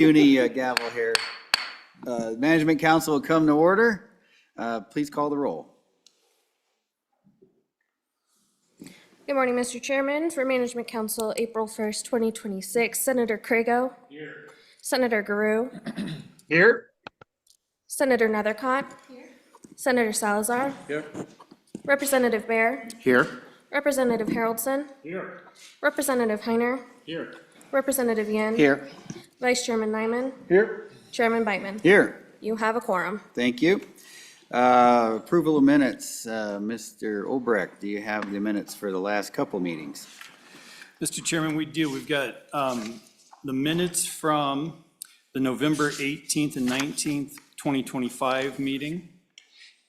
Puny gavel here. Management Council will come to order. Please call the roll. Good morning, Mr. Chairman. For Management Council, April 1st, 2026, Senator Crago. Here. Senator Guru. Here. Senator Nethercott. Here. Senator Salazar. Here. Representative Baer. Here. Representative Haroldson. Here. Representative Heiner. Here. Representative Yen. Here. Vice Chairman Nyman. Here. Chairman Beitman. Here. You have a quorum. Thank you. Approval of minutes. Mr. Obrecht, do you have the minutes for the last couple meetings? Mr. Chairman, we do. We've got the minutes from the November 18th and 19th, 2025 meeting,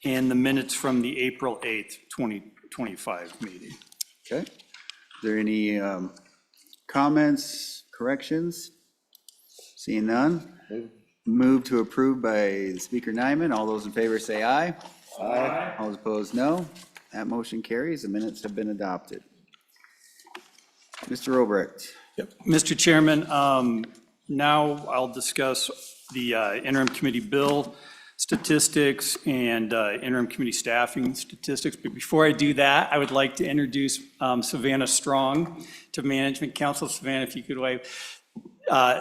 and the minutes from the April 8th, 2025 meeting. Okay. Are there any comments, corrections? Seeing none? Move to approve by Speaker Nyman. All those in favor say aye. Aye. All those opposed, no. That motion carries. The minutes have been adopted. Mr. Obrecht. Yep. Mr. Chairman, now I'll discuss the interim committee bill statistics and interim committee staffing statistics. But before I do that, I would like to introduce Savannah Strong to Management Council. Savannah, if you could wave.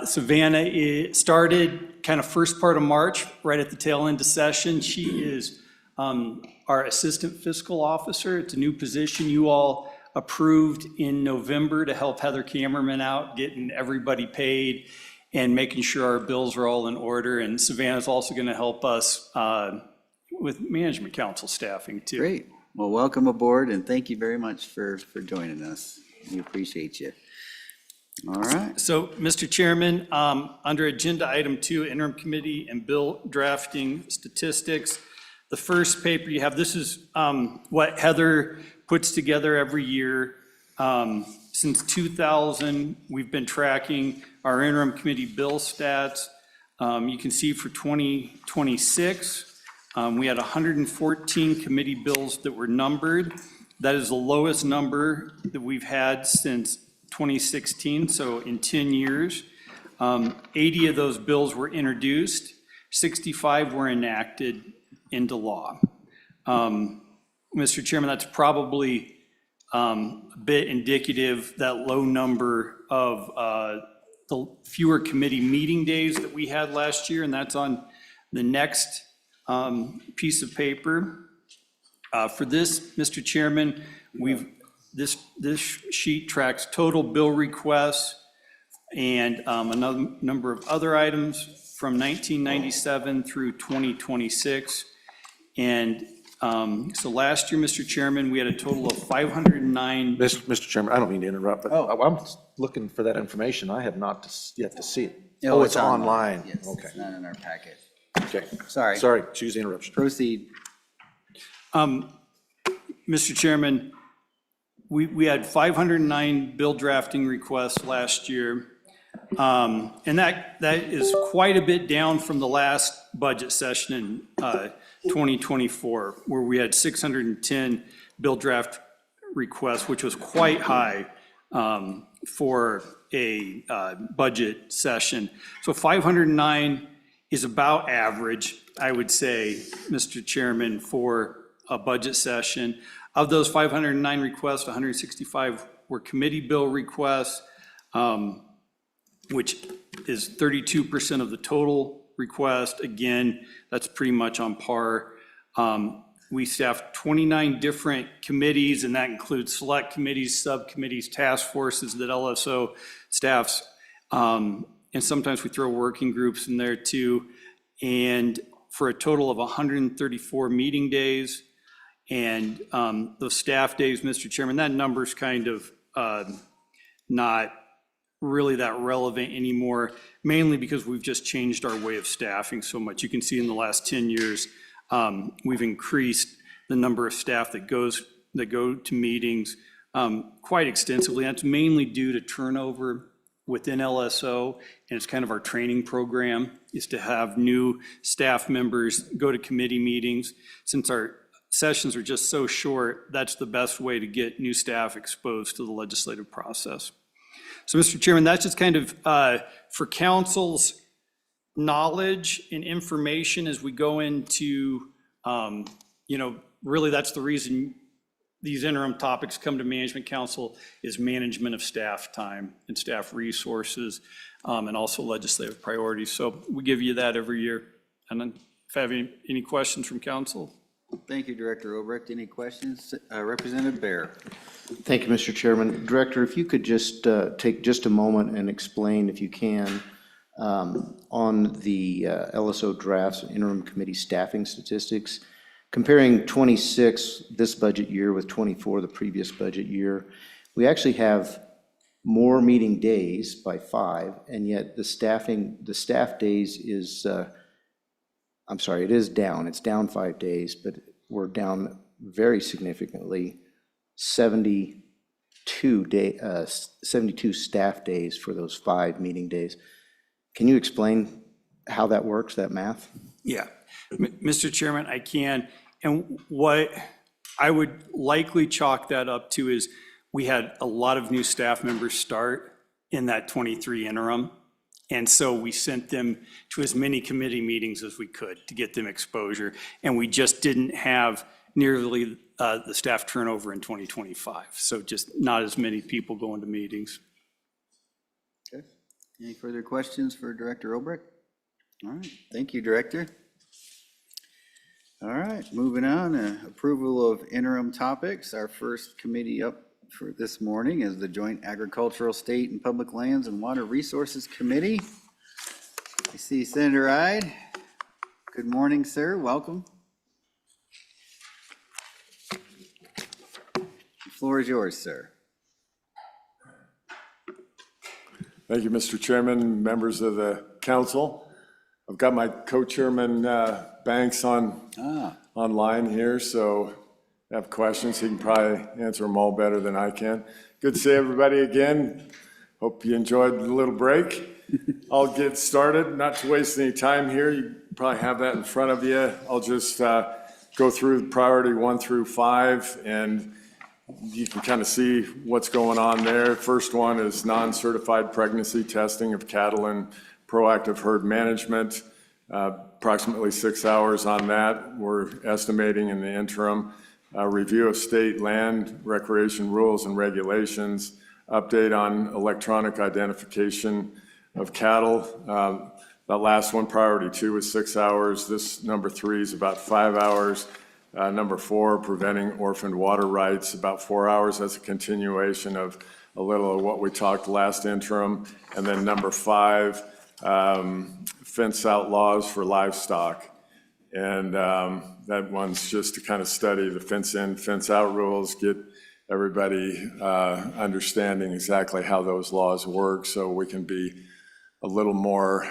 Savannah started kind of first part of March, right at the tail end of session. She is our Assistant Fiscal Officer. It's a new position you all approved in November to help Heather Cameraman out, getting everybody paid and making sure our bills are all in order. And Savannah's also going to help us with Management Council staffing too. Great. Well, welcome aboard and thank you very much for joining us. We appreciate you. All right. So, Mr. Chairman, under Agenda Item 2, Interim Committee and Bill Drafting Statistics, the first paper you have, this is what Heather puts together every year. Since 2000, we've been tracking our Interim Committee bill stats. You can see for 2026, we had 114 committee bills that were numbered. That is the lowest number that we've had since 2016, so in 10 years. 80 of those bills were introduced, 65 were enacted into law. Mr. Chairman, that's probably a bit indicative, that low number of the fewer committee meeting days that we had last year, and that's on the next piece of paper. For this, Mr. Chairman, this sheet tracks total bill requests and another number of other items from 1997 through 2026. And so last year, Mr. Chairman, we had a total of 509. Mr. Chairman, I don't mean to interrupt, but I'm looking for that information. I have not yet to see it. Oh, it's online. Yes, Okay. it's not in our packet. Okay. Sorry. Sorry, excuse the interruption. Proceed. Mr. Chairman, we had 509 bill drafting requests last year. And that is quite a bit down from the last budget session in 2024, where we had 610 bill draft requests, which was quite high for a budget session. So 509 is about average, I would say, Mr. Chairman, for a budget session. Of those 509 requests, 165 were committee bill requests, which is 32% of the total request. Again, that's pretty much on par. We staffed 29 different committees, and that includes select committees, subcommittees, task forces that LSO staffs, and sometimes we throw working groups in there too. And for a total of 134 meeting days. And those staff days, Mr. Chairman, that number's kind of not really that relevant anymore, mainly because we've just changed our way of staffing so much. You can see in the last 10 years, we've increased the number of staff that go to meetings quite extensively. That's mainly due to turnover within LSO, and it's kind of our training program is to have new staff members go to committee meetings. Since our sessions are just so short, that's the best way to get new staff exposed to the legislative process. So, Mr. Chairman, that's just kind of for council's knowledge and information as we go into, really that's the reason these interim topics come to Management Council is management of staff time and staff resources, and also legislative priorities. So we give you that every year. And then if I have any questions from council? Thank you, Director Obrecht. Any questions? Representative Bear. Thank you, Mr. Chairman. Director, if you could just take just a moment and explain, if you can, on the LSO drafts and interim committee staffing statistics, comparing 26 this budget year with 24 the previous budget year, we actually have more meeting days by 5, and yet the staff days is, it is down. It's down 5 days, but we're down very significantly, 72 staff days for those 5 meeting days. Can you explain how that works, that math? Yeah, Mr. Chairman, I can. And what I would likely chalk that up to is we had a lot of new staff members start in that 23 interim. And so we sent them to as many committee meetings as we could to get them exposure. And we just didn't have nearly the staff turnover in 2025. So just not as many people going to meetings. Okay. Any further questions for Director Obrecht? All right. Thank you, Director. All right, moving on, approval of interim topics. Our first committee up for this morning is the Joint Agricultural, State, and Public Lands and Water Resources Committee. I see Senator Ide. Good morning, sir. Welcome. The floor is yours, sir. Thank you, Mr. Chairman, members of the council. I've got my co-chairman Banks online here, so if you have questions, he can probably answer them all better than I can. Good to see everybody again. Hope you enjoyed the little break. I'll get started, not to waste any time here. You probably have that in front of you. I'll just go through priority 1 through 5, and you can kind of see what's going on there. First one is non-certified pregnancy testing of cattle and proactive herd management. Approximately 6 hours on that. We're estimating in the interim. Review of state land recreation rules and regulations. Update on electronic identification of cattle. That last one, priority 2, is 6 hours. This number 3 is about 5 hours. Number 4, preventing orphaned water rights, about 4 hours. That's a continuation of a little of what we talked last interim. And then number 5, fence out laws for livestock. And that one's just to kind of study the fence in, fence out rules, get everybody understanding exactly how those laws work so we can be a little more,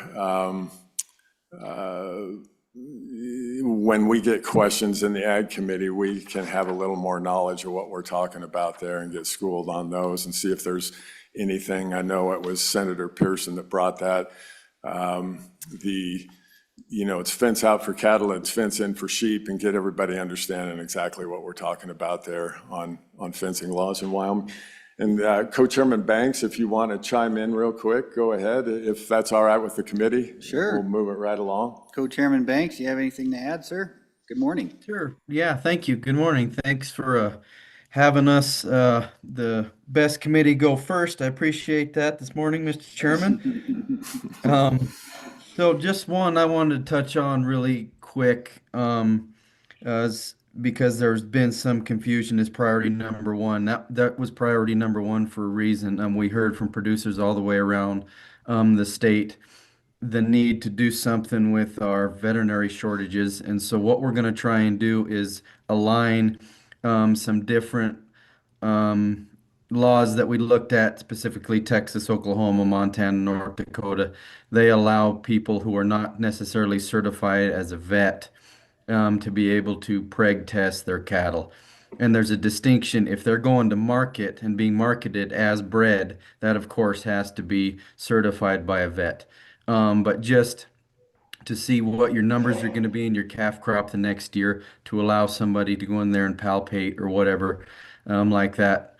when we get questions in the Ag Committee, we can have a little more knowledge of what we're talking about there and get schooled on those and see if there's anything. I know it was Senator Pearson that brought that. It's fence out for cattle, it's fence in for sheep, and get everybody understanding exactly what we're talking about there on fencing laws in Wyoming. And Co-Chairman Banks, if you want to chime in real quick, go ahead, if that's all right with the committee. Sure. We'll move it right along. Co-Chairman Banks, do you have anything to add, sir? Good morning. Sure. Yeah, thank you. Good morning. Thanks for having us, the best committee, go first. I appreciate that this morning, Mr. Chairman. So just one I wanted to touch on really quick, because there's been some confusion, is priority number 1. That was priority number 1 for a reason. We heard from producers all the way around the state the need to do something with our veterinary shortages. And so what we're going to try and do is align some different laws that we looked at, specifically Texas, Oklahoma, Montana, North Dakota. They allow people who are not necessarily certified as a vet to be able to preg test their cattle. And there's a distinction if they're going to market and being marketed as bred, that of course has to be certified by a vet. But just to see what your numbers are going to be in your calf crop the next year, to allow somebody to go in there and palpate or whatever like that.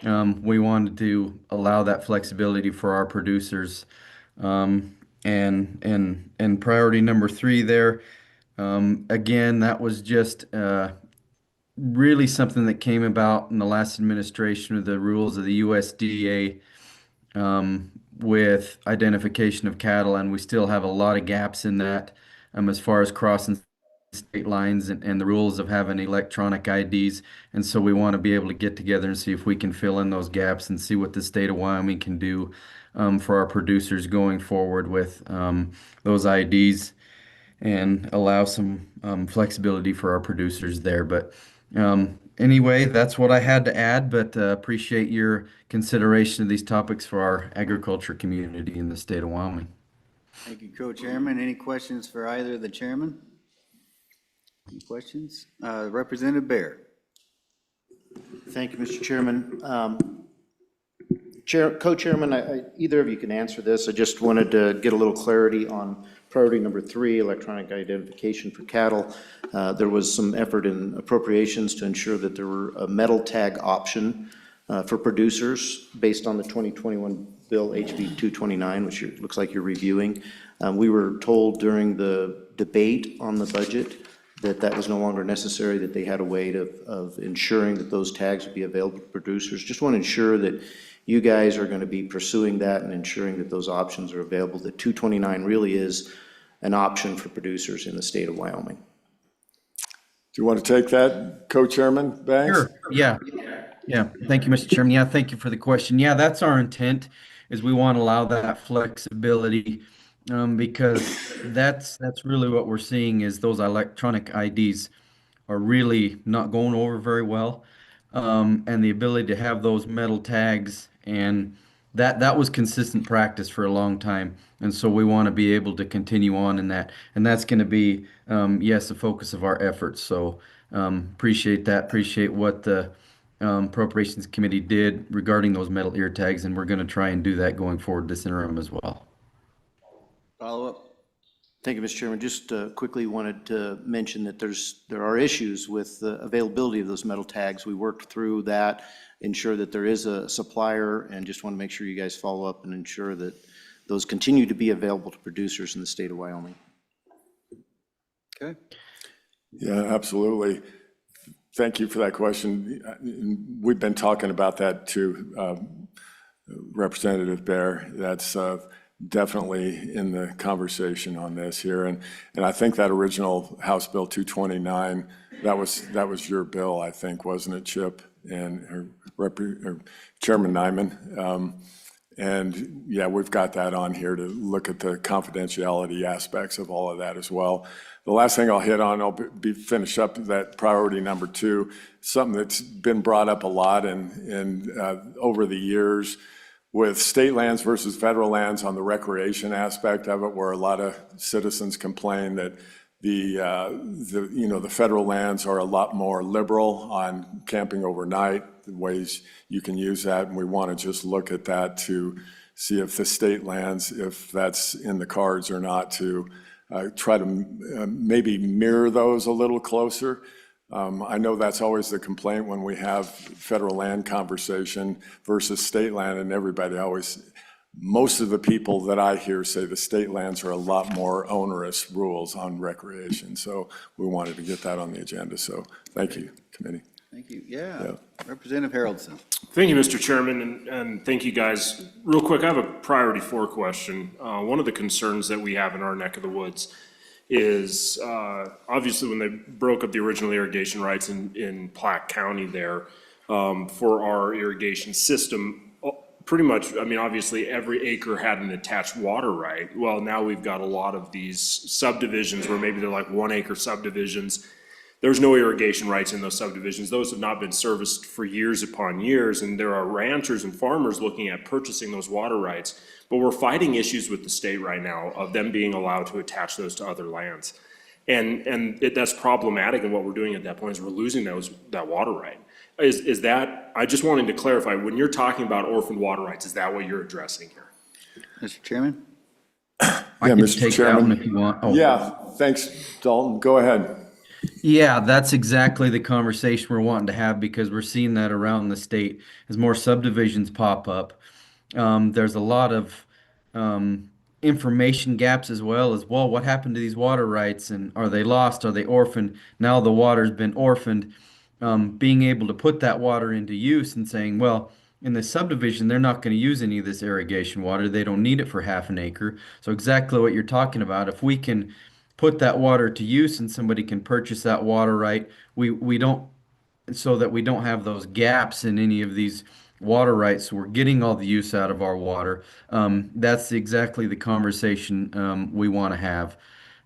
We wanted to allow that flexibility for our producers. and priority number 3 there, again, that was just really something that came about in the last administration of the rules of the USDA with identification of cattle, and we still have a lot of gaps in that as far as crossing state lines and the rules of having electronic IDs. And so we want to be able to get together and see if we can fill in those gaps and see what the state of Wyoming can do for our producers going forward with those IDs and allow some flexibility for our producers there. But anyway, that's what I had to add, but appreciate your consideration of these topics for our agriculture community in the state of Wyoming. Thank you, Co-Chairman. Any questions for either of the chairman? Any questions? Representative Bear. Thank you, Mr. Chairman. Co-Chairman, either of you can answer this. I just wanted to get a little clarity on priority number 3, electronic identification for cattle. There was some effort in appropriations to ensure that there were a metal tag option for producers based on the 2021 bill HB 229, which looks like you're reviewing. We were told during the debate on the budget that that was no longer necessary, that they had a way of ensuring that those tags would be available to producers. Just want to ensure that you guys are going to be pursuing that and ensuring that those options are available, that 229 really is an option for producers in the state of Wyoming. Do you want to take that, Co-Chairman Banks? Sure. Yeah. Thank you, Mr. Chairman. Yeah, thank you for the question. Yeah, that's our intent, is we want to allow that flexibility because that's really what we're seeing is those electronic IDs are really not going over very well. And the ability to have those metal tags, and that was consistent practice for a long time. And so we want to be able to continue on in that. And that's going to be, yes, the focus of our efforts. So appreciate that. Appreciate what the Appropriations Committee did regarding those metal ear tags. And we're going to try and do that going forward this interim as well. Follow up. Thank you, Mr. Chairman. Just quickly wanted to mention that there are issues with the availability of those metal tags. We worked through that, ensure that there is a supplier, and just want to make sure you guys follow up and ensure that those continue to be available to producers in the state of Wyoming. Okay. Yeah, absolutely. Thank you for that question. We've been talking about that too, Representative Bear. That's definitely in the conversation on this here. And I think that original House Bill 229, that was your bill, I think, wasn't it, Chip? And or Chairman Nyman. And yeah, we've got that on here to look at the confidentiality aspects of all of that as well. The last thing I'll hit on, I'll finish up that priority number 2, something that's been brought up a lot and over the years with state lands versus federal lands on the recreation aspect of it, where a lot of citizens complain that the federal lands are a lot more liberal on camping overnight, the ways you can use that, and we want to just look at that to see if the state lands, if that's in the cards or not, to try to maybe mirror those a little closer. I know that's always the complaint when we have federal land conversation versus state land, and everybody always, most of the people that I hear say the state lands are a lot more onerous rules on recreation. So we wanted to get that on the agenda. So thank you, committee. Thank you. Yeah. Representative Haroldson. Thank you, Mr. Chairman, and thank you, guys. Real quick, I have a priority 4 question. One of the concerns that we have in our neck of the woods is obviously when they broke up the original irrigation rights in Platte County there for our irrigation system, pretty much, I mean, obviously every acre had an attached water right. Well, now we've got a lot of these subdivisions where maybe they're like 1 acre subdivisions. There's no irrigation rights in those subdivisions. Those have not been serviced for years upon years, and there are ranchers and farmers looking at purchasing those water rights. But we're fighting issues with the state right now of them being allowed to attach those to other lands. And that's problematic, and what we're doing at that point is we're losing that water right. Is that, I just wanted to clarify, when you're talking about orphaned water rights, is that what you're addressing here? Mr. Chairman? I Yeah, can Mr. take that one Chairman. if you want. Oh. Yeah, thanks, Dalton. Go ahead. Yeah, that's exactly the conversation we're wanting to have because we're seeing that around the state as more subdivisions pop up. There's a lot of information gaps as well as, well, what happened to these water rights and are they lost? Are they orphaned? Now the water's been orphaned. Being able to put that water into use and saying, well, in the subdivision, they're not going to use any of this irrigation water. They don't need it for half an acre. So exactly what you're talking about. If we can put that water to use and somebody can purchase that water right, we don't, so that we don't have those gaps in any of these water rights. So we're getting all the use out of our water. That's exactly the conversation we want to have.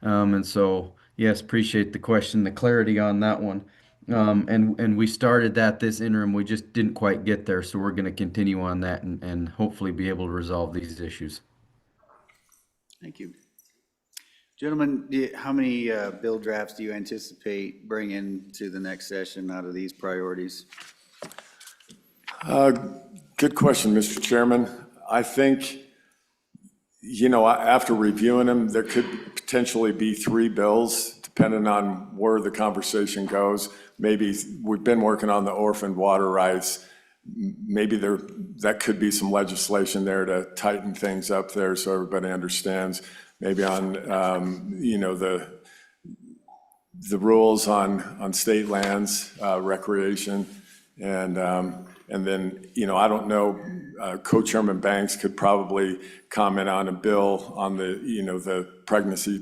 And so, yes, appreciate the question, the clarity on that one. And we started that this interim, we just didn't quite get there, so we're going to continue on that and hopefully be able to resolve these issues. Thank you. Gentlemen, how many bill drafts do you anticipate bringing to the next session out of these priorities? Good question, Mr. Chairman. I think, after reviewing them, there could potentially be 3 bills, depending on where the conversation goes. Maybe we've been working on the orphaned water rights. Maybe that could be some legislation there to tighten things up there so everybody understands. Maybe on, the rules on state lands, recreation, and then, I don't know, Co-Chairman Banks could probably comment on a bill on the pregnancy,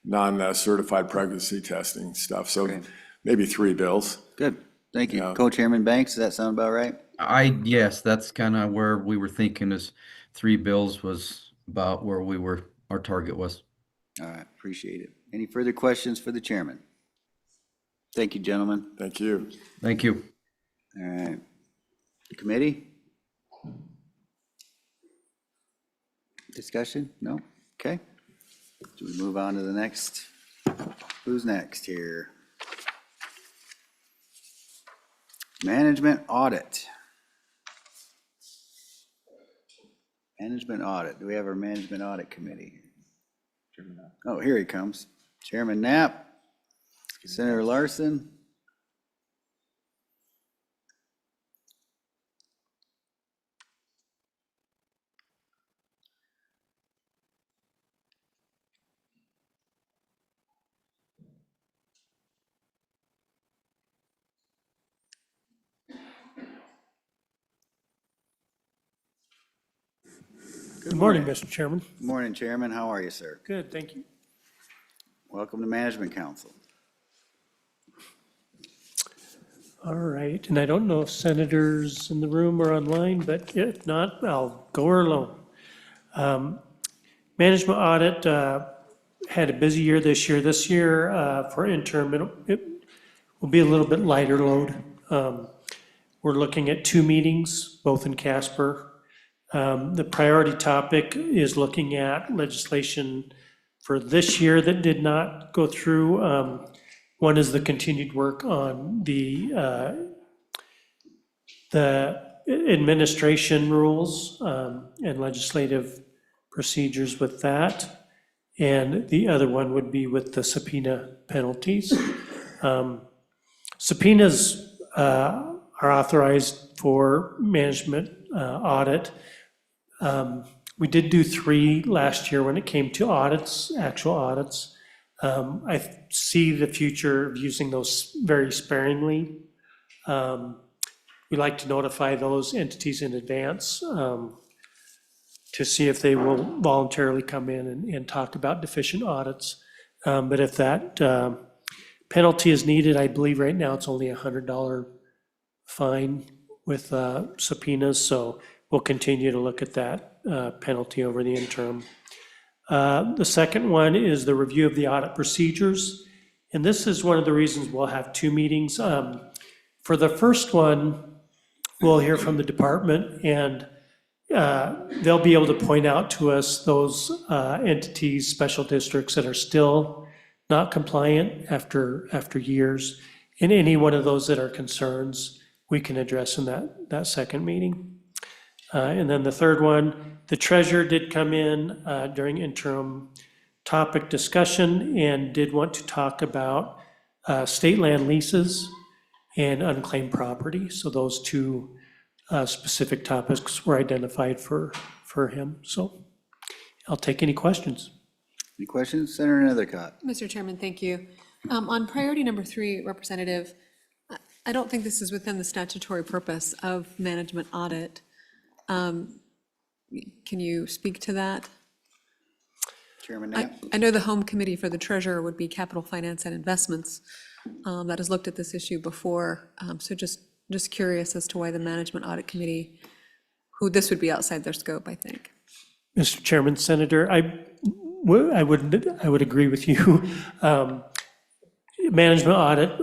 non-certified pregnancy testing stuff. So Okay. maybe 3 bills. Good, thank you. Yeah. Co-Chairman Banks, does that sound about right? Yes, that's kind of where we were thinking is 3 bills was about where our target was. All right, appreciate it. Any further questions for the chairman? Thank you, gentlemen. Thank you. Thank you. All right. Committee? Discussion? No? Okay. Do we move on to the next? Who's next here? Management audit. Management audit. Do we have our management audit committee? Oh, here he comes. Chairman Knapp, Senator Larson. Good morning, Mr. Chairman. Good morning, Chairman. How are you, sir? Good, thank you. Welcome to Management Council. All right, and I don't know if senators in the room are online, but if not, I'll go alone. Management audit had a busy year this year. This year for interim, it will be a little bit lighter load. We're looking at 2 meetings, both in Casper. The priority topic is looking at legislation for this year that did not go through. One is the continued work on the administration rules and legislative procedures with that. And the other one would be with the subpoena penalties. Subpoenas are authorized for management audit. We did do 3 last year when it came to audits, actual audits. I see the future of using those very sparingly. We like to notify those entities in advance to see if they will voluntarily come in and talk about deficient audits. But if that penalty is needed, I believe right now it's only a $100 fine with subpoenas. So we'll continue to look at that penalty over the interim. The second one is the review of the audit procedures. And this is one of the reasons we'll have 2 meetings. For the first one, we'll hear from the department and they'll be able to point out to us those entities, special districts that are still not compliant after years. And any one of those that are concerns, we can address in that second meeting. And then the third one, the treasurer did come in during interim topic discussion and did want to talk about state land leases and unclaimed property. So those 2 specific topics were identified for him. So I'll take any questions. Any questions? Senator Nethercott? Mr. Chairman, thank you. On priority number 3, Representative, I don't think this is within the statutory purpose of management audit. Can you speak to that? Chairman Knapp? I know the home committee for the treasurer would be capital finance and investments. That has looked at this issue before. So just curious as to why the management audit committee, who this would be outside their scope, I think. Mr. Chairman, Senator, I would agree with you. Management audit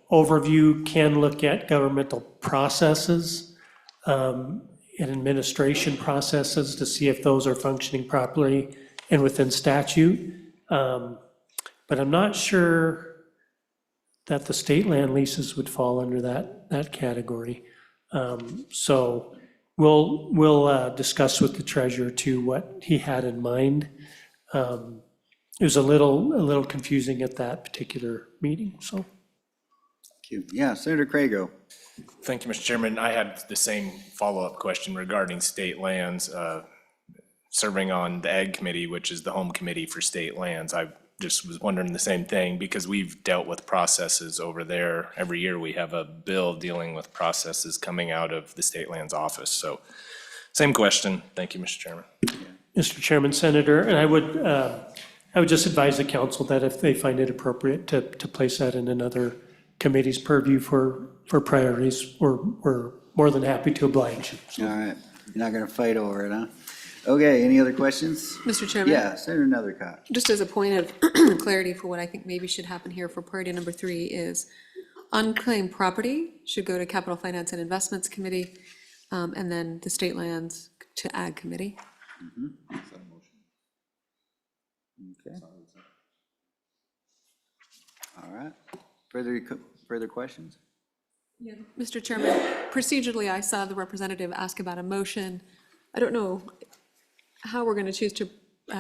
overview can look at governmental processes and administration processes to see if those are functioning properly and within statute. But I'm not sure that the state land leases would fall under that category. So we'll discuss with the treasurer too what he had in mind. It was a little confusing at that particular meeting, so. Thank you. Yeah, Senator Crago? Thank you, Mr. Chairman. I had the same follow-up question regarding state lands. Serving on the Ag Committee, which is the home committee for state lands, I just was wondering the same thing because we've dealt with processes over there. Every year we have a bill dealing with processes coming out of the state lands office. So same question. Thank you, Mr. Chairman. Mr. Chairman, Senator, and I would just advise the council that if they find it appropriate to place that in another committee's purview for priorities, we're more than happy to oblige. All right. You're not going to fight over it, huh? Okay, any other questions? Mr. Chairman? Yeah, Senator Nethercott? Just as a point of clarity for what I think maybe should happen here for priority number 3 is unclaimed property should go to Capital Finance and Investments Committee, and then the state lands to Ag Committee. Okay. All right. Further questions? Yeah. Mr. Chairman, procedurally, I saw the representative ask about a motion. I don't know how we're going to choose to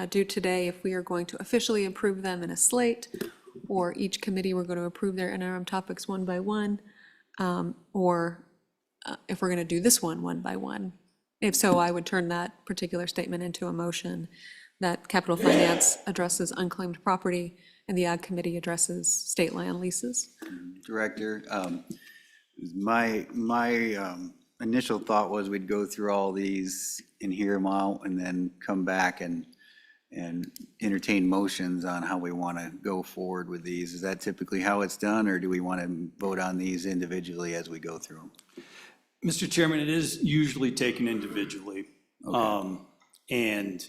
do today, if we are going to officially approve them in a slate, or each committee we're going to approve their interim topics one by one, or if we're going to do this one by one. If so, I would turn that particular statement into a motion that Capital Finance addresses unclaimed property and the Ag Committee addresses state land leases. Director, my initial thought was we'd go through all these and hear them out and then come back and entertain motions on how we want to go forward with these. Is that typically how it's done, or do we want to vote on these individually as we go through them? Mr. Chairman, it is usually taken individually. And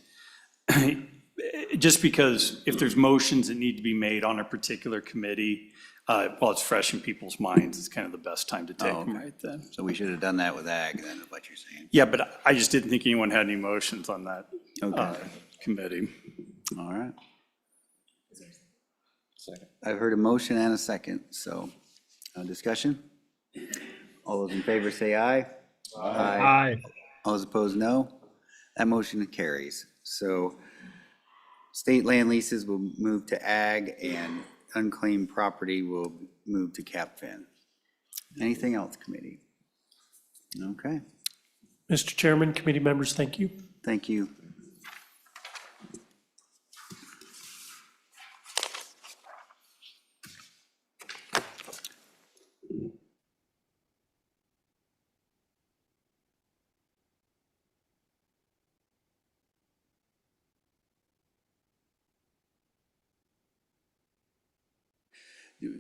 just because if there's motions that need to be made on a particular committee, while it's fresh in people's minds, it's kind of the best time to take them right then. So we should have done that with Ag then, is what you're saying? Yeah, but I just didn't think anyone had any motions on that committee. All right. I've heard a motion and a second, so discussion? All those in favor say aye. Aye. All those opposed, no. That motion carries. So state land leases will move to Ag and unclaimed property will move to CapFin. Anything else, committee? Okay, Mr. Chairman, committee members, thank you. thank you.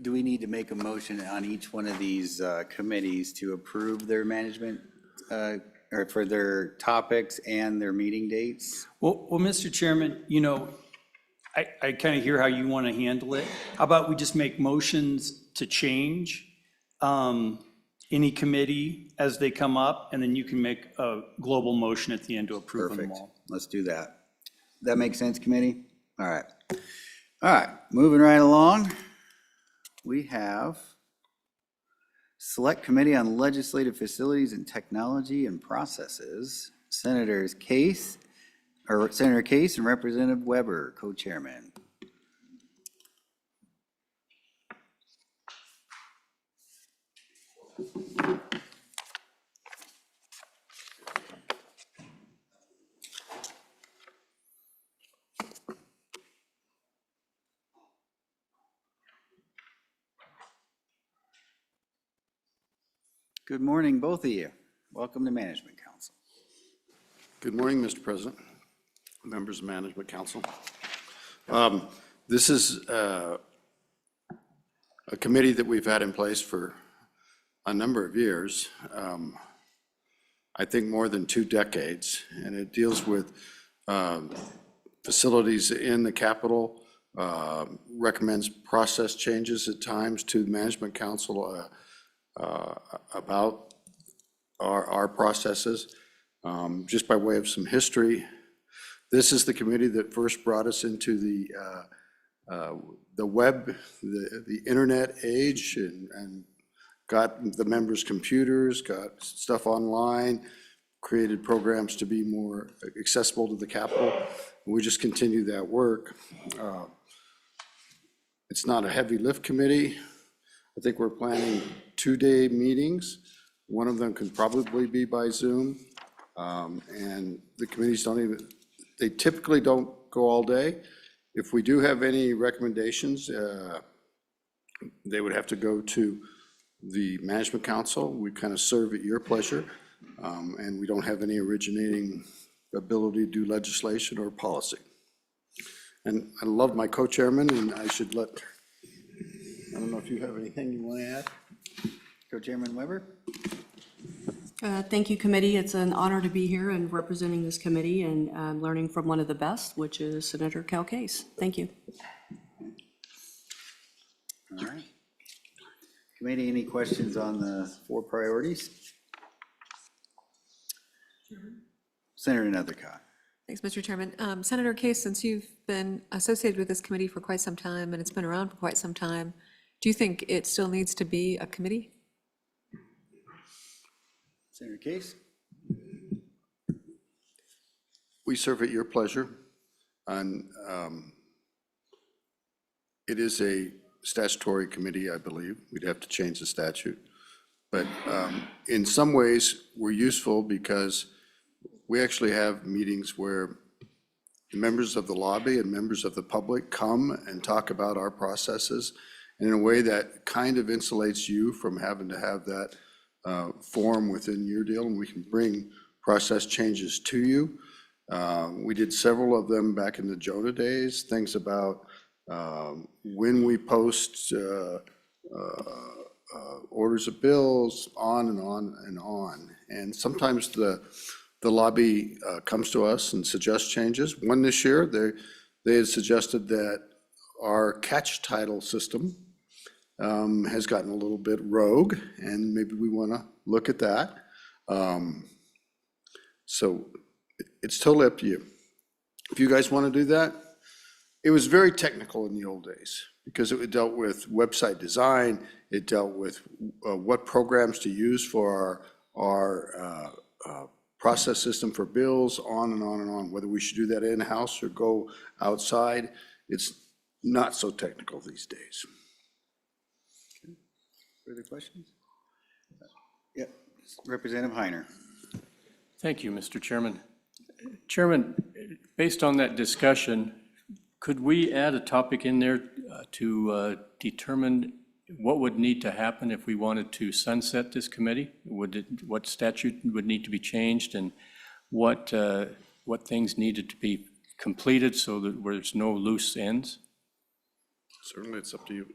Do we need to make a motion on each one of these committees to approve their management or for their topics and their meeting dates? Well, Mr. Chairman, you know, I kind of hear how you want to handle it. How about we just make motions to change any committee as they come up, and then you can make a global motion at the end to approve them Perfect. all. Let's do that. That makes sense, committee? All right. All right, moving right along. We have Select Committee on Legislative Facilities and Technology and Processes. Senator Case and Representative Weber, co-chairman. Good morning, both of you. Welcome to Management Council. Good morning, Mr. President, members of Management Council. This is a committee that we've had in place for a number of years, I think more than 2 decades, and it deals with facilities in the Capitol, recommends process changes at times to the Management Council about our processes. Just by way of some history, this is the committee that first brought us into the web, the internet age, and got the members' computers, got stuff online, created programs to be more accessible to the Capitol. We just continue that work. It's not a heavy lift committee. I think we're planning 2-day meetings. One of them can probably be by Zoom. And the committees they typically don't go all day. If we do have any recommendations, they would have to go to the Management Council. We kind of serve at your pleasure, and we don't have any originating ability to do legislation or policy. And I love my co-chairman, and I don't know if you have anything you want to add? Co-Chairman Weber? Thank you, committee. It's an honor to be here and representing this committee and learning from one of the best, which is Senator Cal Case. Thank you. All right. Committee, any questions on the 4 priorities? Senator Nethercott. Thanks, Mr. Chairman. Senator Case, since you've been associated with this committee for quite some time and it's been around for quite some time, do you think it still needs to be a committee? Senator Case? We serve at your pleasure, and it is a statutory committee, I believe. We'd have to change the statute. But in some ways, we're useful because we actually have meetings where members of the lobby and members of the public come and talk about our processes in a way that kind of insulates you from having to have that forum within your deal, and we can bring process changes to you. We did several of them back in the Jonah days, things about when we post orders of bills, on and on and on. And sometimes the lobby comes to us and suggests changes. One this year, they had suggested that our catch title system has gotten a little bit rogue, and maybe we want to look at that. So it's totally up to you. If you guys want to do that, it was very technical in the old days because it dealt with website design, it dealt with what programs to use for our process system for bills, on and on and on, whether we should do that in-house or go outside. It's not so technical these days. Further questions? Yep, Representative Heiner. Thank you, Mr. Chairman. Chairman, based on that discussion, could we add a topic in there to determine what would need to happen if we wanted to sunset this committee? What statute would need to be changed, and what things needed to be completed so that there's no loose ends? Certainly, it's up to you.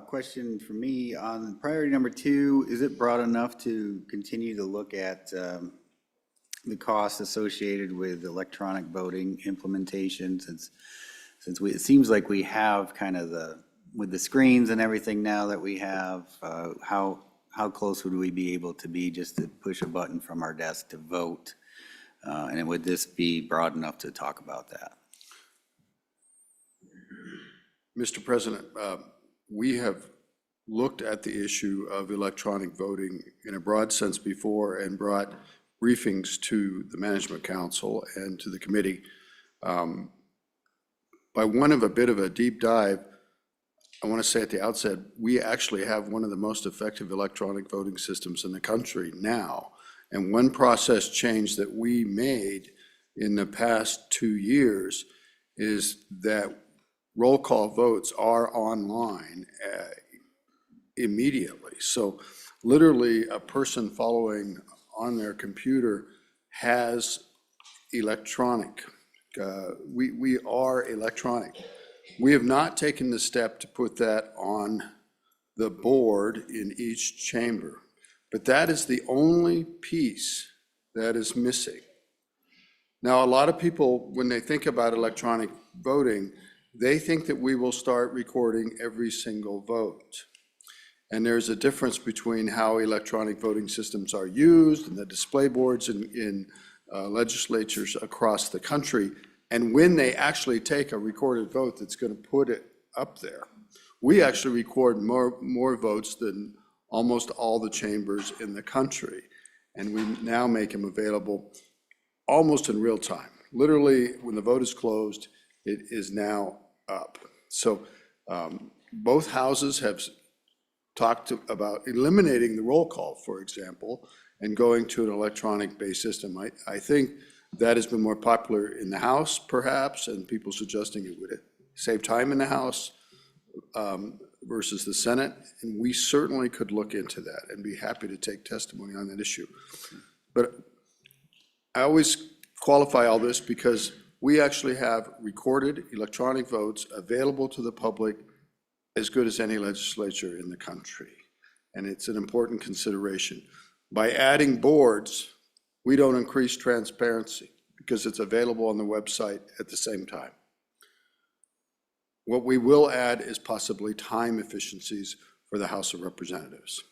Question for me on priority number 2, is it broad enough to continue to look at the costs associated with electronic voting implementation, since it seems like we have kind of with the screens and everything now that we have, how close would we be able to be just to push a button from our desk to vote? And would this be broad enough to talk about that? Mr. President, we have looked at the issue of electronic voting in a broad sense before and brought briefings to the Management Council and to the committee. By one of a bit of a deep dive, I want to say at the outset, we actually have one of the most effective electronic voting systems in the country now. And one process change that we made in the past 2 years is that roll call votes are online immediately. So literally, a person following on their computer has electronic. We are electronic. We have not taken the step to put that on the board in each chamber, but that is the only piece that is missing. Now, a lot of people, when they think about electronic voting, they think that we will start recording every single vote. And there's a difference between how electronic voting systems are used and the display boards in legislatures across the country, and when they actually take a recorded vote that's going to put it up there. We actually record more votes than almost all the chambers in the country, and we now make them available almost in real time. Literally, when the vote is closed, it is now up. So both houses have talked about eliminating the roll call, for example, and going to an electronic-based system. I think that has been more popular in the House, perhaps, and people suggesting it would save time in the House versus the Senate, and we certainly could look into that and be happy to take testimony on that issue. But I always qualify all this because we actually have recorded electronic votes available to the public as good as any legislature in the country. And it's an important consideration. By adding boards, we don't increase transparency because it's available on the website at the same time. What we will add is possibly time efficiencies for the House of Representatives.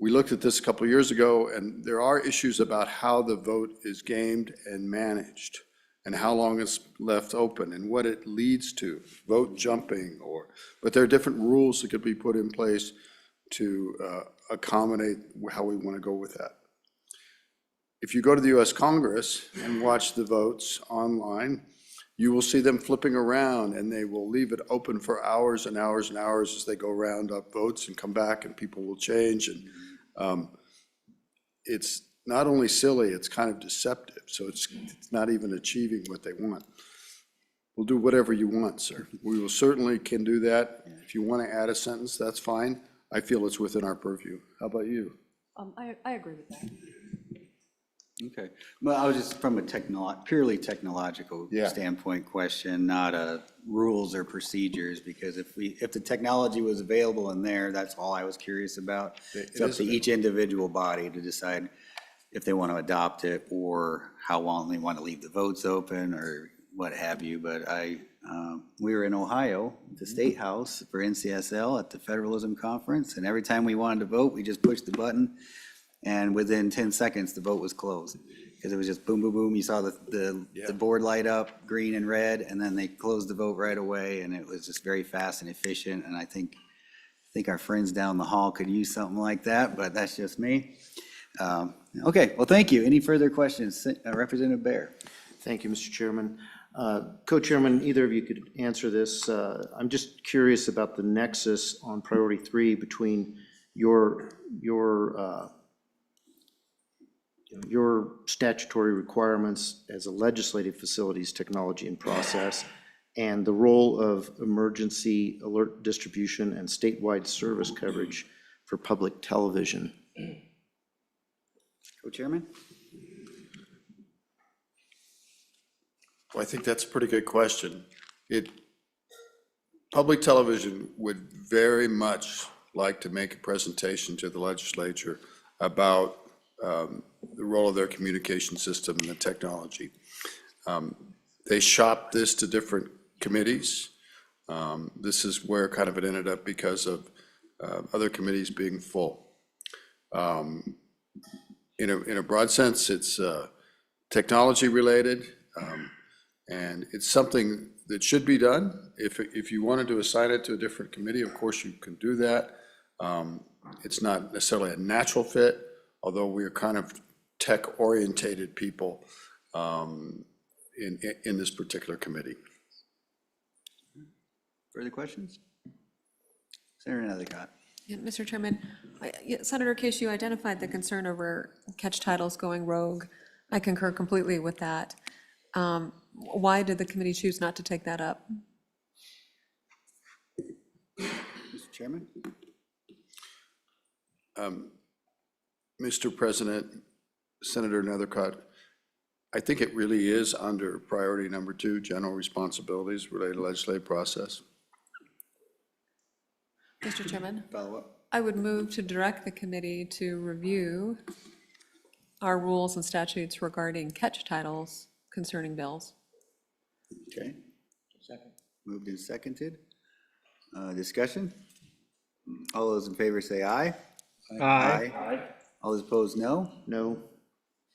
We looked at this a couple of years ago, and there are issues about how the vote is gamed and managed and how long it's left open and what it leads to, vote jumping, but there are different rules that could be put in place to accommodate how we want to go with that. If you go to the US Congress and watch the votes online, you will see them flipping around, and they will leave it open for hours and hours and hours as they go round up votes and come back, and people will change. And it's not only silly, it's kind of deceptive. So it's not even achieving what they want. We'll do whatever you want, sir. We will certainly can do that. If you want to add a sentence, that's fine. I feel it's within our purview. How about you? I agree with that. Okay. Well, I was just from a purely technological standpoint question, not a rules or procedures, because if the technology was available in there, that's all I was curious about. It's up to each individual body to decide if they want to adopt it or how long they want to leave the votes open or what have you. But we were in Ohio, the State House for NCSL at the Federalism Conference, and every time we wanted to vote, we just pushed the button, and within 10 seconds, the vote was closed. Because it was just boom, boom, boom. You saw the board light up, green and red, and then they closed the vote right away, and it was just very fast and efficient. And I think our friends down the hall could use something like that, but that's just me. Okay, well, thank you. Any further questions? Representative Baer. Thank you, Mr. Chairman. Co-chairman, either of you could answer this. I'm just curious about the nexus on priority 3 between your statutory requirements as a legislative facilities technology and process and the role of emergency alert distribution and statewide service coverage for public television. Co-chairman? Well, I think that's a pretty good question. Public television would very much like to make a presentation to the legislature about the role of their communication system and the technology. They shopped this to different committees. This is where kind of it ended up because of other committees being full. In a broad sense, it's technology related, and it's something that should be done. If you wanted to assign it to a different committee, of course you can do that. It's not necessarily a natural fit, although we are kind of tech-orientated people in this particular committee. Further questions? Senator Nethercott. Yeah, Mr. Chairman, Senator Case, you identified the concern over catch titles going rogue. I concur completely with that. Why did the committee choose not to take that up? Mr. Chairman? Mr. President, Senator Nethercutt, I think it really is under priority number 2, general responsibilities related to legislative process. Mr. Chairman, Follow up. I would move to direct the committee to review our rules and statutes regarding catch titles concerning bills. Okay. Moved and seconded. Discussion? All those in favor say aye. Aye. All those opposed, no. No?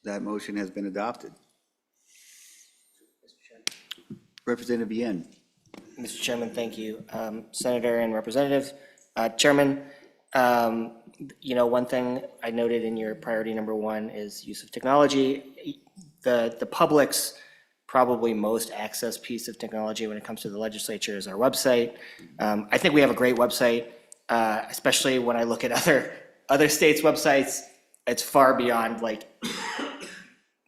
That motion has been adopted. Representative Yen. Mr. Chairman, thank you. Senator and Representative. Chairman, one thing I noted in your priority number 1 is use of technology. The public's probably most accessed piece of technology when it comes to the legislature is our website. I think we have a great website, especially when I look at other states' websites. It's far beyond like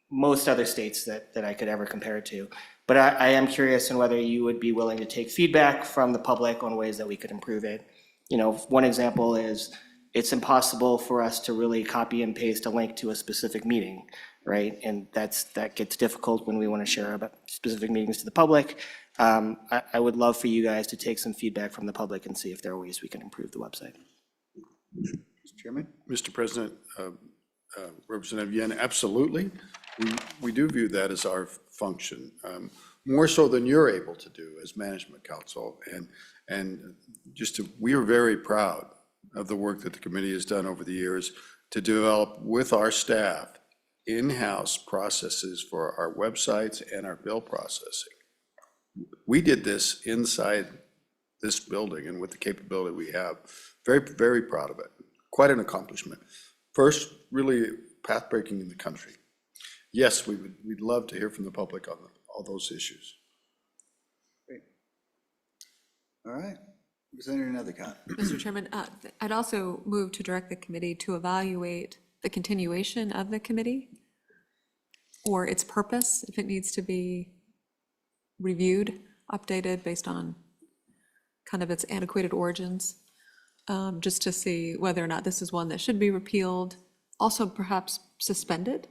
most other states that I could ever compare it to. But I am curious on whether you would be willing to take feedback from the public on ways that we could improve it. One example is it's impossible for us to really copy and paste a link to a specific meeting, right? And that gets difficult when we want to share about specific meetings to the public. I would love for you guys to take some feedback from the public and see if there are ways we can improve the website. Mr. Chairman? Mr. President, Representative Yen, absolutely. We do view that as our function, more so than you're able to do as Management Council. And we are very proud of the work that the committee has done over the years to develop with our staff in-house processes for our websites and our bill processing. We did this inside this building and with the capability we have. Very, very proud of it. Quite an accomplishment. First, really path-breaking in the country. Yes, we'd love to hear from the public on all those issues. Great. All right. Senator Nethercutt. Mr. Chairman, I'd also move to direct the committee to evaluate the continuation of the committee or its purpose, if it needs to be reviewed, updated based on kind of its antiquated origins, just to see whether or not this is one that should be repealed, also perhaps suspended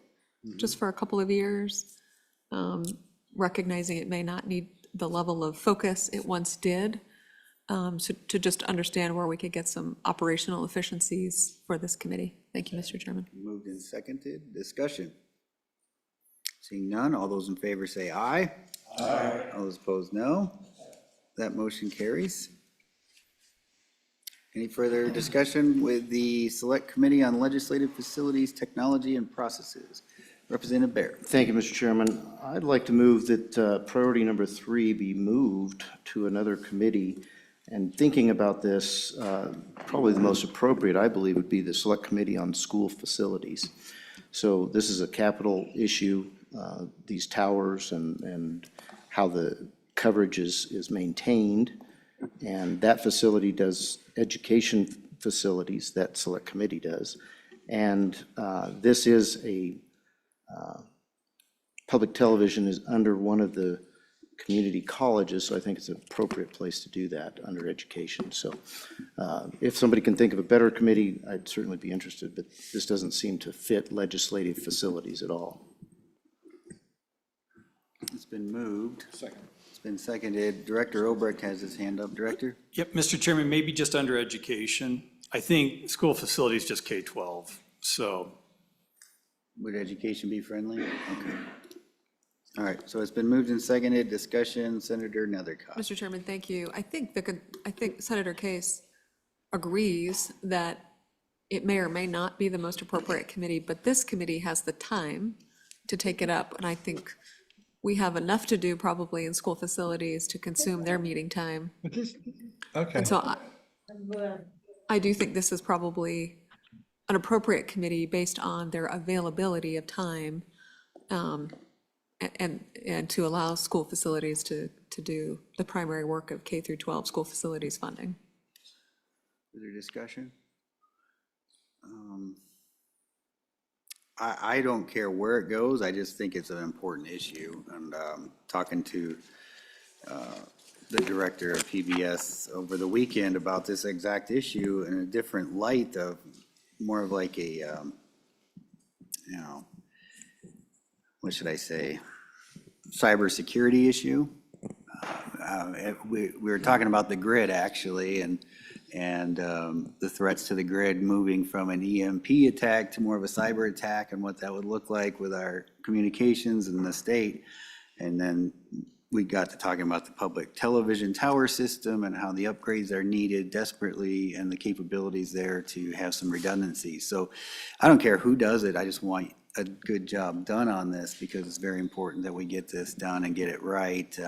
just for a couple of years, recognizing it may not need the level of focus it once did. So to just understand where we could get some operational efficiencies for this committee. Thank you, Mr. Chairman. Moved and seconded. Discussion. Seeing none, all those in favor say aye. Aye. All those opposed, no. That motion carries. Any further discussion with the Select Committee on Legislative Facilities, Technology, and Processes? Representative Baer. Thank you, Mr. Chairman. I'd like to move that priority number 3 be moved to another committee. And thinking about this, probably the most appropriate, I believe, would be the Select Committee on School Facilities. So this is a capital issue, these towers and how the coverage is maintained. And that facility does education facilities, that Select Committee does. And this is public television is under one of the community colleges, so I think it's an appropriate place to do that under education. So if somebody can think of a better committee, I'd certainly be interested, but this doesn't seem to fit legislative facilities at all. It's been moved. Second. It's been seconded. Director Obrecht has his hand up. Director? Yep, Mr. Chairman, maybe just under education. I think school facilities just K-12, so. Would education be friendly? Okay. All right, so it's been moved and seconded. Discussion, Senator Nethercutt. Mr. Chairman, thank you. I think Senator Case agrees that it may or may not be the most appropriate committee, but this committee has the time to take it up. And I think we have enough to do probably in school facilities to consume their meeting time. Okay. And so I do think this is probably an appropriate committee based on their availability of time and to allow school facilities to do the primary work of K through 12 school facilities funding. Further discussion? I don't care where it goes. I just think it's an important issue. And talking to the director of PBS over the weekend about this exact issue in a different light of more of like a, you know, what should I say? Cybersecurity issue. We were talking about the grid actually, and the threats to the grid moving from an EMP attack to more of a cyber attack and what that would look like with our communications in the state. And then we got to talking about the public television tower system and how the upgrades are needed desperately and the capabilities there to have some redundancy. So I don't care who does it, I just want a good job done on this because it's very important that we get this done and get it right.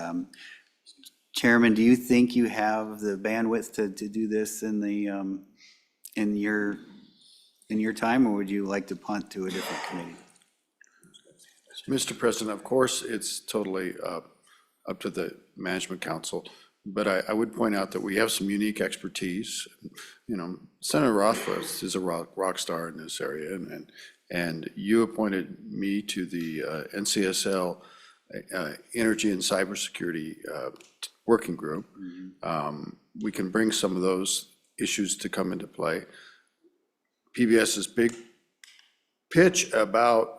Chairman, do you think you have the bandwidth to do this in the, in your time, or would you like to punt to a different committee? Mr. President, of course, it's totally up to the Management Council, but I would point out that we have some unique expertise. You know, Senator Rothfuss is a rock star in this area, and you appointed me to the NCSL Energy and Cybersecurity Working Group. We can bring some of those issues to come into play. PBS's big pitch about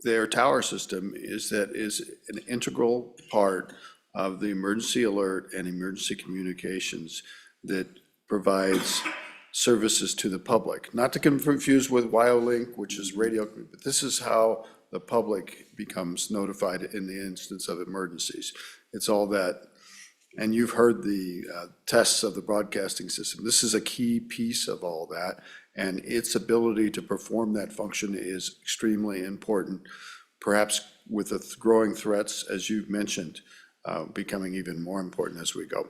their tower system is that is an integral part of the emergency alert and emergency communications that provides services to the public. Not to confuse with WyoLink, which is radio, but this is how the public becomes notified in the instance of emergencies. It's all that, and you've heard the tests of the broadcasting system. This is a key piece of all that, and its ability to perform that function is extremely important, perhaps with the growing threats, as you've mentioned, becoming even more important as we go.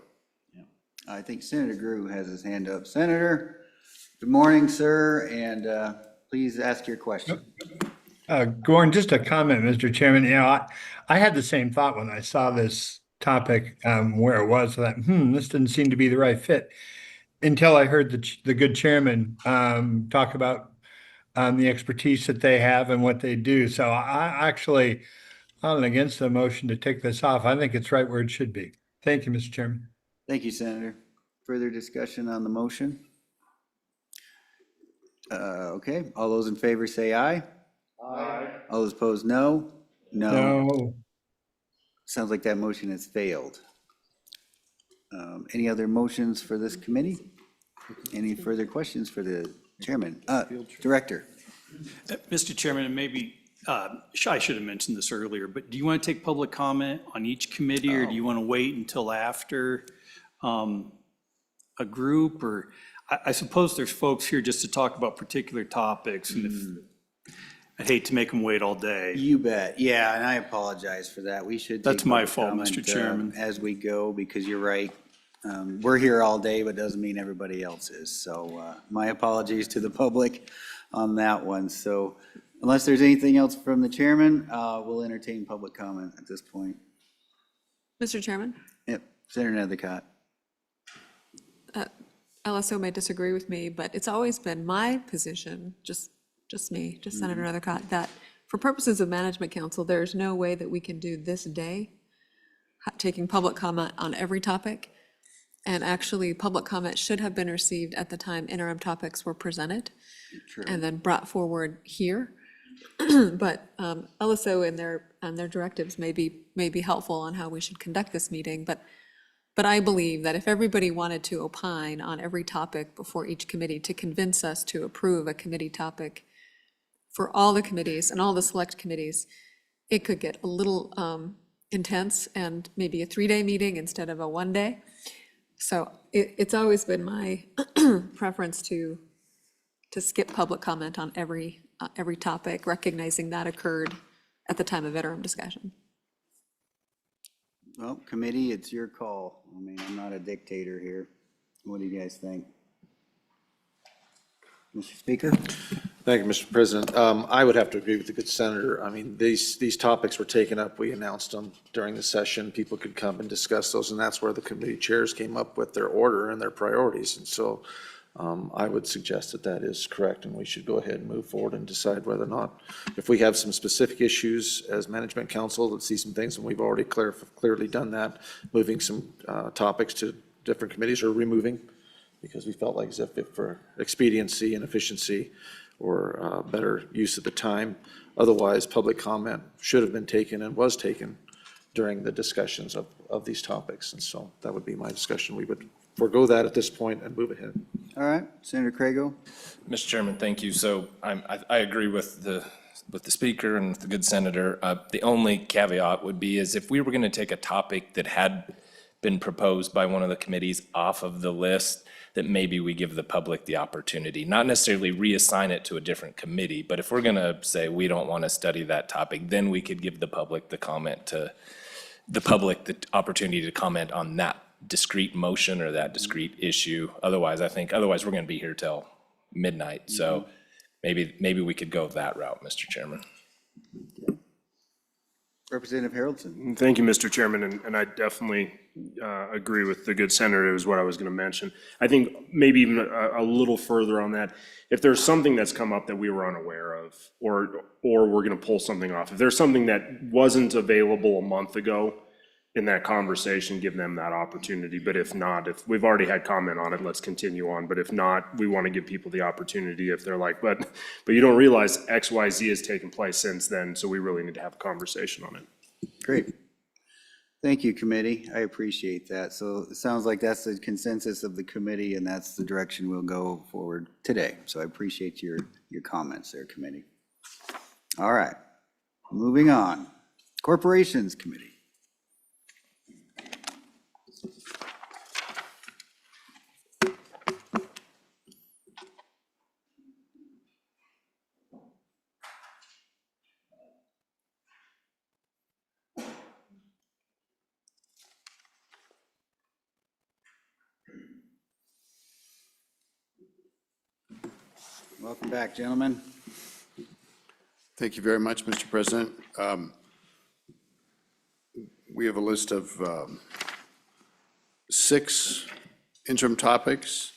Yeah. I think Senator Grew has his hand up. Senator, good morning, sir, and please ask your question. Gordon, just a comment, Mr. Chairman. You know, I had the same thought when I saw this topic where it was. I thought, this didn't seem to be the right fit, until I heard the good chairman talk about the expertise that they have and what they do. So I'm against the motion to take this off. I think it's right where it should be. Thank you, Mr. Chairman. Thank you, Senator. Further discussion on the motion? Okay, all those in favor say aye. Aye. All those opposed, no? No. Sounds like that motion has failed. Any other motions for this committee? Any further questions for the chairman? Director? Mr. Chairman, and maybe, I should have mentioned this earlier, but do you want to take public comment on each committee, or do you want to wait until after a group? Or I suppose there's folks here just to talk about particular topics, and if, I'd hate to make them wait all day. You bet. Yeah, and I apologize for that. We should. That's take my public fault, comment, Mr. Chairman. As we go, because you're right. We're here all day, but doesn't mean everybody else is. So my apologies to the public on that one. So unless there's anything else from the chairman, we'll entertain public comment at this point. Mr. Chairman, Yep, Senator Nethercott. LSO may disagree with me, but it's always been my position, just Senator Nethercott, that for purposes of Management Council, there's no way that we can do this day, taking public comment on every topic. And actually, public comment should have been received at the time interim topics were presented and then brought forward here. But LSO and their directives may be helpful on how we should conduct this meeting. But I believe that if everybody wanted to opine on every topic before each committee to convince us to approve a committee topic for all the committees and all the select committees, it could get a little intense and maybe a 3-day meeting instead of a 1-day. So it's always been my preference to skip public comment on every topic, recognizing that occurred at the time of interim discussion. Well, committee, it's your call. I mean, I'm not a dictator here. What do you guys think? Mr. Speaker? Thank you, Mr. President. I would have to agree with the good senator. I mean, these topics were taken up. We announced them during the session. People could come and discuss those, and that's where the committee chairs came up with their order and their priorities. And so I would suggest that that is correct, and we should go ahead and move forward and decide whether or not, if we have some specific issues as Management Council, let's see some things, and we've already clearly done that, moving some topics to different committees or removing because we felt like as if for expediency and efficiency or better use of the time. Otherwise, public comment should have been taken and was taken during the discussions of these topics. And so that would be my discussion. We would forego that at this point and move ahead. All right, Senator Craigo? Mr. Chairman, thank you. So I agree with the speaker and with the good senator. The only caveat would be is if we were going to take a topic that had been proposed by one of the committees off of the list, that maybe we give the public the opportunity, not necessarily reassign it to a different committee, but if we're going to say we don't want to study that topic, then we could give the public the opportunity to comment on that discrete motion or that discrete issue. Otherwise we're going to be here till midnight. So maybe we could go that route, Mr. Chairman. Representative Haroldson? Thank you, Mr. Chairman, and I definitely agree with the good senator is what I was going to mention. I think maybe even a little further on that, if there's something that's come up that we were unaware of, or we're going to pull something off, if there's something that wasn't available a month ago in that conversation, give them that opportunity. But if not, if we've already had comment on it, let's continue on. But if not, we want to give people the opportunity if they're like, but you don't realize X, Y, Z has taken place since then, so we really need to have a conversation on it. Great. Thank you, committee. I appreciate that. So it sounds like that's the consensus of the committee, and that's the direction we'll go forward today. So I appreciate your comments there, committee. All right, moving on. Corporations Committee. Welcome back, gentlemen. Thank you very much, Mr. President. We have a list of 6 interim topics.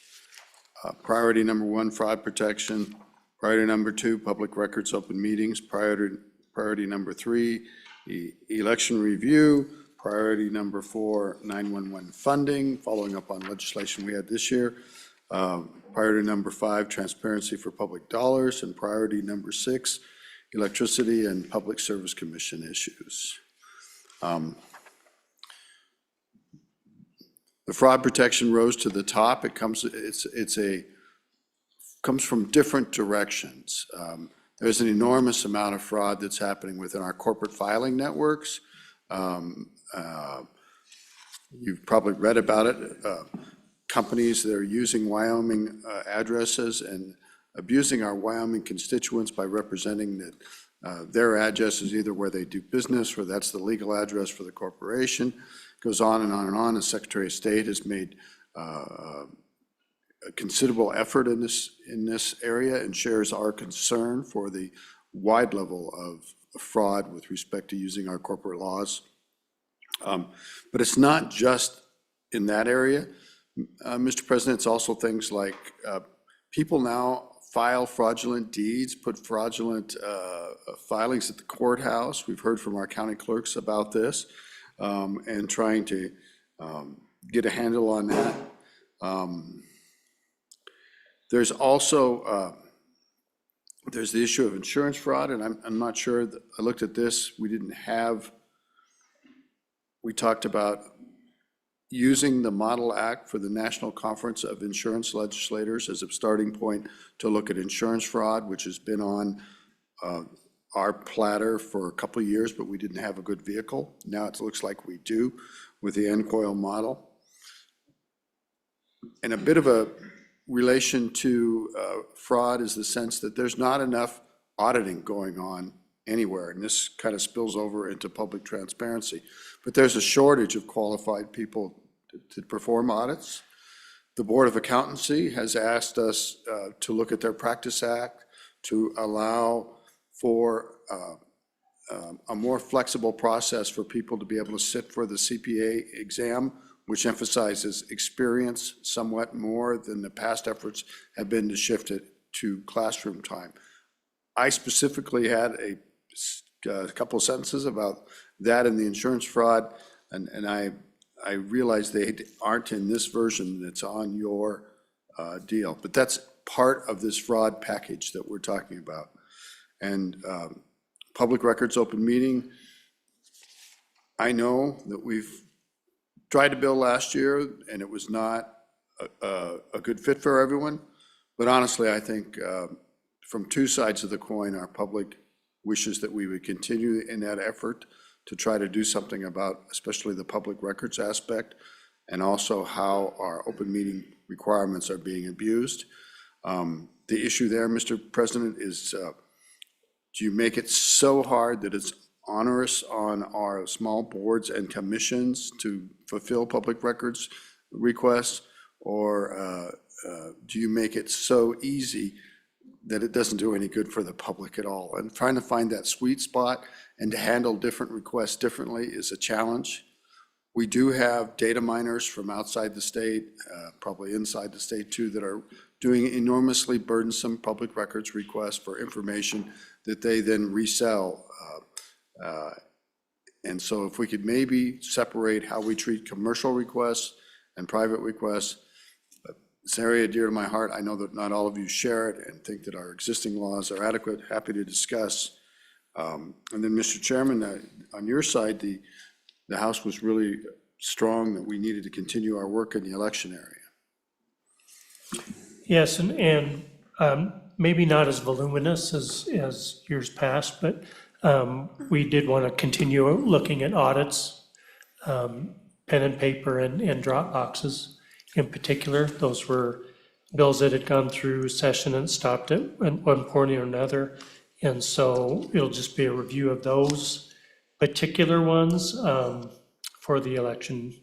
Priority number 1, fraud protection. Priority number 2, public records, open meetings. Priority number 3, election review. Priority number 4, 911 funding, following up on legislation we had this year. Priority number 5, transparency for public dollars. And priority number 6, electricity and public service commission issues. The fraud protection rose to the top. It comes from different directions. There's an enormous amount of fraud that's happening within our corporate filing networks. You've probably read about it. Companies that are using Wyoming addresses and abusing our Wyoming constituents by representing that their address is either where they do business or that's the legal address for the corporation. Goes on and on and on. The Secretary of State has made a considerable effort in this area and shares our concern for the wide level of fraud with respect to using our corporate laws. But it's not just in that area. Mr. President, it's also things like people now file fraudulent deeds, put fraudulent filings at the courthouse. We've heard from our county clerks about this and trying to get a handle on that. There's also there's the issue of insurance fraud, and I'm not sure that I looked at this. We talked about using the Model Act for the National Conference of Insurance Legislators as a starting point to look at insurance fraud, which has been on our platter for a couple of years, but we didn't have a good vehicle. Now it looks like we do with the NCOIL model. And a bit of a relation to fraud is the sense that there's not enough auditing going on anywhere, and this kind of spills over into public transparency. But there's a shortage of qualified people to perform audits. The Board of Accountancy has asked us to look at their Practice Act to allow for a more flexible process for people to be able to sit for the CPA exam, which emphasizes experience somewhat more than the past efforts have been to shift it to classroom time. I specifically had a couple of sentences about that in the insurance fraud, and I realize they aren't in this version that's on your deal. But that's part of this fraud package that we're talking about. And public records open meeting, I know that we've tried a bill last year and it was not a good fit for everyone. But honestly, I think from two sides of the coin, our public wishes that we would continue in that effort to try to do something about especially the public records aspect and also how our open meeting requirements are being abused. The issue there, Mr. President, is do you make it so hard that it's onerous on our small boards and commissions to fulfill public records requests? Or do you make it so easy that it doesn't do any good for the public at all? And trying to find that sweet spot and to handle different requests differently is a challenge. We do have data miners from outside the state, probably inside the state too, that are doing enormously burdensome public records requests for information that they then resell. And so if we could maybe separate how we treat commercial requests and private requests. It's an area dear to my heart. I know that not all of you share it and think that our existing laws are adequate. Happy to discuss. And then, Mr. Chairman, on your side, the House was really strong that we needed to continue our work in the election area. Yes, and maybe not as voluminous as years past, but we did want to continue looking at audits, pen and paper and drop boxes. In particular, those were bills that had gone through session and stopped at one point or another. And so it'll just be a review of those particular ones for the election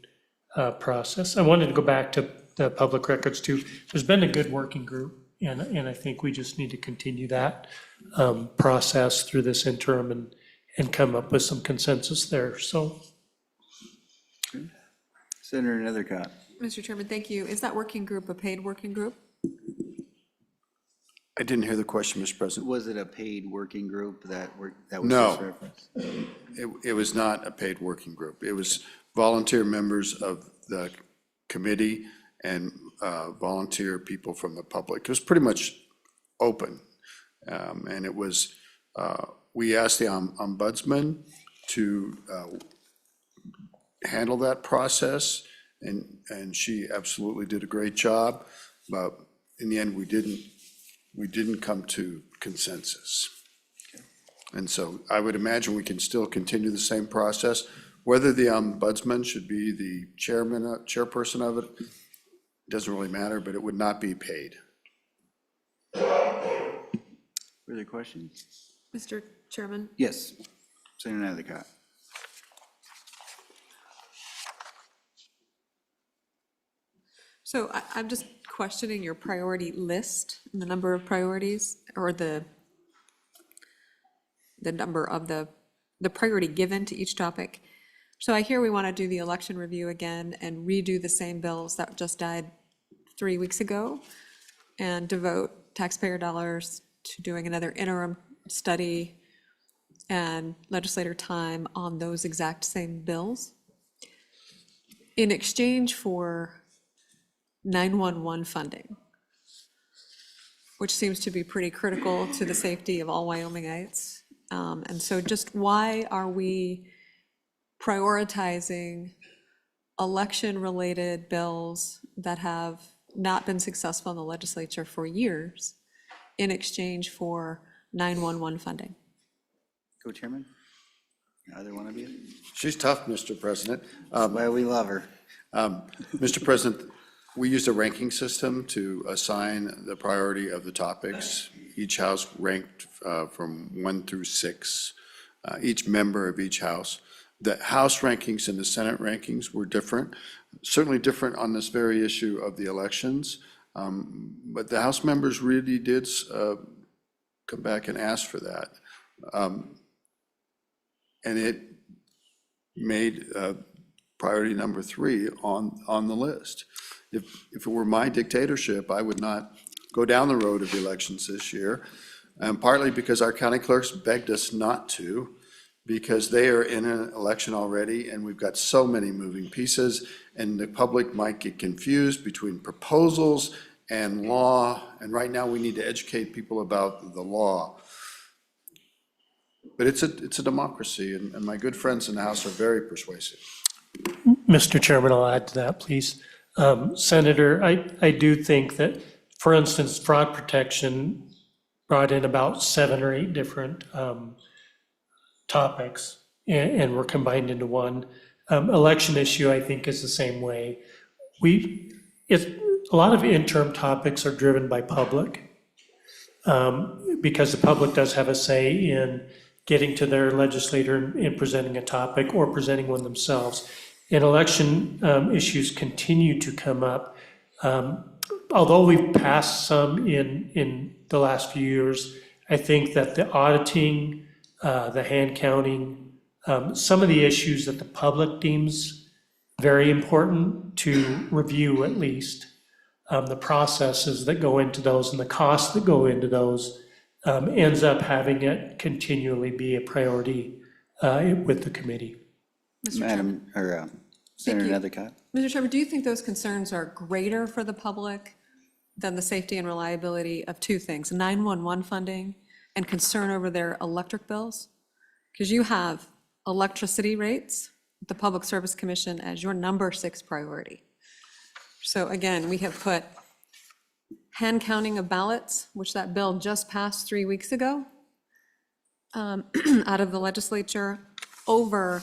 process. I wanted to go back to the public records too. There's been a good working group, and I think we just need to continue that process through this interim and come up with some consensus there, so. Senator Nethercott. Mr. Chairman, thank you. Is that working group a paid working group? I didn't hear the question, Mr. President. Was it a paid working group that was No. just referenced? It was not a paid working group. It was volunteer members of the committee and volunteer people from the public. It was pretty much open. And it was, we asked the ombudsman to handle that process, and she absolutely did a great job. But in the end, we didn't come to consensus. And so I would imagine we can still continue the same process. Whether the ombudsman should be the chairperson of it, doesn't really matter, but it would not be paid. Further questions? Mr. Chairman? Yes, Senator Nethercott. So I'm just questioning your priority list, and the number of priorities, or the number of the priority given to each topic. So I hear we want to do the election review again and redo the same bills that just died 3 weeks ago and devote taxpayer dollars to doing another interim study and legislator time on those exact same bills in exchange for 911 funding, which seems to be pretty critical to the safety of all Wyomingites. And so just why are we prioritizing election-related bills that have not been successful in the legislature for years in exchange for 911 funding? Co-chairman? Either one of you? She's tough, Mr. President. Why we love her. Mr. President, we used a ranking system to assign the priority of the topics. Each house ranked from 1 through 6, each member of each house. The House rankings and the Senate rankings were different, certainly different on this very issue of the elections. But the House members really did come back and ask for that. And it made priority number 3 on the list. If it were my dictatorship, I would not go down the road of elections this year, partly because our county clerks begged us not to, because they are in an election already, and we've got so many moving pieces, and the public might get confused between proposals and law, and right now we need to educate people about the law. But it's a democracy, and my good friends in the House are very persuasive. Mr. Chairman, I'll add to that, please. Senator, I do think that, for instance, fraud protection brought in about 7 or 8 different topics and were combined into one. Election issue, I think, is the same way. A lot of interim topics are driven by public because the public does have a say in getting to their legislator and presenting a topic or presenting one themselves. And election issues continue to come up. Although we've passed some in the last few years, I think that the auditing, the hand counting, some of the issues that the public deems very important to review at least, the processes that go into those and the costs that go into those ends up having it continually be a priority with the committee. Mr. Madam, or Senator Nethercott? Mr. Chairman, do you think those concerns are greater for the public than the safety and reliability of 2 things, 911 funding and concern over their electric bills? Because you have electricity rates, the Public Service Commission as your number 6 priority. So again, we have put hand counting of ballots, which that bill just passed 3 weeks ago, out of the legislature, over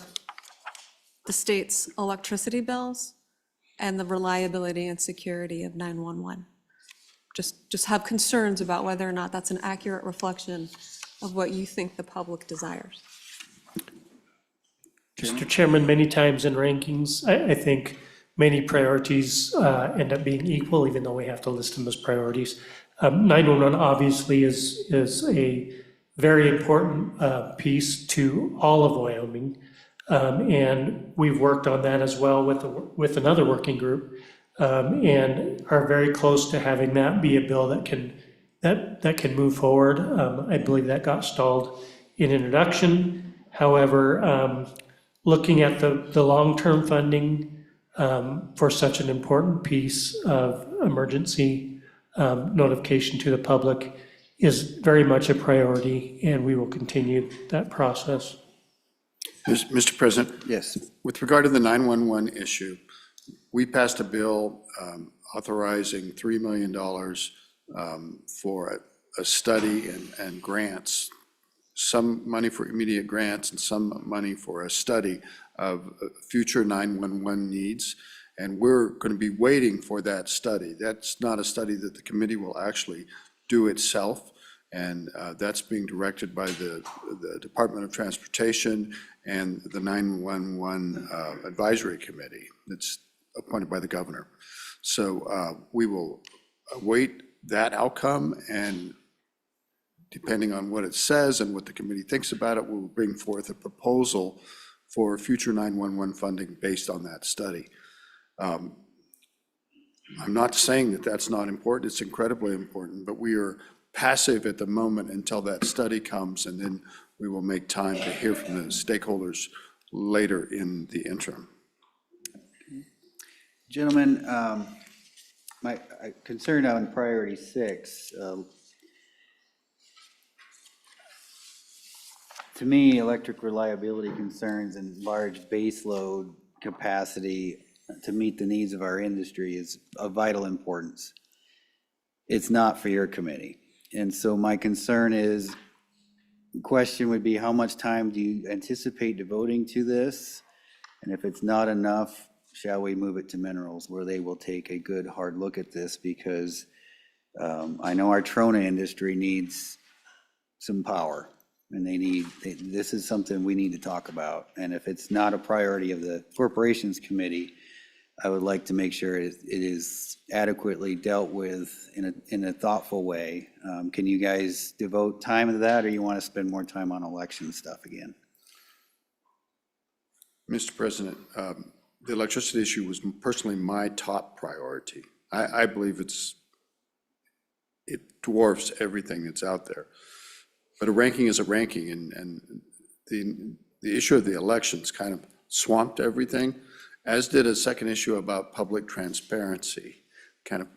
the state's electricity bills and the reliability and security of 911. Just have concerns about whether or not that's an accurate reflection of what you think the public desires. Mr. Chairman, many times in rankings, I think many priorities end up being equal, even though we have to list them as priorities. 911 obviously is a very important piece to all of Wyoming. And we've worked on that as well with another working group, and are very close to having that be a bill that can move forward. I believe that got stalled in introduction. However, looking at the long-term funding for such an important piece of emergency notification to the public is very much a priority, and we will continue that process. Mr. President? Yes. With regard to the 911 issue, we passed a bill authorizing $3 million for a study and grants, some money for immediate grants and some money for a study of future 911 needs. And we're going to be waiting for that study. That's not a study that the committee will actually do itself. And that's being directed by the Department of Transportation and the 911 Advisory Committee that's appointed by the governor. So we will await that outcome, and depending on what it says and what the committee thinks about it, we'll bring forth a proposal for future 911 funding based on that study. I'm not saying that that's not important. It's incredibly important, but we are passive at the moment until that study comes, and then we will make time to hear from the stakeholders later in the interim. Gentlemen, my concern on priority 6, to me, electric reliability concerns and large base load capacity to meet the needs of our industry is of vital importance. It's not for your committee. And so my concern is, the question would be, how much time do you anticipate devoting to this? And if it's not enough, shall we move it to minerals, where they will take a good hard look at this? Because I know our Trona industry needs some power, and this is something we need to talk about. And if it's not a priority of the Corporations Committee, I would like to make sure it is adequately dealt with in a thoughtful way. Can you guys devote time to that, or you want to spend more time on election stuff again? Mr. President, the electricity issue was personally my top priority. I believe it dwarfs everything that's out there. But a ranking is a ranking, and the issue of the elections kind of swamped everything, as did a second issue about public transparency, kind of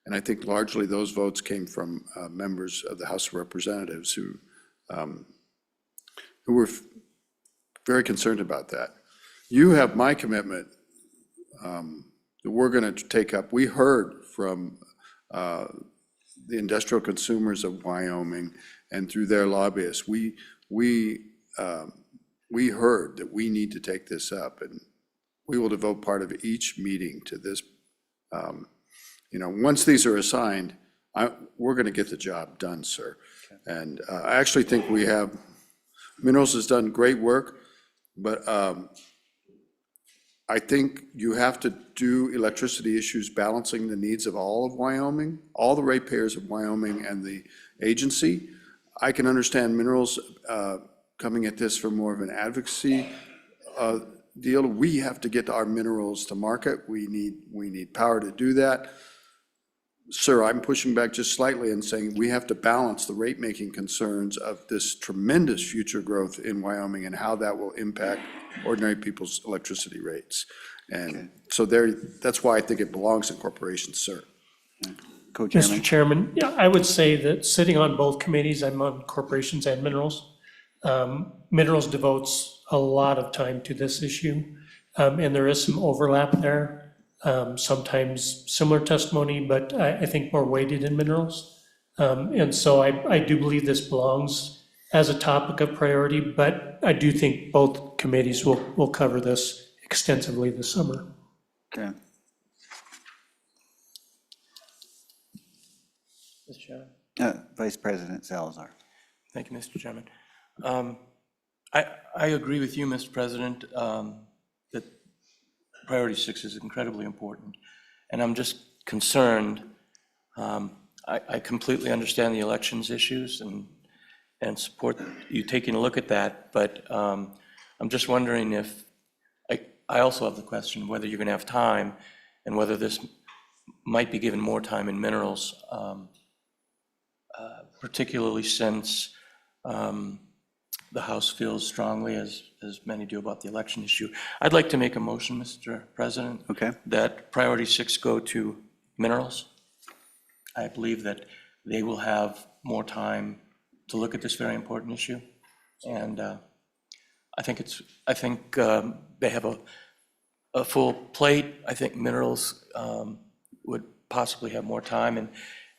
And I think largely those votes came from members of the House of Representatives who were very concerned about that. You have my commitment that we're going to take up. We heard from the industrial consumers of Wyoming and through their lobbyists. We heard that we need to take this up, and we will devote part of each meeting to this. Once these are assigned, we're going to get the job done, sir. And I actually think we have, Minerals has done great work, but I think you have to do electricity issues balancing the needs of all of Wyoming, all the ratepayers of Wyoming and the agency. I can understand Minerals coming at this from more of an advocacy deal. We have to get our minerals to market. We need power to do that. Sir, I'm pushing back just slightly and saying we have to balance the rate-making concerns of this tremendous future growth in Wyoming and how that will impact ordinary people's electricity rates. And so that's why I think it belongs in corporations, sir. Mr. Chairman, yeah, I would say that sitting on both committees, I'm on corporations and minerals. Minerals devotes a lot of time to this issue, and there is some overlap there. Sometimes similar testimony, but I think more weighted in minerals. And so I do believe this belongs as a topic of priority, but I do think both committees will cover this extensively this summer. Okay. Mr. Chairman. Vice President Salazar. Thank you, Mr. Chairman. I agree with you, Mr. President, that Priority 6 is incredibly important. And I'm just concerned. I completely understand the elections issues and support you taking a look at that, but I'm just wondering if, I also have the question of whether you're going to have time and whether this might be given more time in minerals, particularly since the House feels strongly, as many do, about the election issue. I'd like to make a motion, Mr. President. Okay. That Priority 6 go to minerals. I believe that they will have more time to look at this very important issue. And I think they have a full plate. I think minerals would possibly have more time.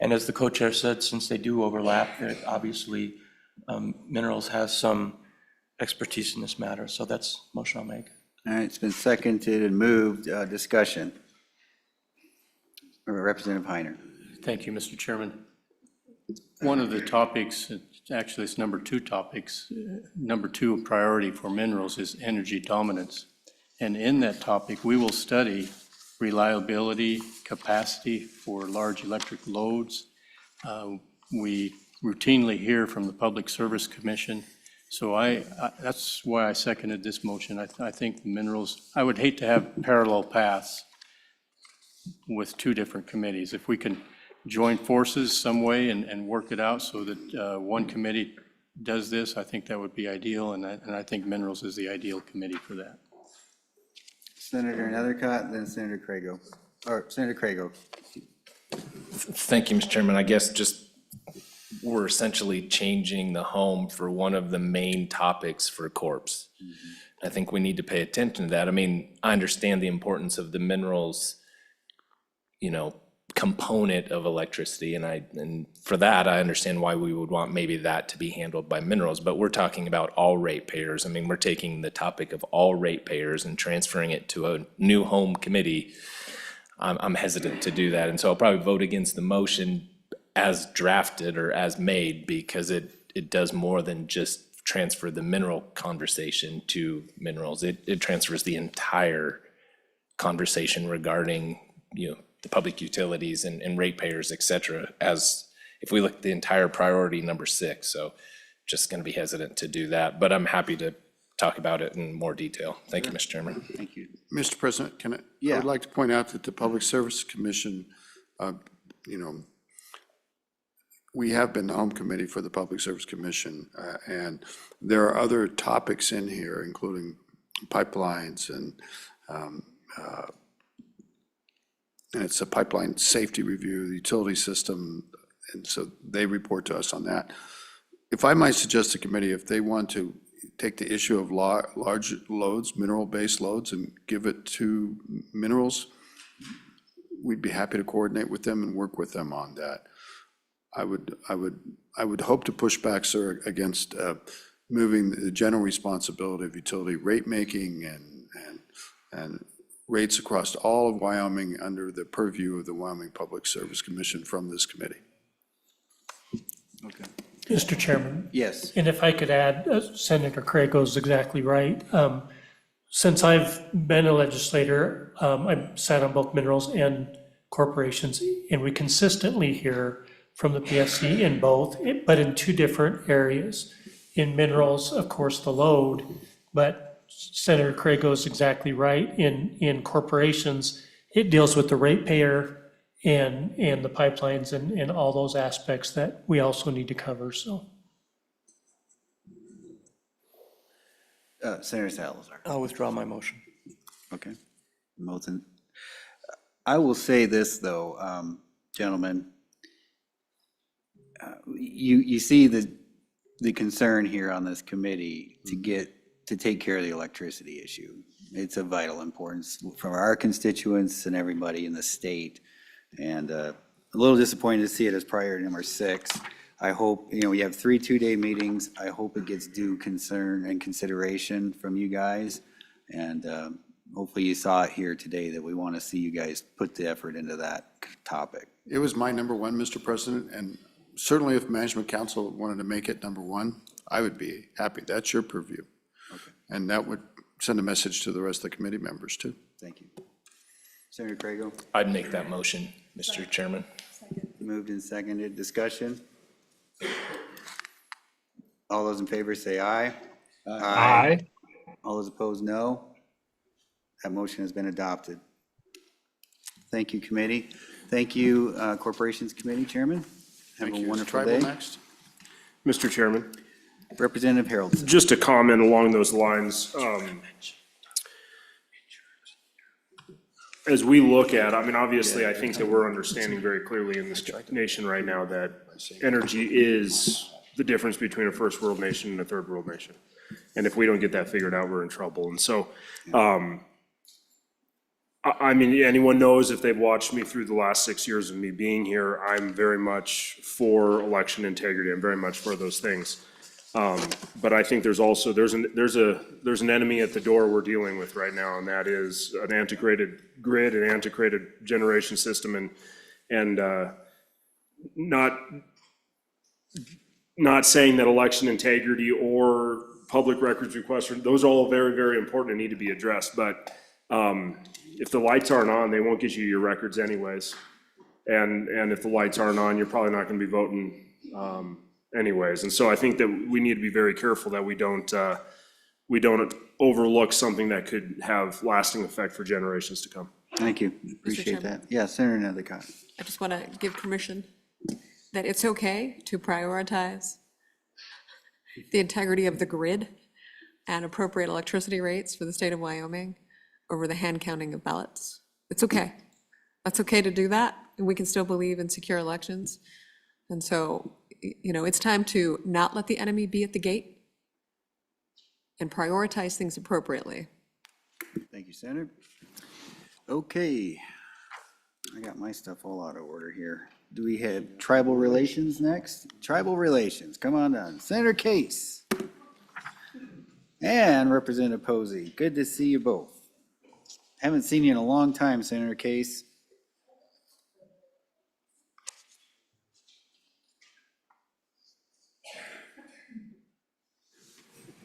And as the co-chair said, since they do overlap, obviously minerals has some expertise in this matter. So that's the motion I'll make. All right, it's been seconded and moved. Discussion. Representative Heiner. Thank you, Mr. Chairman. One of the topics, actually it's number 2 topics, number 2 priority for minerals is energy dominance. And in that topic, we will study reliability, capacity for large electric loads. We routinely hear from the Public Service Commission. So that's why I seconded this motion. I think minerals, I would hate to have parallel paths with 2 different committees. If we can join forces some way and work it out so that one committee does this, I think that would be ideal, and I think minerals is the ideal committee for that. Senator Nethercott, then Senator Crago. Or Senator Crago. Thank you, Mr. Chairman. I guess just we're essentially changing the home for one of the main topics for corps. I think we need to pay attention to that. I mean, I understand the importance of the minerals, component of electricity, and for that, I understand why we would want maybe that to be handled by minerals, but we're talking about all ratepayers. I mean, we're taking the topic of all ratepayers and transferring it to a new home committee. I'm hesitant to do that, and so I'll probably vote against the motion as drafted or as made, because it does more than just transfer the mineral conversation to minerals. It transfers the entire conversation regarding, the public utilities and ratepayers, et cetera, as if we look at the entire priority number 6. So just going to be hesitant to do that, but I'm happy to talk about it in more detail. Thank you, Mr. Chairman. Thank you. Mr. President, I would like to point out that the Public Service Commission, we have been the home committee for the Public Service Commission, and there are other topics in here, including pipelines and and it's a pipeline safety review, the utility system, and so they report to us on that. If I might suggest to committee, if they want to take the issue of large loads, mineral-based loads, and give it to minerals, we'd be happy to coordinate with them and work with them on that. I would hope to push back, sir, against moving the general responsibility of utility rate making and rates across all of Wyoming under the purview of the Wyoming Public Service Commission from this committee. Okay. Mr. Chairman? Yes. And if I could add, Senator Crago's exactly right. Since I've been a legislator, I've sat on both minerals and corporations, and we consistently hear from the PSC in both, but in two different areas. In minerals, of course, the load, but Senator Crago's exactly right. In corporations, it deals with the ratepayer and the pipelines and all those aspects that we also need to cover, so. Senator Salazar. I'll withdraw my motion. Okay. Moulton. I will say this, though, gentlemen. You see the concern here on this committee to take care of the electricity issue. It's of vital importance from our constituents and everybody in the state. And a little disappointed to see it as priority number 6. I hope, we have 3 two-day meetings. I hope it gets due concern and consideration from you guys. And hopefully you saw it here today that we want to see you guys put the effort into that topic. It was my number 1, Mr. President, and certainly if Management Council wanted to make it number 1, I would be happy. That's your purview. Okay. And that would send a message to the rest of the committee members too. Thank you. Senator Crago? I'd make that motion, Mr. Chairman. Moved and seconded. Discussion? All those in favor say aye. Aye. All those opposed, no. That motion has been adopted. Thank you, committee. Thank you, Corporations Committee Chairman. Have a wonderful day. Next. Mr. Chairman, Representative Haroldson. just a comment along those lines. As we look at, obviously, I think that we're understanding very clearly in this nation right now that energy is the difference between a first world nation and a third world nation. And if we don't get that figured out, we're in trouble. And so, anyone knows if they've watched me through the last 6 years of me being here, I'm very much for election integrity. I'm very much for those things. But I think there's also, there's an enemy at the door we're dealing with right now, and that is an antiquated grid, an antiquated generation system, and not saying that election integrity or public records requests, those are all very, very important and need to be addressed. But if the lights aren't on, they won't get you your records anyways. And if the lights aren't on, you're probably not going to be voting anyways. And so I think that we need to be very careful that we don't overlook something that could have lasting effect for generations to come. Thank you. Appreciate that. Yeah, Senator Endicott. I just want to give permission that it's okay to prioritize the integrity of the grid and appropriate electricity rates for the state of Wyoming over the hand counting of ballots. It's okay. That's okay to do that, and we can still believe in secure elections. And so, it's time to not let the enemy be at the gate and prioritize things appropriately. Thank you, Senator. Okay. I got my stuff all out of order here. Do we have tribal relations next? Tribal relations, come on down. Senator Case. And Representative Posey. Good to see you both. Haven't seen you in a long time, Senator Case.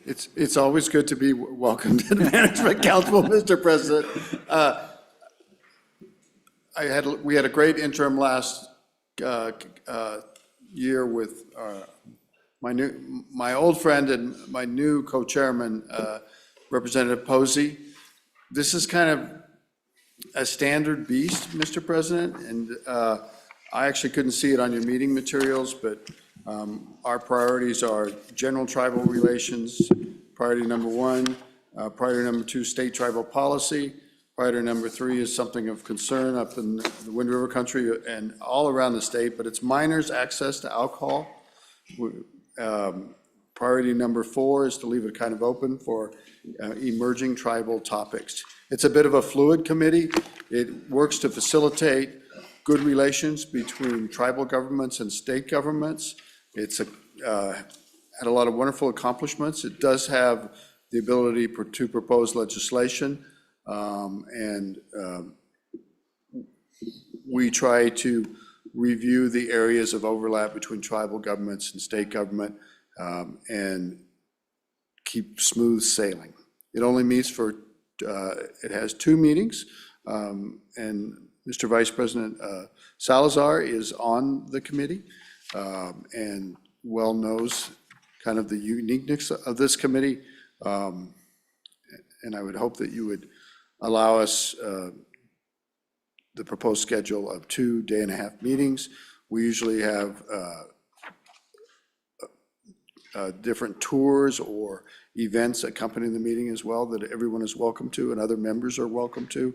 It's always good to be welcomed to the Management Council, Mr. President. We had a great interim last year with my old friend and my new co-chairman, Representative Posey. This is kind of a standard beast, Mr. President, and I actually couldn't see it on your meeting materials, but our priorities are general tribal relations, priority number 1, priority number 2, state tribal policy, Priority number 3 is something of concern up in the Wind River country and all around the state, but it's minors' access to alcohol. Priority number 4 is to leave it kind of open for emerging tribal topics. It's a bit of a fluid committee. It works to facilitate good relations between tribal governments and state governments. It's had a lot of wonderful accomplishments. It does have the ability to propose legislation, and we try to review the areas of overlap between tribal governments and state government, and keep smooth sailing. It only meets for, it has 2 meetings, and Mr. Vice President Salazar is on the committee, and well knows kind of the uniqueness of this committee, and I would hope that you would allow us the proposed schedule of 2 day-and-a-half meetings. We usually have different tours or events accompanying the meeting as well that everyone is welcome to and other members are welcome to.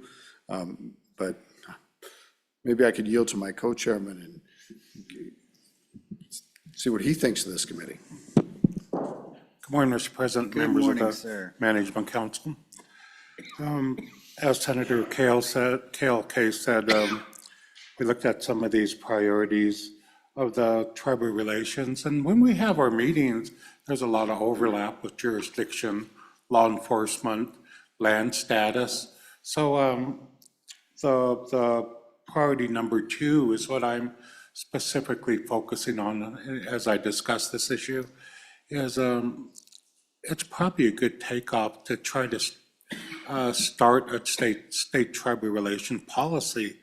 But maybe I could yield to my co-chairman and see what he thinks of this committee. Good morning, Mr. President, Good members morning, of the sir. Management Council. As Senator Kale Kay said, we looked at some of these priorities of the tribal relations, and when we have our meetings, there's a lot of overlap with jurisdiction, law enforcement, land status. So the priority number 2 is what I'm specifically focusing on as I discuss this issue, is it's probably a good takeoff to try to start a state tribal relation policy.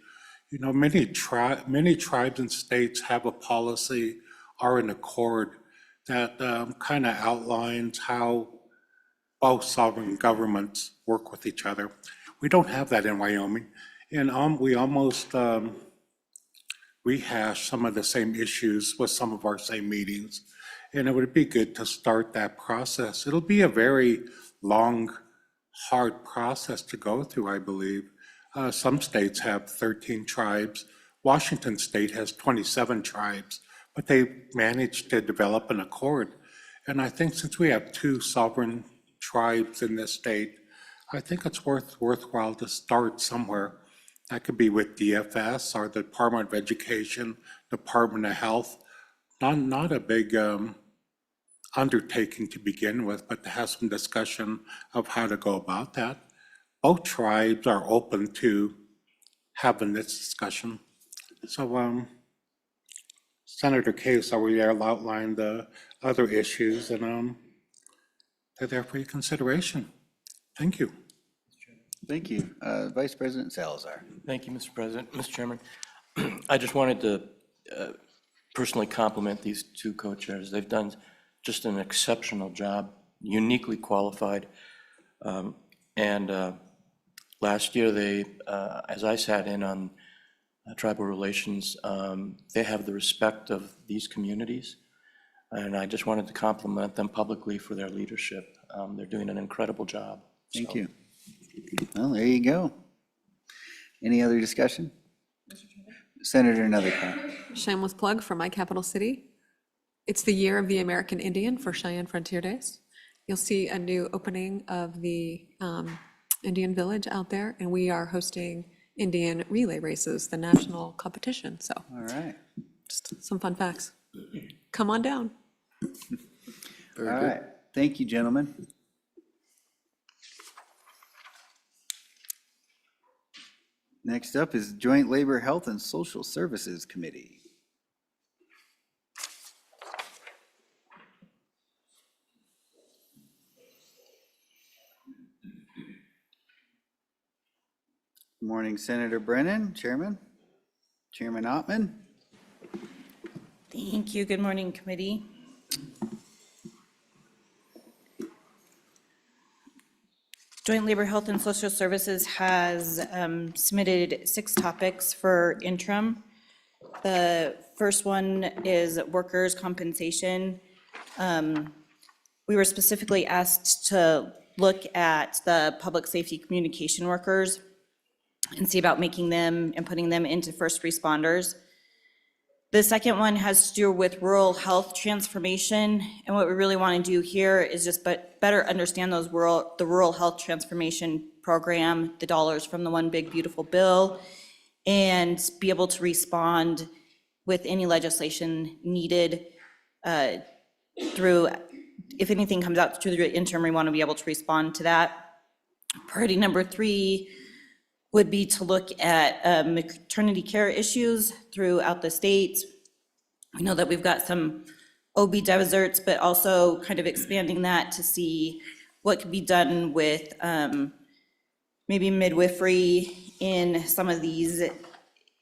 You know, many tribes and states have a policy or an accord that kind of outlines how both sovereign governments work with each other. We don't have that in Wyoming, and we almost rehash some of the same issues with some of our same meetings. And it would be good to start that process. It'll be a very long, hard process to go through, I believe. Some states have 13 tribes. Washington State has 27 tribes, but they managed to develop an accord. And I think since we have 2 sovereign tribes in this state, I think it's worthwhile to start somewhere. That could be with DFS or the Department of Education, Department of Health. Not a big undertaking to begin with, but to have some discussion of how to go about that. Both tribes are open to having this discussion. So Senator Case already outlined the other issues, and they're there for your consideration. Thank you. Thank you. Vice President Salazar. Thank you, Mr. President. Mr. Chairman, I just wanted to personally compliment these 2 co-chairs. They've done just an exceptional job, uniquely qualified. Last year, they, as I sat in on tribal relations, they have the respect of these communities. And I just wanted to compliment them publicly for their leadership. They're doing an incredible job. Thank you. Well, there you go. Any other discussion? Senator, another comment. Shameless plug for my capital city. It's the year of the American Indian for Cheyenne Frontier Days. You'll see a new opening of the Indian Village out there, and we are hosting Indian relay races, the national competition. So, all right, just some fun facts. Come on down. All right, thank you, gentlemen. Next up is Joint Labor, Health, and Social Services Committee. Good morning, Senator Brennan, Chairman. Chairman Ottman. Thank you. Good morning, committee. Joint Labor, Health, and Social Services has submitted 6 topics for interim. The first one is workers' compensation. We were specifically asked to look at the public safety communication workers and see about making them and putting them into first responders. The second one has to do with rural health transformation. And what we really want to do here is just better understand the rural health transformation program, the dollars from the One Big Beautiful Bill, and be able to respond with any legislation needed through, if anything comes out through the interim, we want to be able to respond to that. Priority number 3 would be to look at maternity care issues throughout the state. We know that we've got some OB deserts, but also kind of expanding that to see what could be done with maybe midwifery in some of these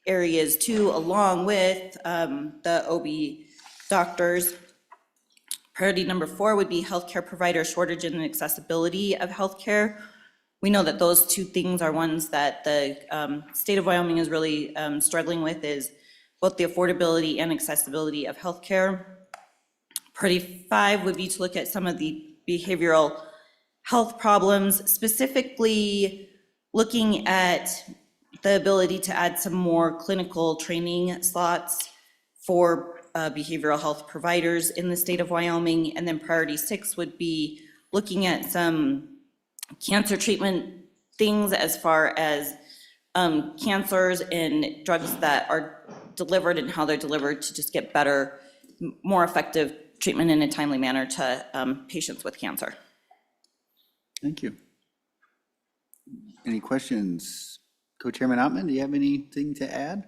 areas too, along with the OB doctors. Priority number 4 would be healthcare provider shortage and accessibility of healthcare. We know that those 2 things are ones that the state of Wyoming is really struggling with, is both the affordability and accessibility of healthcare. Priority 5 would be to look at some of the behavioral health problems, specifically looking at the ability to add some more clinical training slots for behavioral health providers in the state of Wyoming. And then priority 6 would be looking at some cancer treatment things as far as cancers and drugs that are delivered and how they're delivered to just get better, more effective treatment in a timely manner to patients with cancer. Thank you. Any questions? Co-Chairman Ottman, do you have anything to add?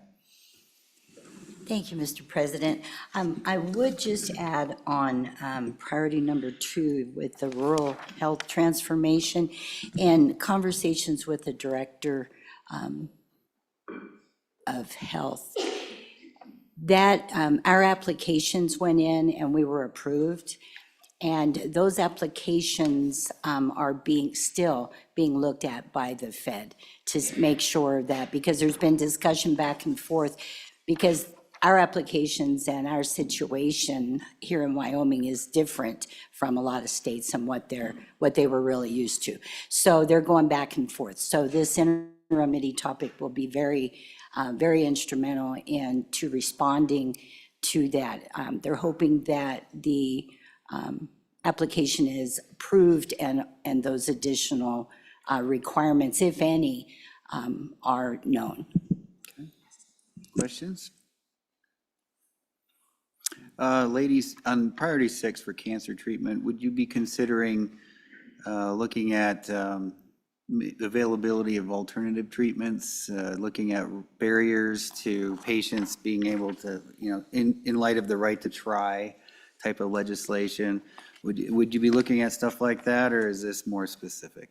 Thank you, Mr. President. I would just add on priority number 2 with the rural health transformation and conversations with the director of health. That our applications went in and we were approved. And those applications are still being looked at by the Fed to make sure that, because there's been discussion back and forth, because our applications and our situation here in Wyoming is different from a lot of states and what they were really used to. So they're going back and forth. So this interim topic will be very, very instrumental to responding to that. They're hoping that the application is approved and those additional requirements, if any, are known. Okay. Questions? Ladies, on priority 6 for cancer treatment, would you be considering looking at availability of alternative treatments, looking at barriers to patients being able to, in light of the right to try type of legislation? Would you be looking at stuff like that, or is this more specific?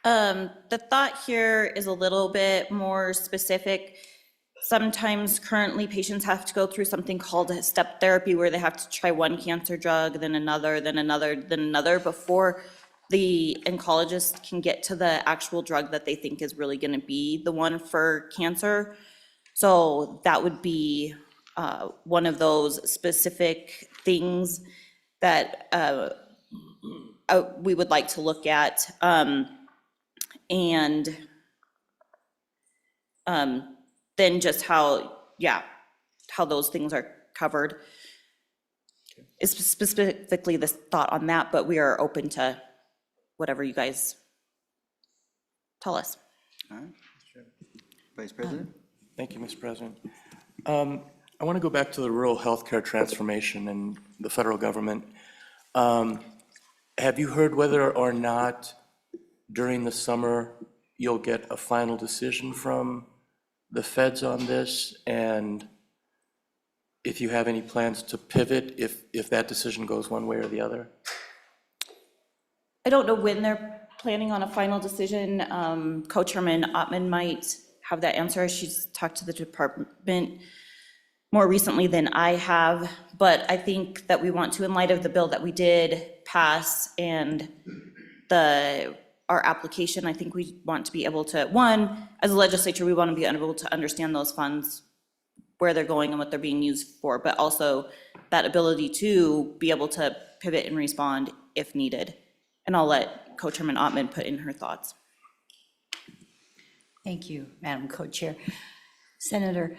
The thought here is a little bit more specific. Sometimes currently patients have to go through something called a step therapy where they have to try one cancer drug, then another, then another, then another before the oncologist can get to the actual drug that they think is really going to be the one for cancer. So that would be one of those specific things that we would like to look at. Then just how those things are covered. It's specifically this thought on that, but we are open to whatever you guys tell us. All right. Vice President? Thank you, Mr. President. I want to go back to the rural healthcare transformation and the federal government. Have you heard whether or not during the summer you'll get a final decision from the feds on this? And if you have any plans to pivot if that decision goes one way or the other? I don't know when they're planning on a final decision. Co-Chairman Ottman might have that answer. She's talked to the department more recently than I have, but I think that we want to, in light of the bill that we did pass and our application, I think we want to be able to, one, as a legislature, we want to be able to understand those funds, where they're going and what they're being used for, but also that ability to be able to pivot and respond if needed. And I'll let Co-Chairman Ottman put in her thoughts. Thank you, Madam Co-Chair. Senator,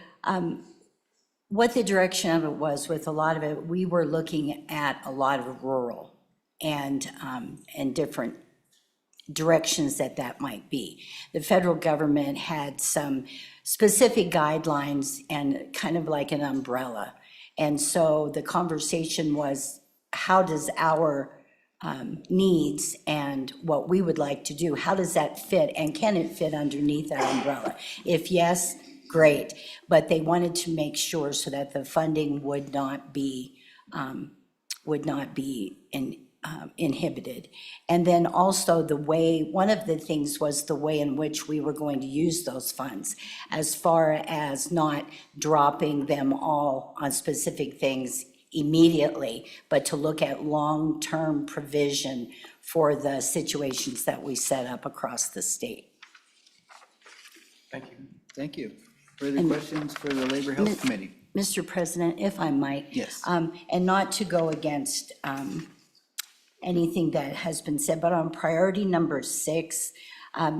what the direction of it was with a lot of it, we were looking at a lot of rural and different directions that might be. The federal government had some specific guidelines and kind of like an umbrella. And so the conversation was, how does our needs and what we would like to do, how does that fit, and can it fit underneath that umbrella? If yes, great, but they wanted to make sure so that the funding would not be inhibited. And then also the way, one of the things was the way in which we were going to use those funds, as far as not dropping them all on specific things immediately, but to look at long-term provision for the situations that we set up across the state. Thank you. Thank you. Further questions for the Labor Health Committee? Mr. President, if I might. Yes. And not to go against anything that has been said, but on priority number 6,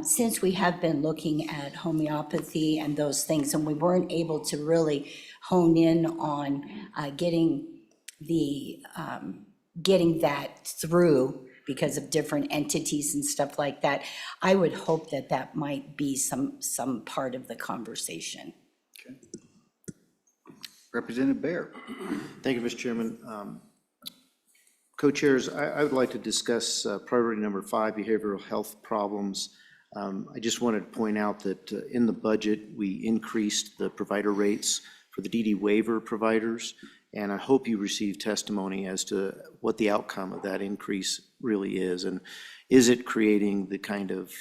since we have been looking at homeopathy and those things, and we weren't able to really hone in on getting that through because of different entities and stuff like that, I would hope that that might be some part of the conversation. Okay. Representative Bear. Thank you, Mr. Chairman. Co-chairs, I would like to discuss priority number 5, behavioral health problems. I just wanted to point out that in the budget, we increased the provider rates for the DD waiver providers, and I hope you receive testimony as to what the outcome of that increase really is, and is it creating the kind of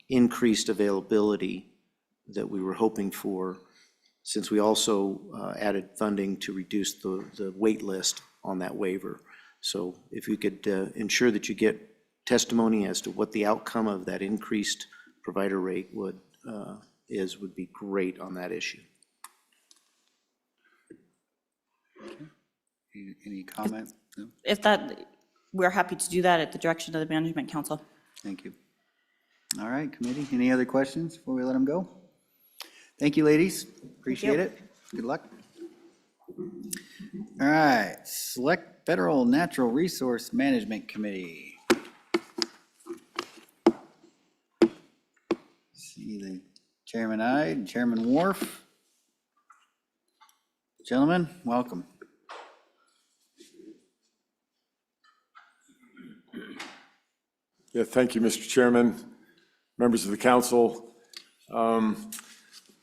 increased availability that we were hoping for, since we also added funding to reduce the wait list on that waiver. So if you could ensure that you get testimony as to what the outcome of that increased provider rate would be great on that issue. Any comment? No? If that, we're happy to do that at the direction of the Management Council. Thank you. All right, committee, any other questions before we let them go? Thank you, ladies. Appreciate it. Good luck. All right, Select Federal Natural Resource Management Committee. See the Chairman Ide, Chairman Wharf. Gentlemen, welcome. Yeah, thank you, Mr. Chairman, members of the council.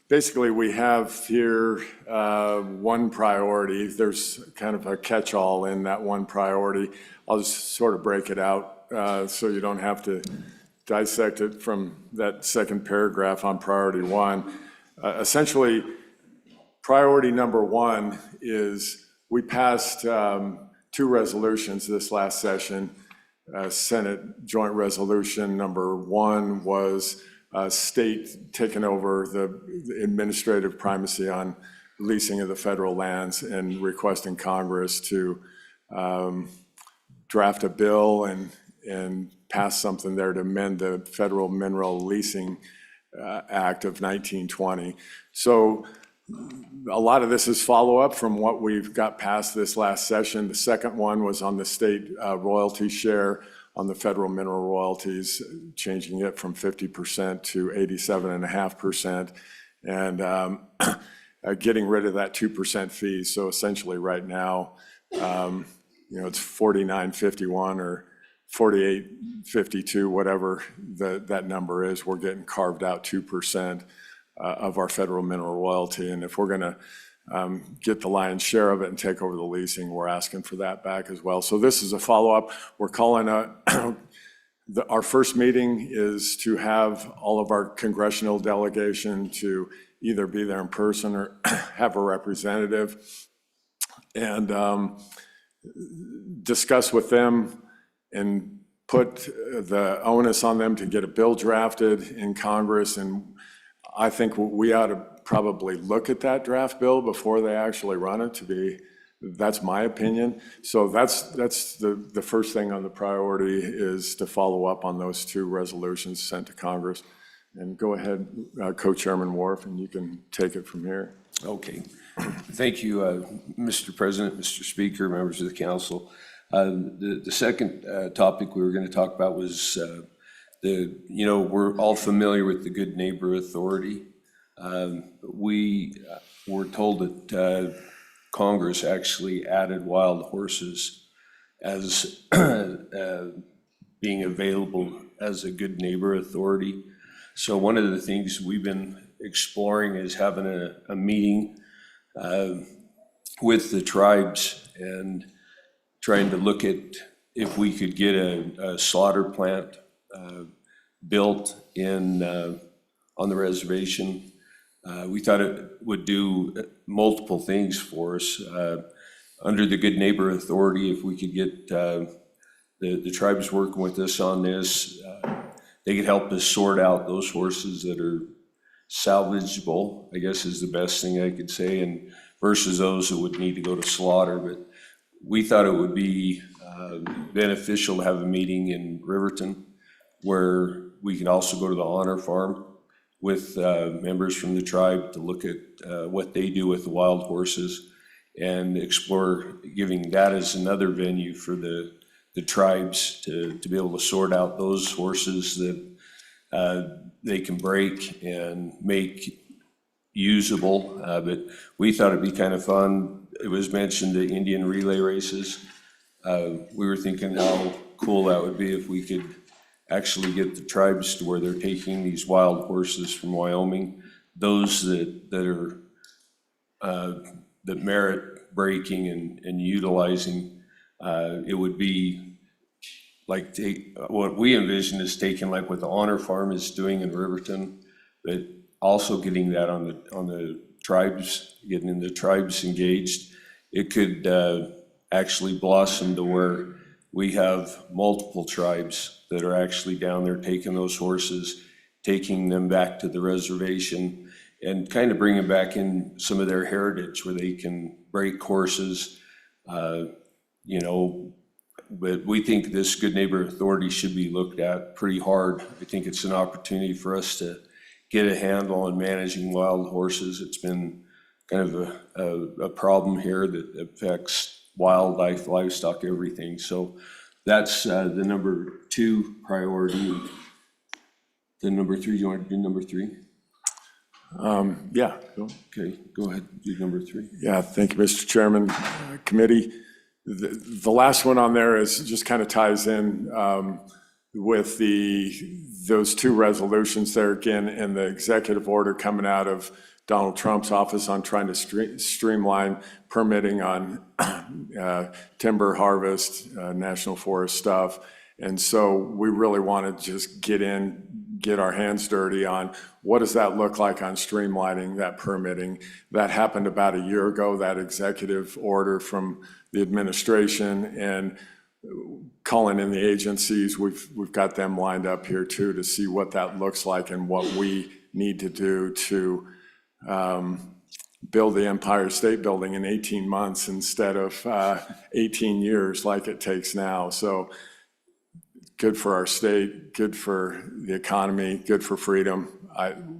Basically, we have here one priority. There's kind of a catch-all in that one priority. I'll just sort of break it out so you don't have to dissect it from that second paragraph on priority 1. Essentially, priority number 1 is we passed 2 resolutions this last session. Senate Joint Resolution number 1 was state taking over the administrative primacy on leasing of the federal lands and requesting Congress to draft a bill and pass something there to amend the Federal Mineral Leasing Act of 1920. So a lot of this is follow-up from what we've got passed this last session. The second one was on the state royalty share on the federal mineral royalties, changing it from 50% to 87.5%, and getting rid of that 2% fee. So essentially right now, it's 49.51 or 48.52, whatever that number is. We're getting carved out 2% of our federal mineral royalty. And if we're gonna get the lion's share of it and take over the leasing, we're asking for that back as well. So this is a follow-up. We're calling our first meeting is to have all of our congressional delegation to either be there in person or have a representative and discuss with them and put the onus on them to get a bill drafted in Congress. And I think we ought to probably look at that draft bill before they actually run it. That's my opinion. So that's the first thing on the priority, is to follow up on those 2 resolutions sent to Congress. And go ahead, Co-Chairman Wharf, and you can take it from here. Okay. Thank you, Mr. President, Mr. Speaker, members of the council. The second topic we were going to talk about was we're all familiar with the Good Neighbor Authority. We were told that Congress actually added wild horses as being available as a Good Neighbor Authority. So one of the things we've been exploring is having a meeting with the tribes and trying to look at if we could get a slaughter plant built on the reservation. We thought it would do multiple things for us. Under the Good Neighbor Authority, if we could get the tribes working with us on this, they could help us sort out those horses that are salvageable, I guess is the best thing I could say, and versus those that would need to go to slaughter. But we thought it would be beneficial to have a meeting in Riverton where we could also go to the honor farm with members from the tribe to look at what they do with the wild horses and explore giving that as another venue for the tribes to be able to sort out those horses that they can break and make usable. But we thought it'd be kind of fun. It was mentioned the Indian relay races. We were thinking how cool that would be if we could actually get the tribes to where they're taking these wild horses from Wyoming, those that merit breaking and utilizing. It would be like what we envision is taking like what the Honor Farm is doing in Riverton, but also getting that on the tribes, getting the tribes engaged. It could actually blossom to where we have multiple tribes that are actually down there taking those horses, taking them back to the reservation, and kind of bringing back in some of their heritage where they can break horses, but we think this Good Neighbor Authority should be looked at pretty hard. I think it's an opportunity for us to get a handle on managing wild horses. It's been kind of a problem here that affects wildlife, livestock, everything. So that's the number 2 priority. The number 3, you want to do number 3? Yeah. Okay, go ahead, do number 3. Yeah, thank you, Mr. Chairman. Committee. The last one on there is just kind of ties in with those 2 resolutions there again, and the executive order coming out of Donald Trump's office on trying to streamline permitting on timber harvest, national forest stuff. And so we really want to just get our hands dirty on what does that look like on streamlining that permitting. That happened about a year ago, that executive order from the administration, and calling in the agencies. We've got them lined up here too to see what that looks like and what we need to do to build the Empire State Building in 18 months instead of 18 years like it takes now. So good for our state, good for the economy, good for freedom.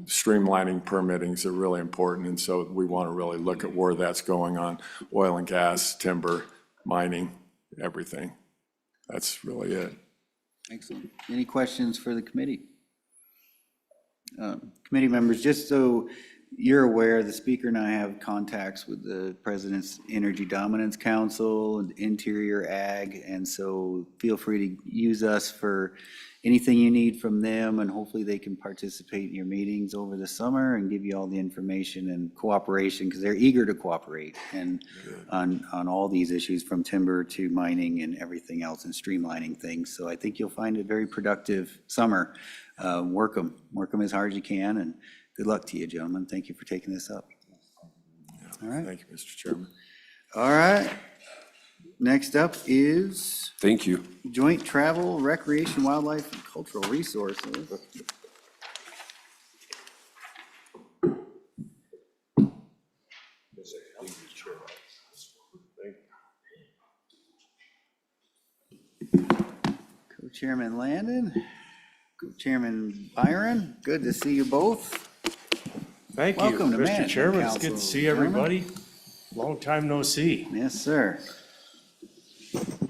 Streamlining permittings are really important, and so we want to really look at where that's going on oil and gas, timber, mining, everything. That's really it. Excellent. Any questions for the committee? Committee members, just so you're aware, the speaker and I have contacts with the President's Energy Dominance Council and Interior Ag, and so feel free to use us for anything you need from them, and hopefully they can participate in your meetings over the summer and give you all the information and cooperation, because they're eager to cooperate and on all these issues from timber to mining and everything else and streamlining things. So I think you'll find a very productive summer. Work them as hard as you can, and good luck to you, gentlemen. Thank you for taking this up. All right. Thank you, Mr. Chairman. All right. Next up is Thank you. Joint Travel, Recreation, Wildlife, and Cultural Resources. Co-Chairman Landon, Chairman Byron, good to see you both. Thank you, Welcome to Mr. Management Chairman. It's Council, good to see Chairman. everybody. Long time no see. Yes, sir.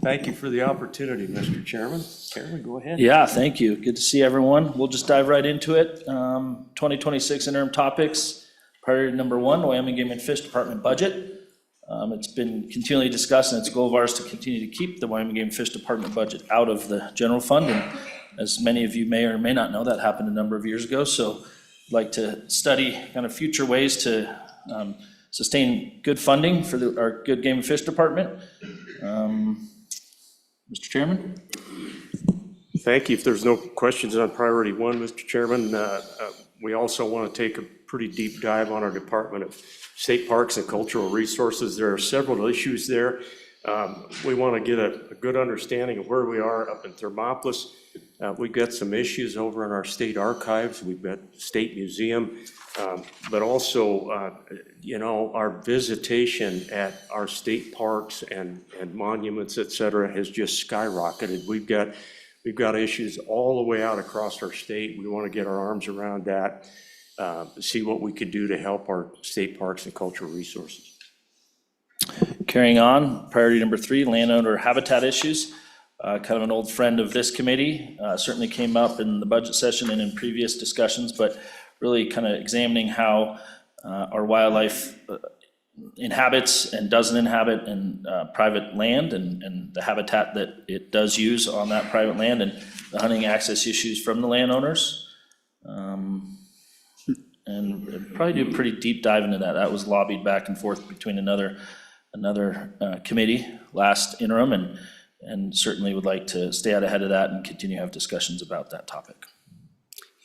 Thank you for the opportunity, Mr. Chairman. Chairman, go ahead. Yeah, thank you. Good to see everyone. We'll just dive right into it. 2026 interim topics. Priority number one, Wyoming Game and Fish Department budget. It's been continually discussed, and it's a goal of ours to continue to keep the Wyoming Game and Fish Department budget out of the general fund. And as many of you may or may not know, that happened a number of years ago. So I'd like to study kind of future ways to sustain good funding for our good Game and Fish Department. Mr. Chairman? Thank you. If there's no questions on priority one, Mr. Chairman, we also want to take a pretty deep dive on our Department of State Parks and Cultural Resources. There are several issues there. We want to get a good understanding of where we are up in Thermopolis. We've got some issues over in our state archives. We've got State Museum, but also, you know, our visitation at our state parks and monuments, et cetera, has just skyrocketed. We've got issues all the way out across our state. We want to get our arms around that, see what we could do to help our state parks and cultural resources. Carrying on, priority number three, landowner habitat issues. Kind of an old friend of this committee, certainly came up in the budget session and in previous discussions, but really kind of examining how our wildlife inhabits and doesn't inhabit in private land and the habitat that it does use on that private land and the hunting access issues from the landowners. And probably do a pretty deep dive into that. That was lobbied back and forth between another committee last interim, and certainly would like to stay out ahead of that and continue to have discussions about that topic.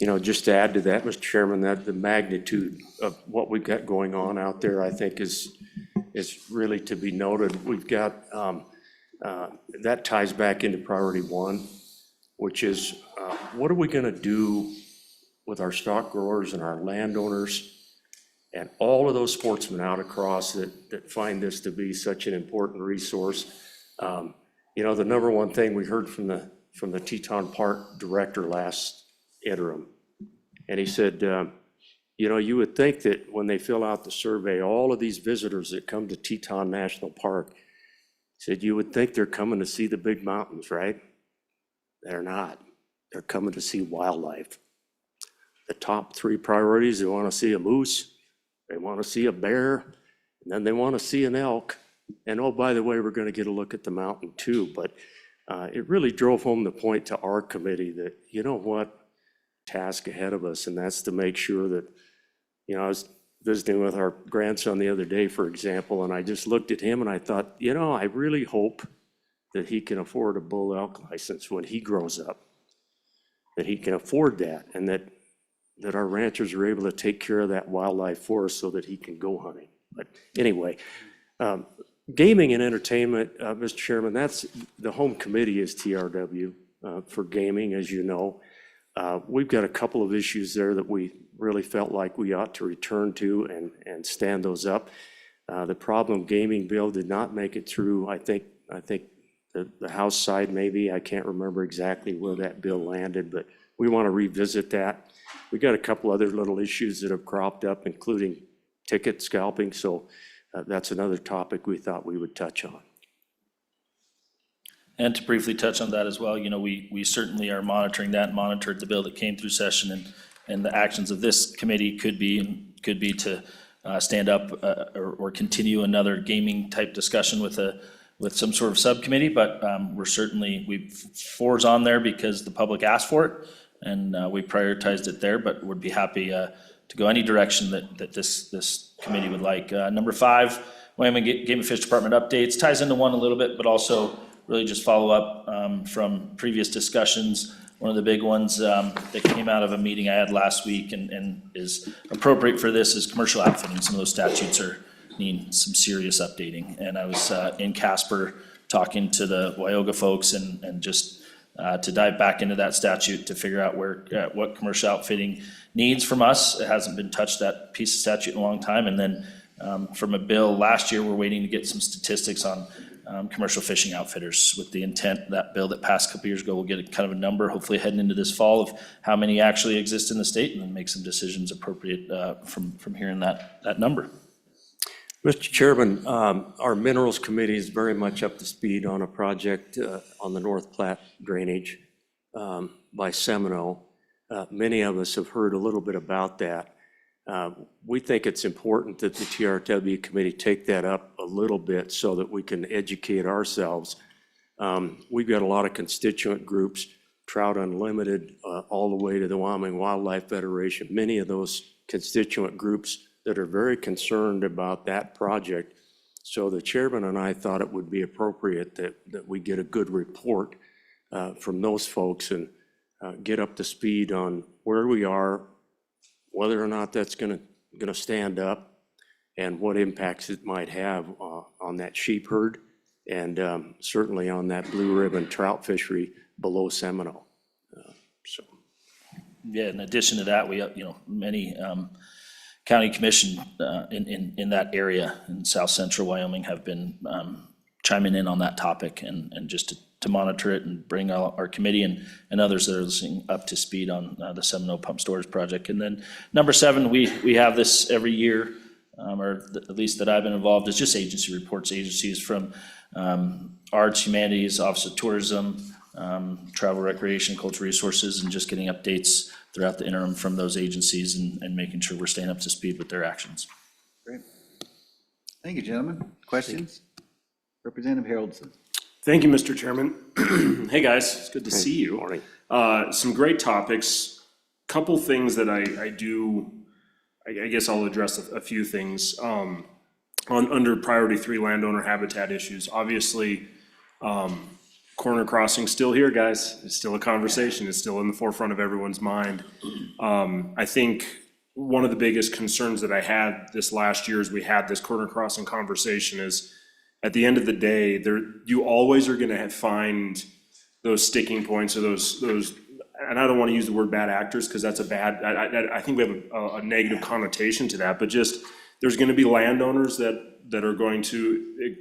You know, just to add to that, Mr. Chairman, that the magnitude of what we've got going on out there, I think is really to be noted. We've got, that ties back into priority one, which is what are we gonna do with our stock growers and our landowners and all of those sportsmen out across that find this to be such an important resource. You know, the number one thing we heard from the Teton Park director last interim, and he said, you know, you would think that when they fill out the survey, all of these visitors that come to Teton National Park, said you would think they're coming to see the big mountains, right? They're not. They're coming to see wildlife. The top three priorities, they want to see a moose, they want to see a bear, and then they want to see an elk. And oh, by the way, we're going to get a look at the mountain too. But it really drove home the point to our committee that, you know what, task ahead of us, and that's to make sure that, you know, I was visiting with our grandson the other day, for example, and I just looked at him and I thought, you know, I really hope that he can afford a bull elk license when he grows up, that he can afford that, and that our ranchers are able to take care of that wildlife for us so that he can go hunting. But anyway, gaming and entertainment, Mr. Chairman, that's, the home committee is TRW for gaming, as you know. We've got a couple of issues there that we really felt like we ought to return to and stand those up. The problem gaming bill did not make it through. I think the House side maybe, I can't remember exactly where that bill landed, but we want to revisit that. We got a couple other little issues that have cropped up, including ticket scalping, so that's another topic we thought we would touch on. And to briefly touch on that as well, you know, we certainly are monitoring that, monitored the bill that came through session, and the actions of this committee could be to stand up or continue another gaming type discussion with some sort of subcommittee, but four's on there because the public asked for it, and we prioritized it there, but would be happy to go any direction that this committee would like. Number 5, Wyoming Game and Fish Department updates, ties into one a little bit, but also really just follow up from previous discussions. One of the big ones that came out of a meeting I had last week and is appropriate for this is commercial outfitting. Some of those statutes need some serious updating. And I was in Casper talking to the Wyoga folks and just to dive back into that statute to figure out what commercial outfitting needs from us. It hasn't been touched, that piece of statute, in a long time. And then from a bill last year, we're waiting to get some statistics on commercial fishing outfitters, with the intent, that bill that passed a couple years ago, we'll get a kind of a number, hopefully heading into this fall, of how many actually exist in the state, and then make some decisions appropriate from hearing that number. Mr. Chairman, our Minerals Committee is very much up to speed on a project on the North Platte drainage by Seminole. Many of us have heard a little bit about that. We think it's important that the TRW committee take that up a little bit so that we can educate ourselves. We've got a lot of constituent groups, Trout Unlimited, all the way to the Wyoming Wildlife Federation, many of those constituent groups that are very concerned about that project. So the chairman and I thought it would be appropriate that we get a good report from those folks and get up to speed on where we are, whether or not that's gonna stand up, and what impacts it might have on that sheep herd, and certainly on that blue ribbon trout fishery below Seminole. So. Yeah, in addition to that, we have, many county commission in that area in south central Wyoming have been chiming in on that topic, and just to monitor it and bring our committee and others that are listening up to speed on the Seminole Pump Storage Project. And then number 7, we have this every year, or at least that I've been involved, is just agency reports, agencies from Arts, Humanities, Office of Tourism, Travel, Recreation, Cultural Resources, and just getting updates throughout the interim from those agencies and making sure we're staying up to speed with their actions. Great. Thank you, gentlemen. Questions? Representative Haroldson. Thank you, Mr. Chairman. Hey, guys, it's good to see you. Morning. Some great topics. Couple things that I guess I'll address a few things. Under priority 3 landowner habitat issues, obviously, corner crossing still here, guys. It's still a conversation. It's still in the forefront of everyone's mind. I think one of the biggest concerns that I had this last year as we had this corner crossing conversation is, at the end of the day, you always are gonna find those sticking points, or those, and I don't wanna use the word bad actors, because that's I think we have a negative connotation to that, but just, there's gonna be landowners that are going to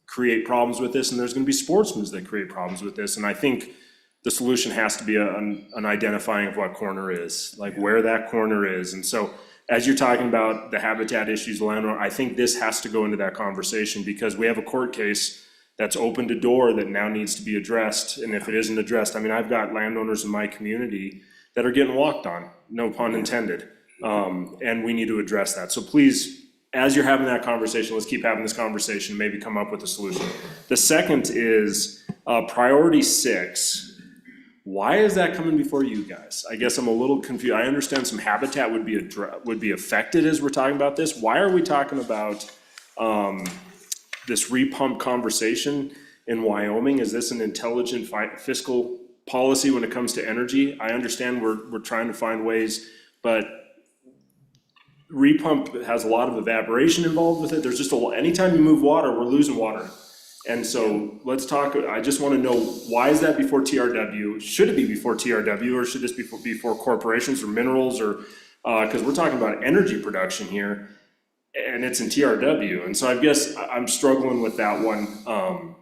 create problems with this, and there's gonna be sportsmen that create problems with this, and I think the solution has to be an identifying of what corner is, like where that corner is. And so, as you're talking about the habitat issues, landowner, I think this has to go into that conversation, because we have a court case that's opened a door that now needs to be addressed. And if it isn't addressed, I mean, I've got landowners in my community that are getting walked on, no pun intended. And we need to address that. So please, as you're having that conversation, let's keep having this conversation, maybe come up with a solution. The second is priority 6. Why is that coming before you guys? I guess I'm a little confused. I understand some habitat would be affected as we're talking about this. Why are we talking about this repump conversation in Wyoming? Is this an intelligent fiscal policy when it comes to energy? I understand we're trying to find ways, but repump has a lot of evaporation involved with it. There's just anytime you move water, we're losing water. And so let's talk, I just want to know, why is that before TRW? Should it be before TRW, or should this be before corporations or minerals, or, because we're talking about energy production here, and it's in TRW. And so I guess I'm struggling with that one.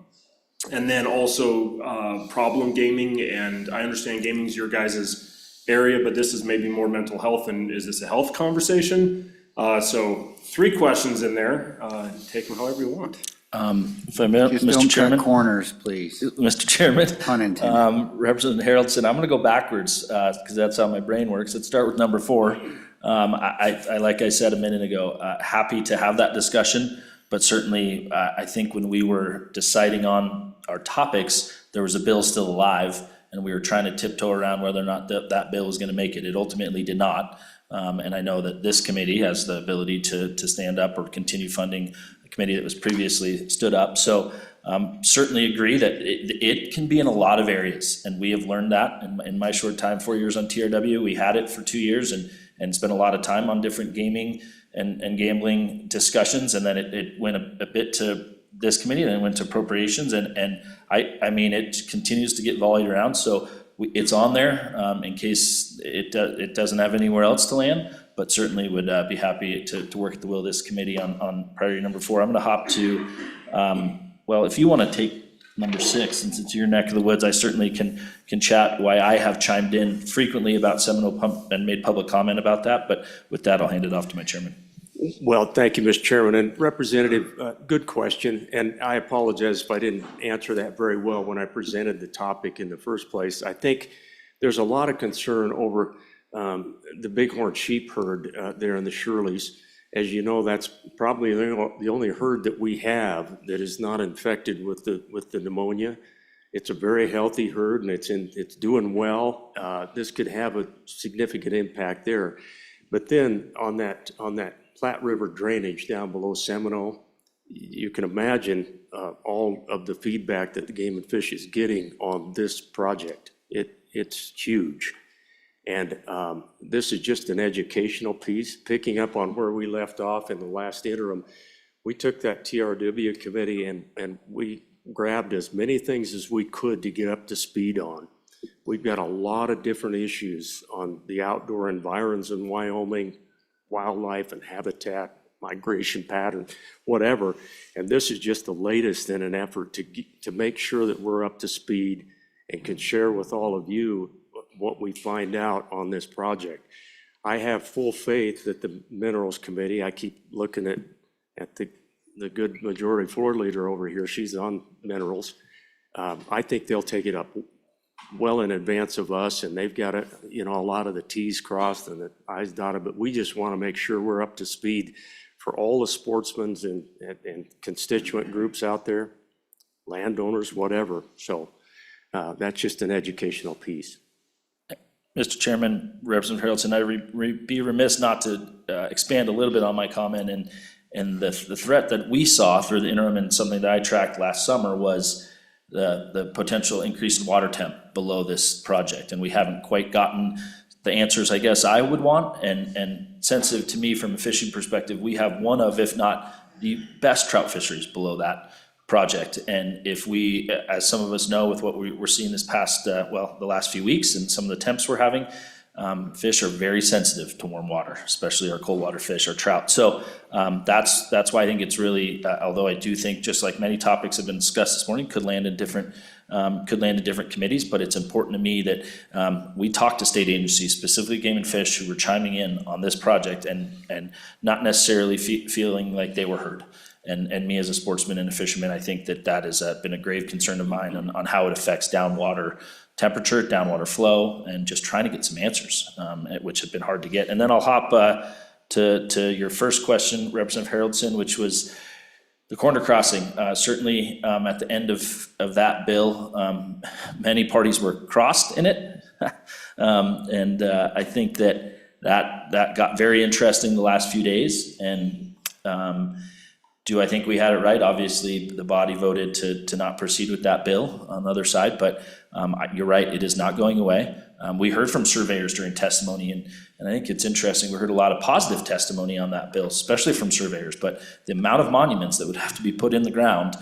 And then also problem gaming, and I understand gaming is your guys' area, but this is maybe more mental health, and is this a health conversation? So 3 questions in there, take them however you want. If I may, Just Mr. don't Chairman. cut corners, please. Mr. Chairman. Pun intended. Representative Haroldson, I'm gonna go backwards, because that's how my brain works. Let's start with number 4. I like I said a minute ago, happy to have that discussion, but certainly, I think when we were deciding on our topics, there was a bill still alive, and we were trying to tiptoe around whether or not that bill was gonna make it. It ultimately did not. And I know that this committee has the ability to stand up or continue funding a committee that was previously stood up. So certainly agree that it can be in a lot of areas, and we have learned that in my short time, 4 years on TRW. We had it for 2 years and spent a lot of time on different gaming and gambling discussions, and then it went a bit to this committee, and then it went to appropriations, and I mean, it continues to get volleyed around, so it's on there in case it doesn't have anywhere else to land, but certainly would be happy to work at the will of this committee on priority number 4. I'm gonna hop to well, if you want to take number 6, since it's your neck of the woods, I certainly can chat why I have chimed in frequently about Seminole Pump and made public comment about that, but with that, I'll hand it off to my chairman. Well, thank you, Mr. Chairman, and Representative, good question, and I apologize if I didn't answer that very well when I presented the topic in the first place. I think there's a lot of concern over the bighorn sheep herd there in the Shirleys. As you know, that's probably the only herd that we have that is not infected with the pneumonia. It's a very healthy herd, and it's doing well. This could have a significant impact there. But then on that Platte River drainage down below Seminole, you can imagine all of the feedback that the Game and Fish is getting on this project. It's huge. And this is just an educational piece, picking up on where we left off in the last interim. We took that TRW committee and we grabbed as many things as we could to get up to speed on. We've got a lot of different issues on the outdoor environs in Wyoming, wildlife and habitat, migration pattern, whatever. And this is just the latest in an effort to make sure that we're up to speed and can share with all of you what we find out on this project. I have full faith that the Minerals Committee, I keep looking at the good majority floor leader over here, she's on minerals. I think they'll take it up well in advance of us, and they've got a lot of the T's crossed and the I's dotted, but we just want to make sure we're up to speed for all the sportsmen and constituent groups out there, landowners, whatever. So that's just an educational piece. Mr. Chairman, Representative Harrelson, I'd be remiss not to expand a little bit on my comment, and the threat that we saw through the interim and something that I tracked last summer was the potential increase in water temp below this project, and we haven't quite gotten the answers I guess I would want, and sensitive to me from a fishing perspective, we have one of, if not the best trout fisheries below that project. And if we, as some of us know with what we're seeing this past, the last few weeks and some of the temps we're having, fish are very sensitive to warm water, especially our cold water fish, our trout. So that's why I think it's really, although I do think, just like many topics have been discussed this morning, could land in different committees, but it's important to me that we talk to state agencies, specifically Game and Fish, who were chiming in on this project and not necessarily feeling like they were heard. And me as a sportsman and a fisherman, I think that has been a grave concern of mine on how it affects downwater temperature, downwater flow, and just trying to get some answers, which have been hard to get. And then I'll hop to your first question, Representative Harrelson, which was the corner crossing. Certainly at the end of that bill, many parties were crossed in it. And I think that got very interesting the last few days. And do I think we had it right? Obviously, the body voted to not proceed with that bill on the other side, but you're right, it is not going away. We heard from surveyors during testimony, and I think it's interesting, we heard a lot of positive testimony on that bill, especially from surveyors, but the amount of monuments that would have to be put in the ground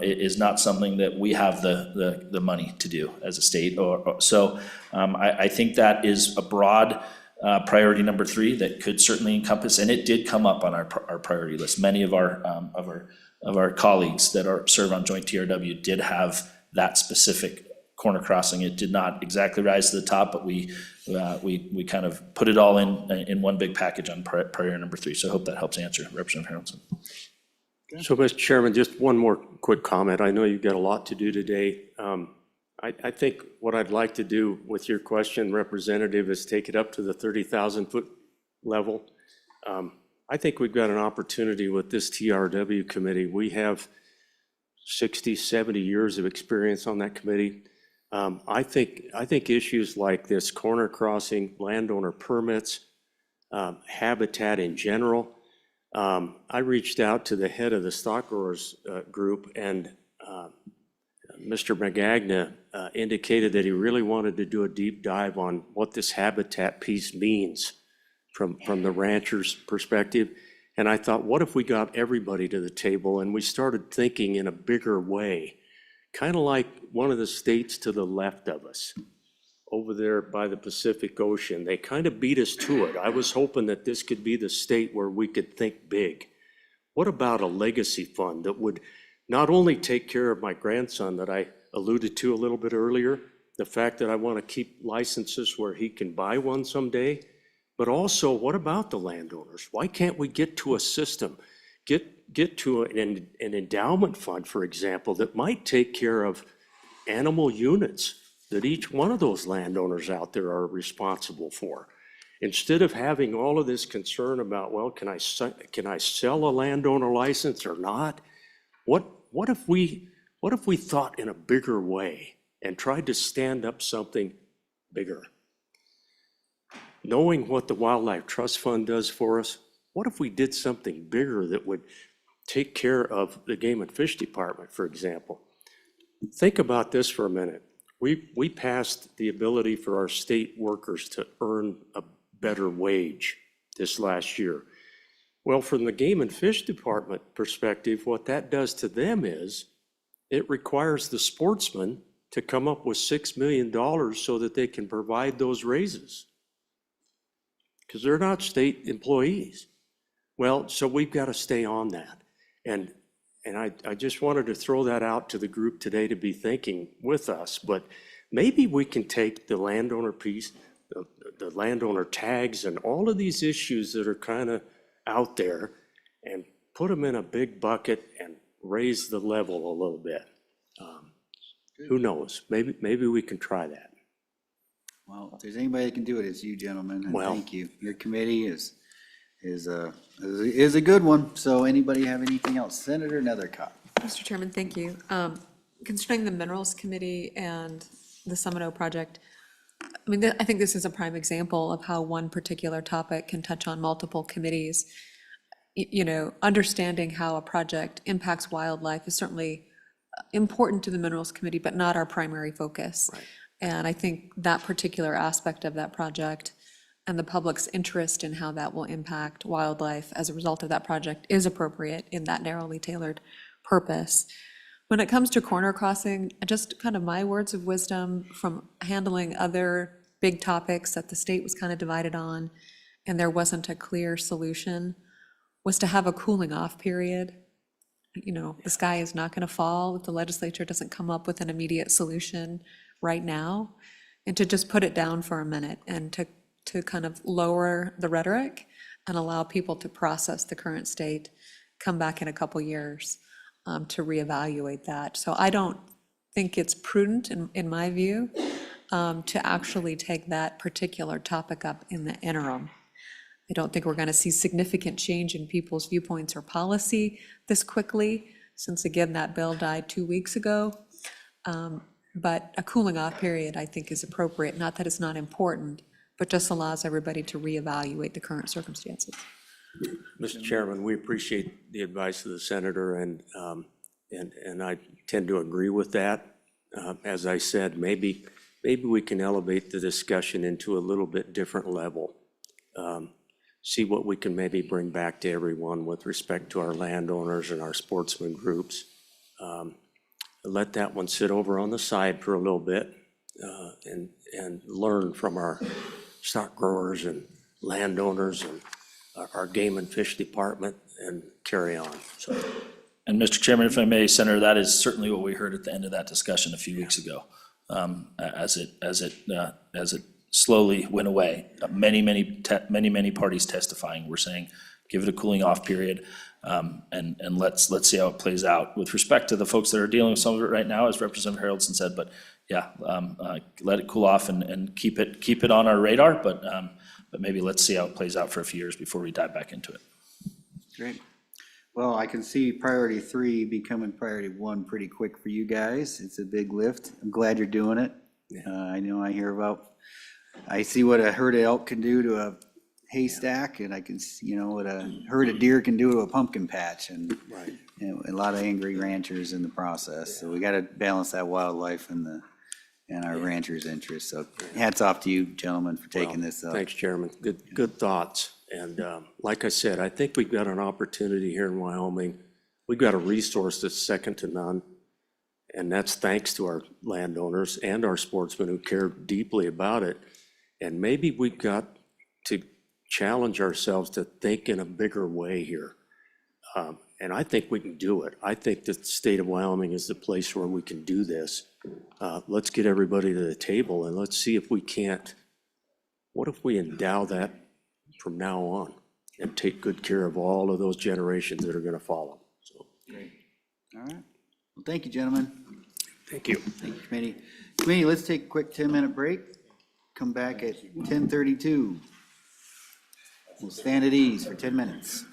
is not something that we have the money to do as a state. So I think that is a broad priority number 3 that could certainly encompass, and it did come up on our priority list. Many of our colleagues that serve on joint TRW did have that specific corner crossing. It did not exactly rise to the top, but we kind of put it all in one big package on priority number 3. So I hope that helps answer Representative Harrelson. So, Mr. Chairman, just one more quick comment. I know you've got a lot to do today. I think what I'd like to do with your question, Representative, is take it up to the 30,000-foot level. I think we've got an opportunity with this TRW committee. We have 60, 70 years of experience on that committee. I think issues like this, corner crossing, landowner permits, habitat in general. I reached out to the head of the stock growers group, and Mr. Magagna indicated that he really wanted to do a deep dive on what this habitat piece means from the rancher's perspective. And I thought, what if we got everybody to the table and we started thinking in a bigger way, kind of like one of the states to the left of us over there by the Pacific Ocean. They kind of beat us to it. I was hoping that this could be the state where we could think big. What about a legacy fund that would not only take care of my grandson that I alluded to a little bit earlier, the fact that I want to keep licenses where he can buy one someday, but also what about the landowners? Why can't we get to a system, get to an endowment fund, for example, that might take care of animal units that each one of those landowners out there are responsible for? Instead of having all of this concern about, well, can I sell a landowner license or not? What if we thought in a bigger way and tried to stand up something bigger? Knowing what the Wildlife Trust Fund does for us, what if we did something bigger that would take care of the Game and Fish Department, for example? Think about this for a minute. We passed the ability for our state workers to earn a better wage this last year. Well, from the Game and Fish Department perspective, what that does to them is it requires the sportsmen to come up with $6 million so that they can provide those raises, because they're not state employees. Well, so we've got to stay on that. And I just wanted to throw that out to the group today to be thinking with us, but maybe we can take the landowner piece, the landowner tags and all of these issues that are kind of out there and put them in a big bucket and raise the level a little bit. Who knows? Maybe we can try that. Well, if there's anybody that can do it, it's you, gentlemen, and Well, thank you. Your committee is a good one. So anybody have anything else? Senator Nethercott. Mr. Chairman, thank you. Concerning the Minerals Committee and the Summit O project, I mean, I think this is a prime example of how one particular topic can touch on multiple committees. You know, understanding how a project impacts wildlife is certainly important to the Minerals Committee, but not our primary focus. Right. And I think that particular aspect of that project and the public's interest in how that will impact wildlife as a result of that project is appropriate in that narrowly tailored purpose. When it comes to corner crossing, just kind of my words of wisdom from handling other big topics that the state was kind of divided on, and there wasn't a clear solution, was to have a cooling off period. You know, the sky is not going to fall if the legislature doesn't come up with an immediate solution right now, and to just put it down for a minute and to kind of lower the rhetoric and allow people to process the current state, come back in a couple years to reevaluate that. So I don't think it's prudent, in my view, to actually take that particular topic up in the interim. I don't think we're going to see significant change in people's viewpoints or policy this quickly, since again, that bill died 2 weeks ago. But a cooling off period, I think, is appropriate. Not that it's not important, but just allows everybody to reevaluate the current circumstances. Mr. Chairman, we appreciate the advice of the senator, and I tend to agree with that. As I said, maybe we can elevate the discussion into a little bit different level. See what we can maybe bring back to everyone with respect to our landowners and our sportsman groups. Let that one sit over on the side for a little bit and learn from our stock growers and landowners and our Game and Fish Department and carry on. So. And Mr. Chairman, if I may, Senator, that is certainly what we heard at the end of that discussion a few weeks ago, as it slowly went away. Many parties testifying were saying, give it a cooling off period, and let's see how it plays out with respect to the folks that are dealing with some of it right now, as Representative Haroldson said. But yeah, let it cool off and keep it on our radar. But maybe let's see how it plays out for a few years before we dive back into it. Great. Well, I can see priority 3 becoming priority 1 pretty quick for you guys. It's a big lift. I'm glad you're doing it. I know I see what a herd of elk can do to a haystack, and I can see, what a herd of deer can do to a pumpkin patch, and a lot of angry ranchers in the process. So we got to balance that wildlife and our ranchers' interests. So hats off to you, gentlemen, for taking this up. Thanks, Chairman. Good thoughts. And like I said, I think we've got an opportunity here in Wyoming. We've got a resource that's second to none. And that's thanks to our landowners and our sportsmen who care deeply about it. And maybe we've got to challenge ourselves to think in a bigger way here. And I think we can do it. I think that the state of Wyoming is the place where we can do this. Let's get everybody to the table and let's see if we can't, what if we endow that from now on and take good care of all of those generations that are gonna follow? So, All right. Well, thank you, gentlemen. thank you. Thank you, committee. Committee, let's take a quick 10-minute break. Come back at 10:32. We'll stand at ease for 10 minutes.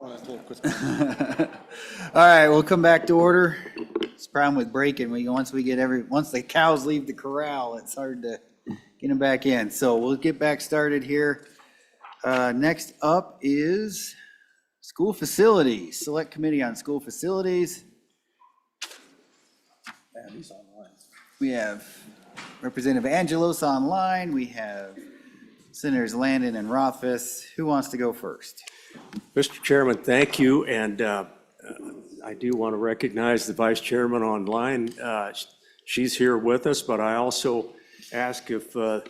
All right, we'll come back to order. It's a problem with breaking. Once the cows leave the corral, it's hard to get them back in. So we'll get back started here. Next up is school facilities, Select Committee on School Facilities. We have Representative Angelos online. We have Senators Landon and Rothfuss. Who wants to go first? Mr. Chairman, thank you, and I do want to recognize the Vice Chairman online. She's here with us, but I also ask if the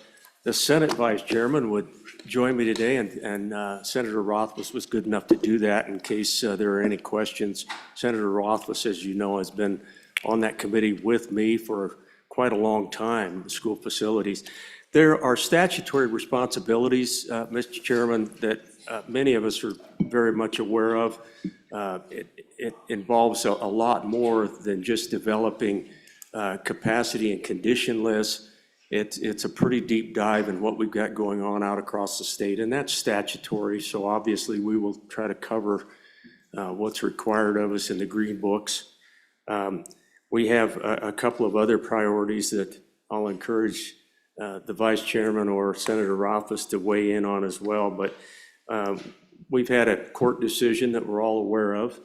Senate Vice Chairman would join me today, and Senator Rothfuss was good enough to do that in case there are any questions. Senator Rothfuss, as you know, has been on that committee with me for quite a long time, school facilities. There are statutory responsibilities, Mr. Chairman, that many of us are very much aware of. It involves a lot more than just developing capacity and condition lists. It's a pretty deep dive in what we've got going on out across the state, and that's statutory. So obviously, we will try to cover what's required of us in the green books. We have a couple of other priorities that I'll encourage the Vice Chairman or Senator Rothfuss to weigh in on as well. But we've had a court decision that we're all aware of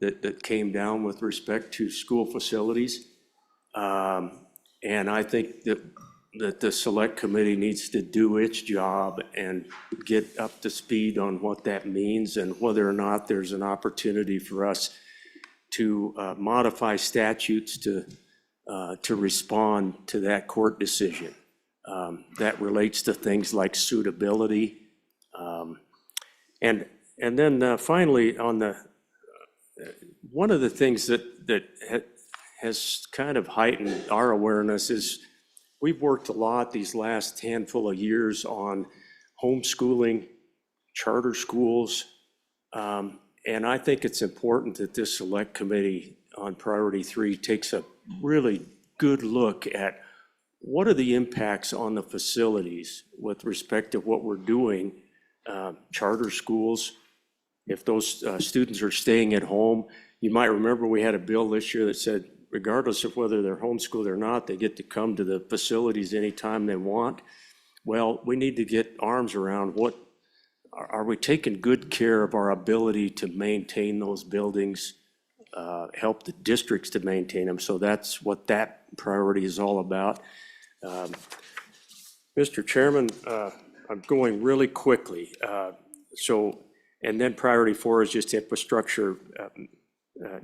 that came down with respect to school facilities. And I think that the Select Committee needs to do its job and get up to speed on what that means and whether or not there's an opportunity for us to modify statutes to respond to that court decision. That relates to things like suitability. And then finally, on one of the things that has kind of heightened our awareness is we've worked a lot these last handful of years on homeschooling, charter schools, and I think it's important that this Select Committee on Priority 3 takes a really good look at what are the impacts on the facilities with respect to what we're doing, charter schools. If those students are staying at home, you might remember we had a bill this year that said regardless of whether they're homeschooled or not, they get to come to the facilities anytime they want. Well, we need to get arms around are we taking good care of our ability to maintain those buildings, help the districts to maintain them. So that's what that priority is all about. Mr. Chairman, I'm going really quickly. And then priority 4 is just infrastructure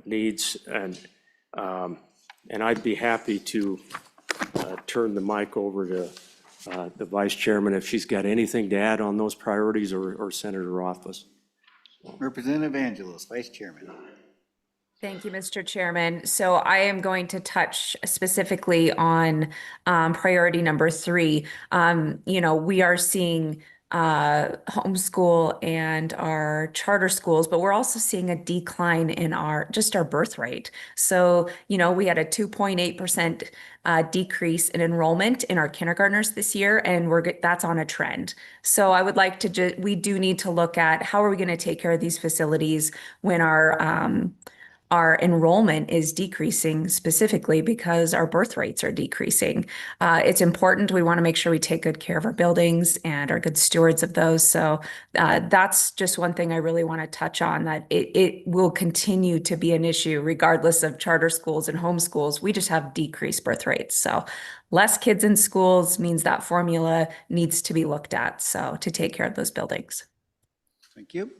needs, and I'd be happy to turn the mic over to the Vice Chairman if she's got anything to add on those priorities, or Senator Rothfuss. Representative Angelos, Vice Chairman. Thank you, Mr. Chairman. So I am going to touch specifically on priority number 3. We are seeing homeschool and our charter schools, but we're also seeing a decline in our birth rate. So, we had a 2.8% decrease in enrollment in our kindergartners this year, and that's on a trend. So I would like to we do need to look at how are we going to take care of these facilities when our enrollment is decreasing, specifically because our birth rates are decreasing. It's important. We want to make sure we take good care of our buildings and are good stewards of those. So that's just one thing I really want to touch on, that it will continue to be an issue regardless of charter schools and homeschools. We just have decreased birth rates. So less kids in schools means that formula needs to be looked at, so to take care of those buildings. Thank you.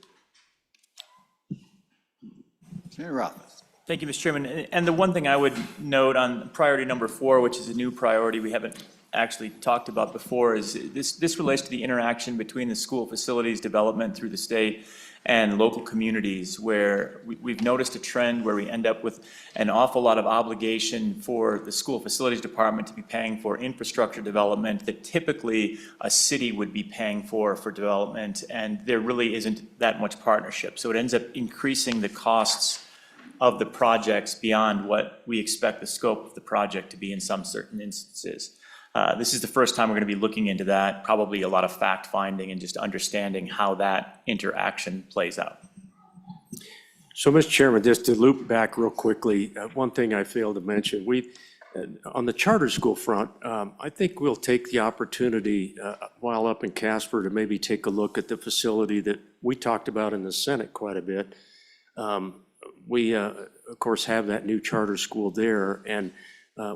Senator Rothfuss. Thank you, Mr. Chairman. And the one thing I would note on priority number 4, which is a new priority we haven't actually talked about before, is this relates to the interaction between the school facilities development through the state and local communities, where we've noticed a trend where we end up with an awful lot of obligation for the school facilities department to be paying for infrastructure development that typically a city would be paying for development, and there really isn't that much partnership. So it ends up increasing the costs of the projects beyond what we expect the scope of the project to be in some certain instances. This is the first time we're going to be looking into that, probably a lot of fact finding and just understanding how that interaction plays out. So, Mr. Chairman, just to loop back real quickly, one thing I failed to mention, on the charter school front, I think we'll take the opportunity while up in Casper to maybe take a look at the facility that we talked about in the Senate quite a bit. We, of course, have that new charter school there, and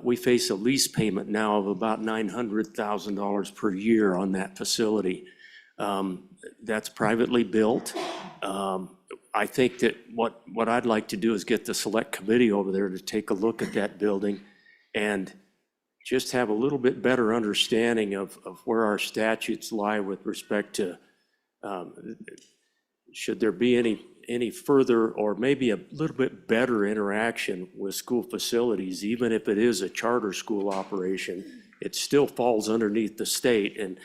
we face a lease payment now of about $900,000 per year on that facility. That's privately built. I think that what I'd like to do is get the select committee over there to take a look at that building and just have a little bit better understanding of where our statutes lie with respect to, should there be any further or maybe a little bit better interaction with school facilities, even if it is a charter school operation, it still falls underneath the state. And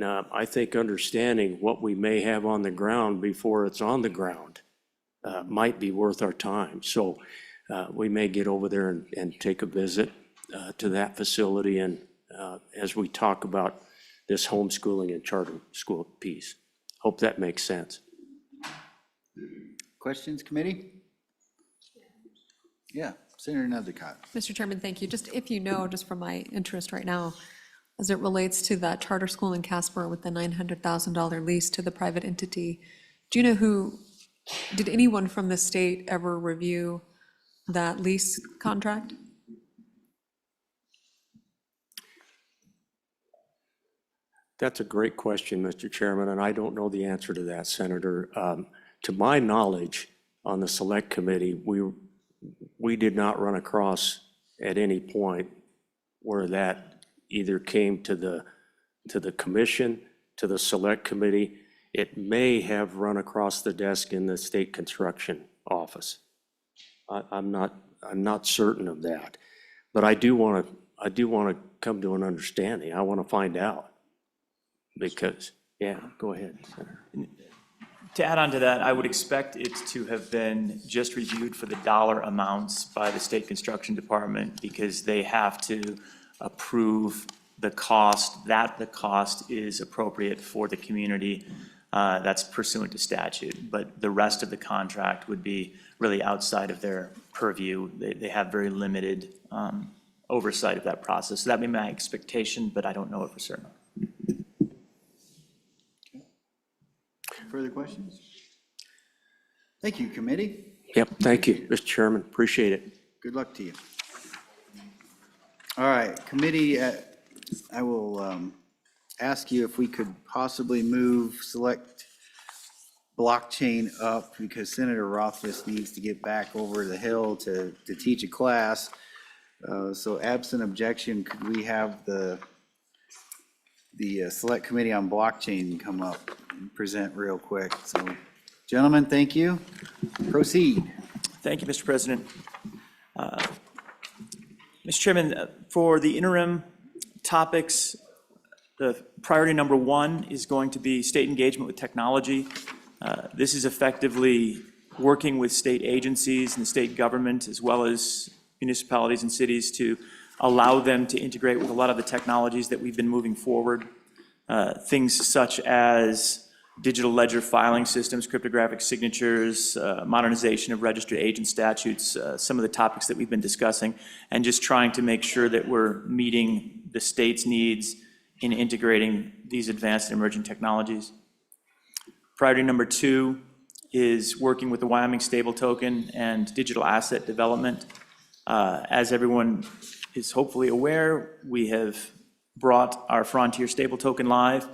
I think understanding what we may have on the ground before it's on the ground might be worth our time. So we may get over there and take a visit to that facility, and as we talk about this homeschooling and charter school piece. Hope that makes sense. Questions, committee? Yeah, Senator Nazarkat. Mr. Chairman, thank you. Just if you know, just from my interest right now, as it relates to that charter school in Casper with the $900,000 lease to the private entity, do you know did anyone from the state ever review that lease contract? That's a great question, Mr. Chairman, and I don't know the answer to that, Senator. To my knowledge, on the select committee, we did not run across at any point where that either came to the commission, to the select committee. It may have run across the desk in the state construction office. I'm not certain of that, but I do want to come to an understanding. I want to find out because, yeah, go ahead, Senator. To add on to that, I would expect it to have been just reviewed for the dollar amounts by the state construction department because they have to approve the cost, that the cost is appropriate for the community. That's pursuant to statute, but the rest of the contract would be really outside of their purview. They have very limited oversight of that process. So that would be my expectation, but I don't know it for certain. Further questions? Thank you, committee. Yep, thank you, Mr. Chairman, appreciate it. Good luck to you. All right, committee, I will ask you if we could possibly move select blockchain up because Senator Rothfuss needs to get back over the hill to teach a class. So absent objection, could we have the select committee on blockchain come up and present real quick? So gentlemen, thank you. Proceed. Thank you, Mr. President. Mr. Chairman, for the interim topics, the priority number 1 is going to be state engagement with technology. This is effectively working with state agencies and the state government as well as municipalities and cities to allow them to integrate with a lot of the technologies that we've been moving forward. Things such as digital ledger filing systems, cryptographic signatures, modernization of registered agent statutes, some of the topics that we've been discussing, and just trying to make sure that we're meeting the state's needs in integrating these advanced and emerging technologies. Priority number 2 is working with the Wyoming stable token and digital asset development. As everyone is hopefully aware, we have brought our Frontier stable token live,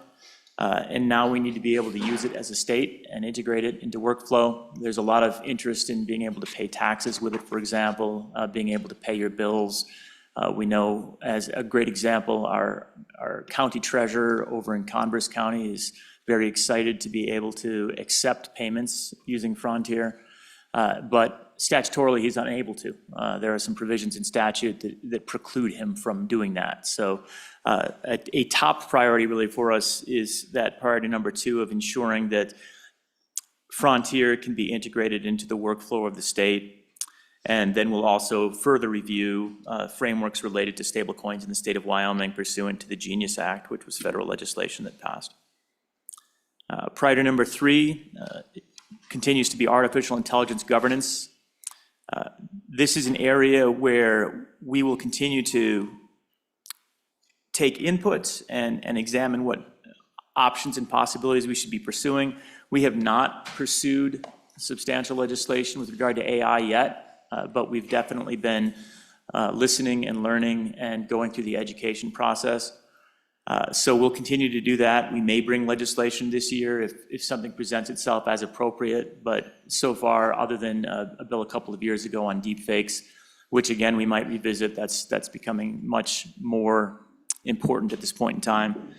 and now we need to be able to use it as a state and integrate it into workflow. There's a lot of interest in being able to pay taxes with it, for example, being able to pay your bills. We know, as a great example, our county treasurer over in Converse County is very excited to be able to accept payments using Frontier, but statutorily he's unable to. There are some provisions in statute that preclude him from doing that. So a top priority really for us is that priority number 2 of ensuring that Frontier can be integrated into the workflow of the state. And then we'll also further review frameworks related to stablecoins in the state of Wyoming pursuant to the Genius Act, which was federal legislation that passed. Priority number 3 continues to be artificial intelligence governance. This is an area where we will continue to take inputs and examine what options and possibilities we should be pursuing. We have not pursued substantial legislation with regard to AI yet, but we've definitely been listening and learning and going through the education process. So we'll continue to do that. We may bring legislation this year if something presents itself as appropriate, but so far, other than a bill a couple of years ago on deepfakes, which again, we might revisit, that's becoming much more important at this point in time.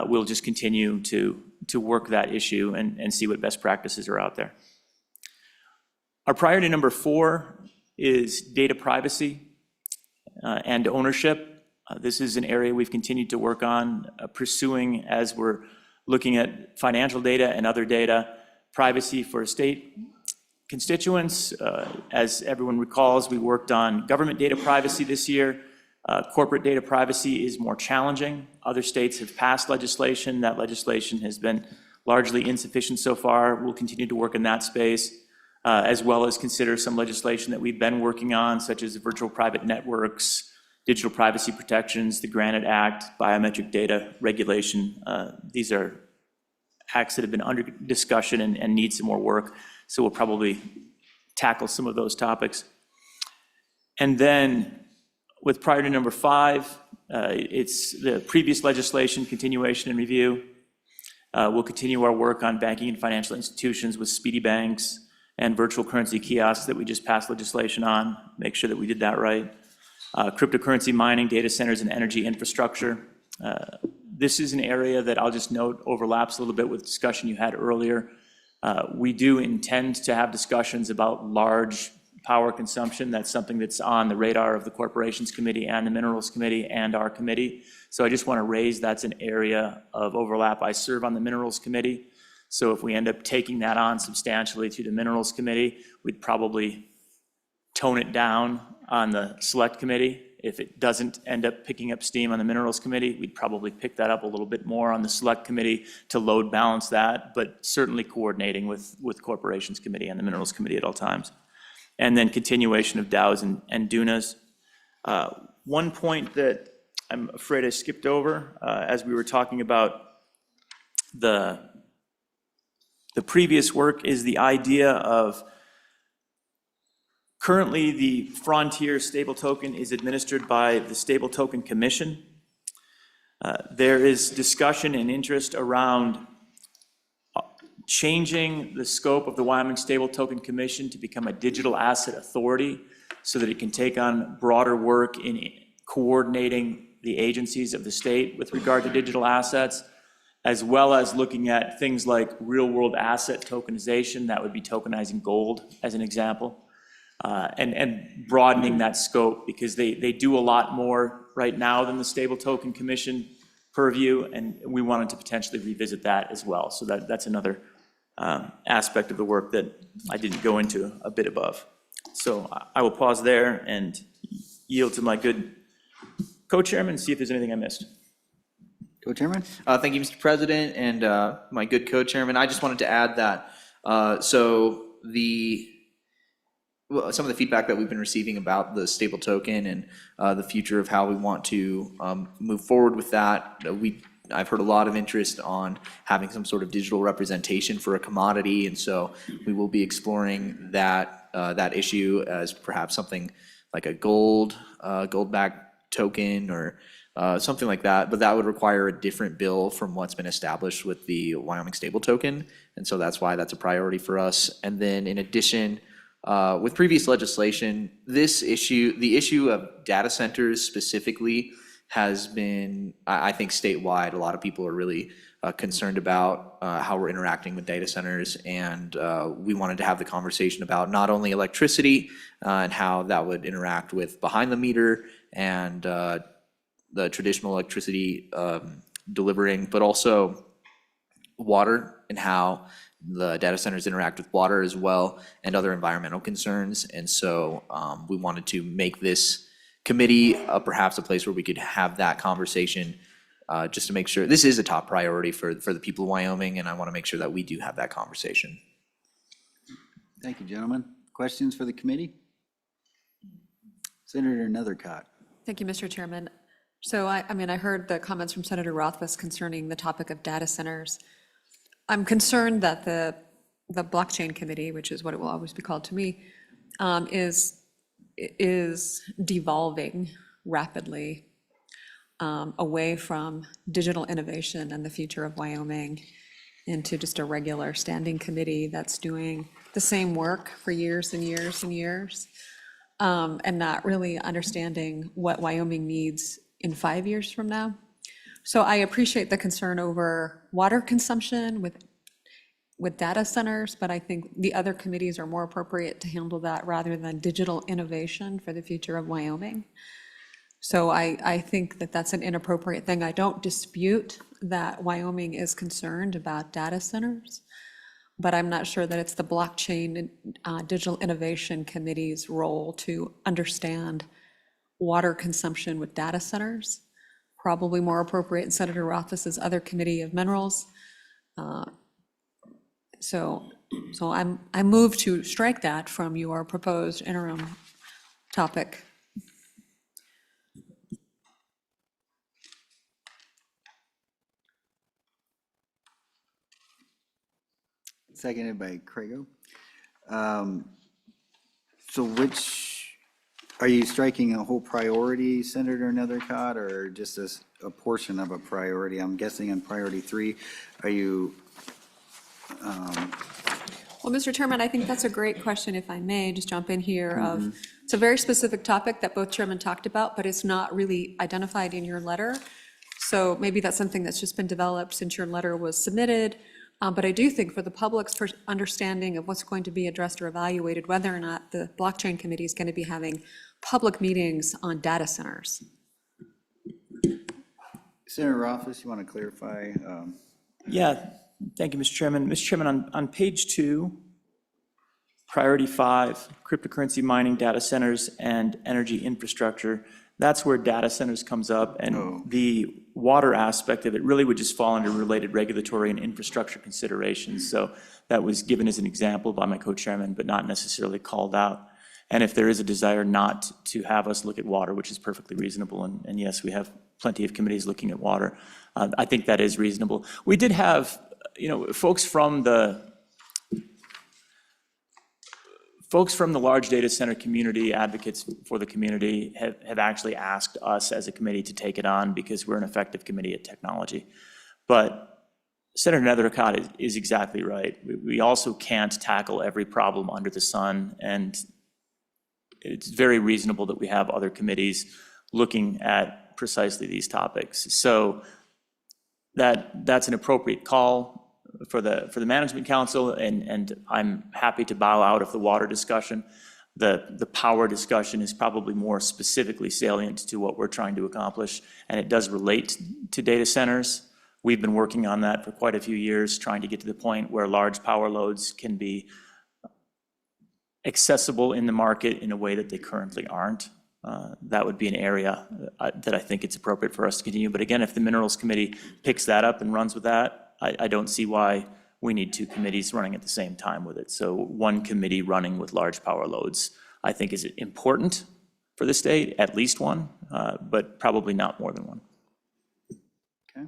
We'll just continue to work that issue and see what best practices are out there. Our priority number 4 is data privacy and ownership. This is an area we've continued to work on, pursuing as we're looking at financial data and other data, privacy for state constituents. As everyone recalls, we worked on government data privacy this year. Corporate data privacy is more challenging. Other states have passed legislation. That legislation has been largely insufficient so far. We'll continue to work in that space, as well as consider some legislation that we've been working on, such as virtual private networks, digital privacy protections, the Granite Act, biometric data regulation. These are acts that have been under discussion and need some more work. So we'll probably tackle some of those topics. And then with priority number 5, it's the previous legislation, continuation and review. We'll continue our work on banking and financial institutions with speedy banks and virtual currency kiosks that we just passed legislation on, make sure that we did that right. Cryptocurrency mining, data centers, and energy infrastructure. This is an area that I'll just note overlaps a little bit with discussion you had earlier. We do intend to have discussions about large power consumption. That's something that's on the radar of the Corporations Committee and the Minerals Committee and our committee. So I just want to raise that's an area of overlap. I serve on the Minerals Committee. So if we end up taking that on substantially through the Minerals Committee, we'd probably tone it down on the Select Committee. If it doesn't end up picking up steam on the Minerals Committee, we'd probably pick that up a little bit more on the Select Committee to load balance that, but certainly coordinating with Corporations Committee and the Minerals Committee at all times. And then continuation of DAOs and DUNAs. One point that I'm afraid I skipped over as we were talking about the previous work is the idea of currently the Frontier Stable Token is administered by the Stable Token Commission. There is discussion and interest around changing the scope of the Wyoming Stable Token Commission to become a digital asset authority so that it can take on broader work in coordinating the agencies of the state with regard to digital assets, as well as looking at things like real-world asset tokenization. That would be tokenizing gold, as an example, and broadening that scope, because they do a lot more right now than the Stable Token Commission purview, and we wanted to potentially revisit that as well. So that's another aspect of the work that I didn't go into a bit above. So I will pause there and yield to my good co-chairman and see if there's anything I missed. Co-chairman? Thank you, Mr. President, and my good co-chairman. I just wanted to add that, some of the feedback that we've been receiving about the stable token and the future of how we want to move forward with that, I've heard a lot of interest on having some sort of digital representation for a commodity, and so we will be exploring that issue as perhaps something like a gold-backed token or something like that, but that would require a different bill from what's been established with the Wyoming Stable Token, and so that's why that's a priority for us. And then in addition, with previous legislation, the issue of data centers specifically has been, I think, statewide. A lot of people are really concerned about how we're interacting with data centers, and we wanted to have the conversation about not only electricity and how that would interact with behind the meter and the traditional electricity delivering, but also water and how the data centers interact with water as well, and other environmental concerns. And so we wanted to make this committee perhaps a place where we could have that conversation, just to make sure this is a top priority for the people of Wyoming, and I want to make sure that we do have that conversation. Thank you, gentlemen. Questions for the committee? Senator Nethercott. Thank you, Mr. Chairman. So I mean, I heard the comments from Senator Rothfuss concerning the topic of data centers. I'm concerned that the blockchain committee, which is what it will always be called to me, is devolving rapidly away from digital innovation and the future of Wyoming into just a regular standing committee that's doing the same work for years and years and years, and not really understanding what Wyoming needs in 5 years from now. So I appreciate the concern over water consumption with data centers, but I think the other committees are more appropriate to handle that rather than digital innovation for the future of Wyoming. So I think that that's an inappropriate thing. I don't dispute that Wyoming is concerned about data centers, but I'm not sure that it's the blockchain digital innovation committee's role to understand water consumption with data centers. Probably more appropriate in Senator Rothfuss's other committee of minerals. So I move to strike that from your proposed interim topic. Seconded by Crago. So are you striking a whole priority, Senator Nethercott, or just a portion of a priority? I'm guessing on priority 3, are you? Well, Mr. Chairman, I think that's a great question, if I may, just jump in here. It's a very specific topic that both chairmen talked about, but it's not really identified in your letter. So maybe that's something that's just been developed since your letter was submitted. But I do think for the public's understanding of what's going to be addressed or evaluated, whether or not the blockchain committee is going to be having public meetings on data centers. Senator Rothfuss, you want to clarify? Yeah, thank you, Mr. Chairman. Mr. Chairman, on page 2, priority 5, cryptocurrency mining, data centers, and energy infrastructure, that's where data centers comes up, and the water aspect of it really would just fall under related regulatory and infrastructure considerations. So that was given as an example by my co-chairman, but not necessarily called out. And if there is a desire not to have us look at water, which is perfectly reasonable, and yes, we have plenty of committees looking at water, I think that is reasonable. We did have, folks from the large data center community, advocates for the community, have actually asked us as a committee to take it on because we're an effective committee at technology. But Senator Nethercott is exactly right. We also can't tackle every problem under the sun, and it's very reasonable that we have other committees looking at precisely these topics. So that's an appropriate call for the Management Council, and I'm happy to bow out of the water discussion. The power discussion is probably more specifically salient to what we're trying to accomplish, and it does relate to data centers. We've been working on that for quite a few years, trying to get to the point where large power loads can be accessible in the market in a way that they currently aren't. That would be an area that I think it's appropriate for us to continue. But again, if the Minerals Committee picks that up and runs with that, I don't see why we need 2 committees running at the same time with it. So one committee running with large power loads, I think, is important for the state, at least one, but probably not more than one. Okay.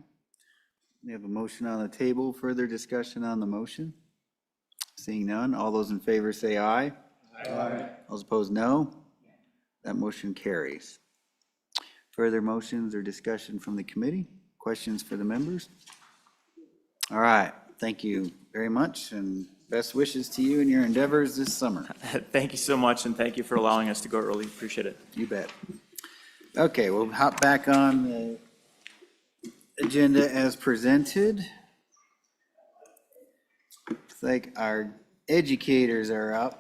We have a motion on the table. Further discussion on the motion? Seeing none, all those in favor say aye. Aye. Those opposed, no. That motion carries. Further motions or discussion from the committee? Questions for the members? All right, thank you very much, and best wishes to you in your endeavors this summer. Thank you so much, and thank you for allowing us to go early. Appreciate it. You bet. Okay, we'll hop back on the agenda as presented. Looks like our educators are up.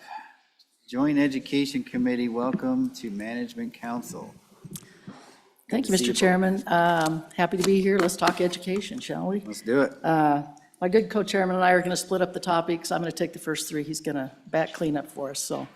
Joint Education Committee, welcome to Management Council. Thank you, Mr. Chairman. Happy to be here. Let's talk education, shall we? Let's do it. My good co-chairman and I are going to split up the topics. I'm going to take the first 3. He's going to back clean up for us. So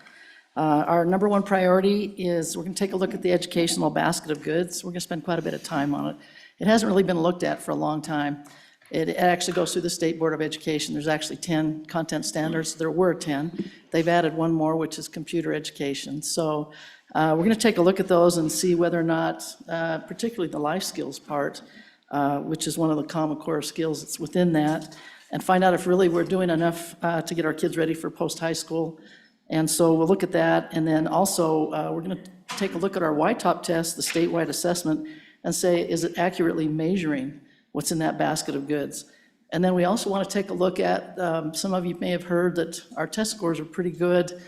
our number 1 priority is we're going to take a look at the educational basket of goods. We're going to spend quite a bit of time on it. It hasn't really been looked at for a long time. It actually goes through the State Board of Education. There's actually 10 content standards. There were 10. They've added one more, which is computer education. So we're going to take a look at those and see whether or not, particularly the life skills part, which is one of the Common Core skills that's within that, and find out if really we're doing enough to get our kids ready for post-high school. And so we'll look at that, and then also we're going to take a look at our YTOP test, the statewide assessment, and say, is it accurately measuring what's in that basket of goods? And then we also want to take a look at, some of you may have heard that our test scores are pretty good,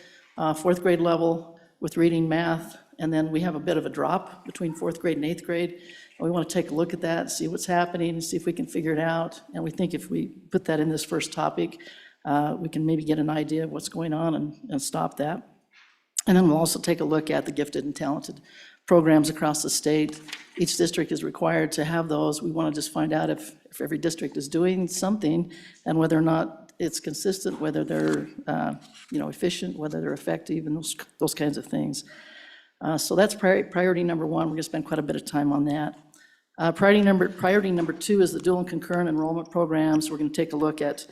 fourth grade level with reading, math, and then we have a bit of a drop between fourth grade and eighth grade. And we want to take a look at that, see what's happening, and see if we can figure it out. And we think if we put that in this first topic, we can maybe get an idea of what's going on and stop that. And then we'll also take a look at the gifted and talented programs across the state. Each district is required to have those. We want to just find out if every district is doing something and whether or not it's consistent, whether they're efficient, whether they're effective, and those kinds of things. So that's priority number one. We're going to spend quite a bit of time on that. Priority number two is the dual and concurrent enrollment programs. We're going to take a look at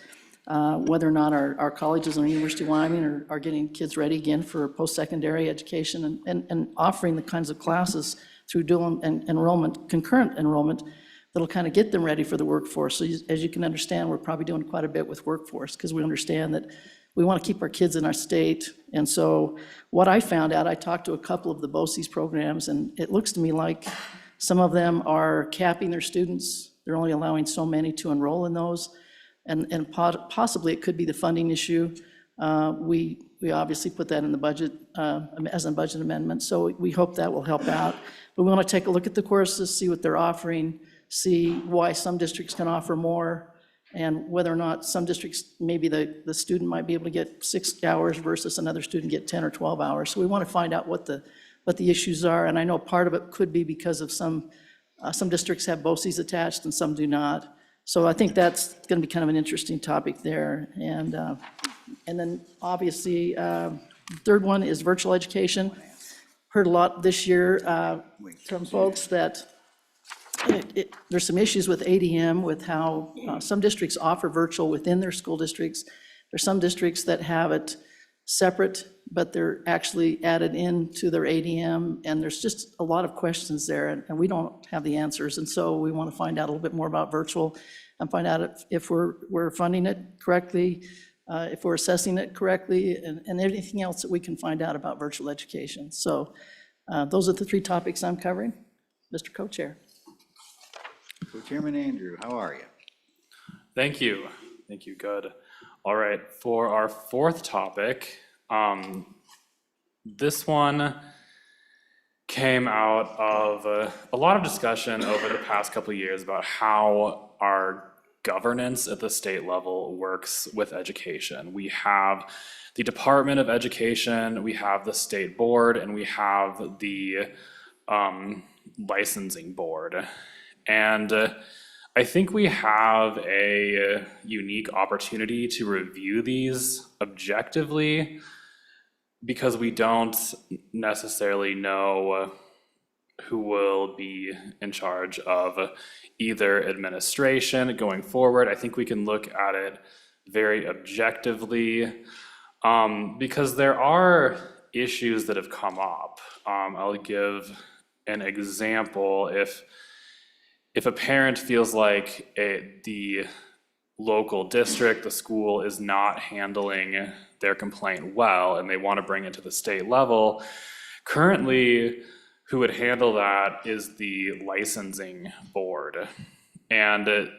whether or not our colleges and the University of Wyoming are getting kids ready again for post-secondary education and offering the kinds of classes through dual enrollment, concurrent enrollment, that'll kind of get them ready for the workforce. So as you can understand, we're probably doing quite a bit with workforce because we understand that we want to keep our kids in our state. And so what I found out, I talked to a couple of the BOCES programs, and it looks to me like some of them are capping their students. They're only allowing so many to enroll in those. And possibly it could be the funding issue. We obviously put that in the budget as a budget amendment, so we hope that will help out. But we want to take a look at the courses, see what they're offering, see why some districts can offer more, and whether or not some districts, maybe the student might be able to get 6 hours versus another student get 10 or 12 hours. So we want to find out what the issues are, and I know part of it could be because of some districts have BOCES attached and some do not. So I think that's going to be kind of an interesting topic there. And then obviously, the third one is virtual education. Heard a lot this year from folks that there's some issues with ADM, with how some districts offer virtual within their school districts. There's some districts that have it separate, but they're actually added into their ADM, and there's just a lot of questions there, and we don't have the answers. And so we want to find out a little bit more about virtual and find out if we're funding it correctly, if we're assessing it correctly, and anything else that we can find out about virtual education. So those are the three topics I'm covering. Mr. Co-Chair. Co-Chairman Andrew, how are you? Thank you. Thank you. Good. All right. For our fourth topic, this one came out of a lot of discussion over the past couple of years about how our governance at the state level works with education. We have the Department of Education, we have the State Board, and we have the licensing board. And I think we have a unique opportunity to review these objectively because we don't necessarily know who will be in charge of either administration going forward. I think we can look at it very objectively because there are issues that have come up. I'll give an example. If a parent feels like the local district, the school is not handling their complaint well and they want to bring it to the state level, currently who would handle that is the licensing board. And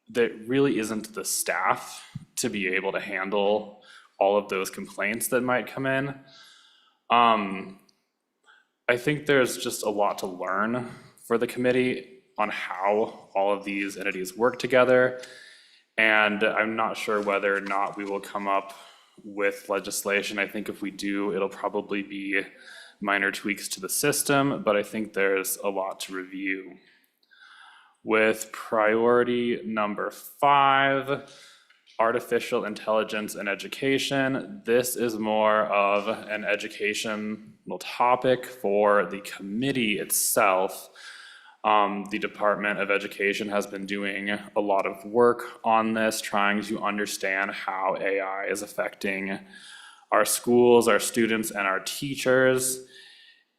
there really isn't the staff to be able to handle all of those complaints that might come in. I think there's just a lot to learn for the committee on how all of these entities work together. And I'm not sure whether or not we will come up with legislation. I think if we do, it'll probably be minor tweaks to the system, but I think there's a lot to review. With priority number 5, artificial intelligence and education, this is more of an educational topic for the committee itself. The Department of Education has been doing a lot of work on this, trying to understand how AI is affecting our schools, our students, and our teachers.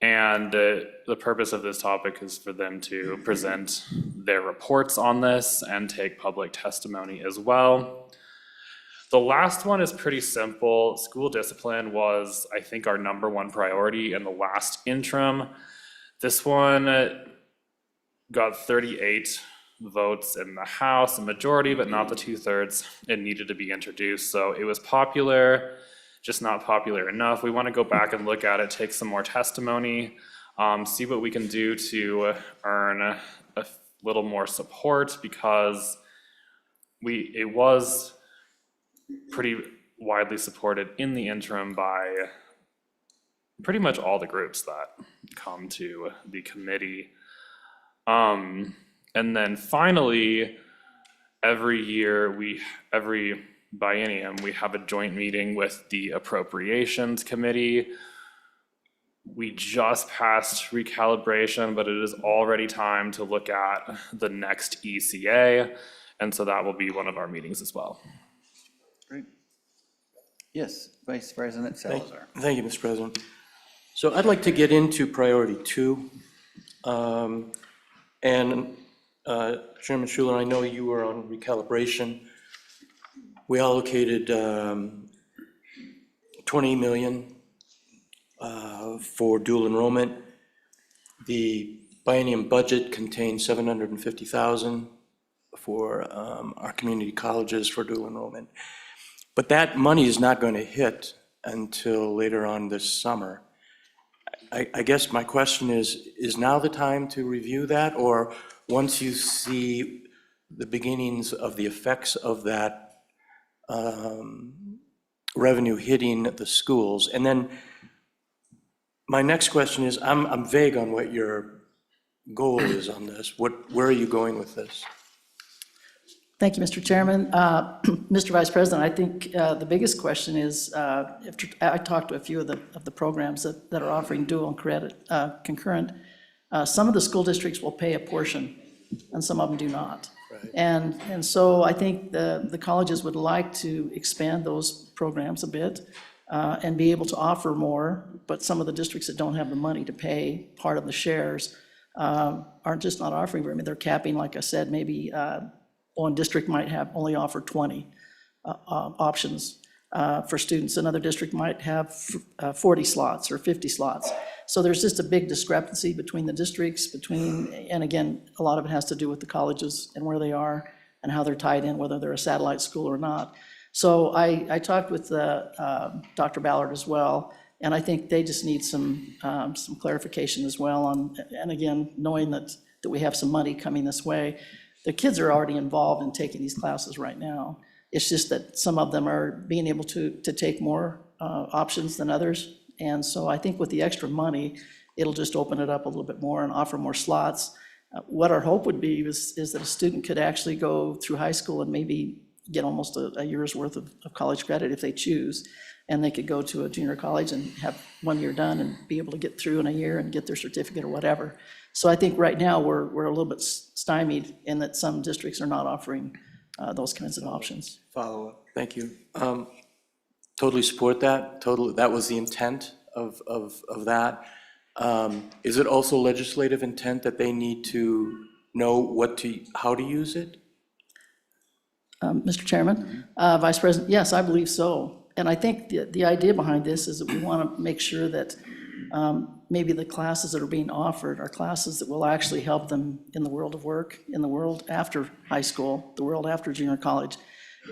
And the purpose of this topic is for them to present their reports on this and take public testimony as well. The last one is pretty simple. School discipline was, I think, our #1 priority in the last interim. This one got 38 votes in the House, a majority, but not the 2/3. It needed to be introduced, so it was popular, just not popular enough. We want to go back and look at it, take some more testimony, see what we can do to earn a little more support, because it was pretty widely supported in the interim by pretty much all the groups that come to the committee. And then finally, every biennium, we have a joint meeting with the Appropriations Committee. We just passed recalibration, but it is already time to look at the next ECA, and so that will be one of our meetings as well. Great. Yes, Vice President Salazar. Thank you, Mr. President. So I'd like to get into priority 2. And Chairman Schuler, I know you were on recalibration. We allocated $20 million for dual enrollment. The biennium budget contains $750,000 for our community colleges for dual enrollment. But that money is not going to hit until later on this summer. I guess my question is now the time to review that, or once you see the beginnings of the effects of that revenue hitting the schools? And then my next question is, I'm vague on what your goal is on this. Where are you going with this? Thank you, Mr. Chairman. Mr. Vice President, I think the biggest question is, I talked to a few of the programs that are offering dual and concurrent. Some of the school districts will pay a portion, and some of them do not. Right. And so I think the colleges would like to expand those programs a bit and be able to offer more, but some of the districts that don't have the money to pay part of the shares aren't just not offering very many. They're capping, like I said, maybe one district might have only offer 20 options for students. Another district might have 40 slots or 50 slots. So there's just a big discrepancy between the districts, and again, a lot of it has to do with the colleges and where they are and how they're tied in, whether they're a satellite school or not. So I talked with Dr. Ballard as well, and I think they just need some clarification as well on, and again, knowing that we have some money coming this way. The kids are already involved in taking these classes right now. It's just that some of them are being able to take more options than others. And so I think with the extra money, it'll just open it up a little bit more and offer more slots. What our hope would be is that a student could actually go through high school and maybe get almost a year's worth of college credit if they choose. And they could go to a junior college and have 1 year done and be able to get through in a year and get their certificate or whatever. So I think right now we're a little bit stymied in that some districts are not offering those kinds of options. Follow up. Thank you. Totally support that. That was the intent of that. Is it also legislative intent that they need to know how to use it? Mr. Chairman, Vice President, yes, I believe so. And I think the idea behind this is that we want to make sure that maybe the classes that are being offered are classes that will actually help them in the world of work, in the world after high school, the world after junior college.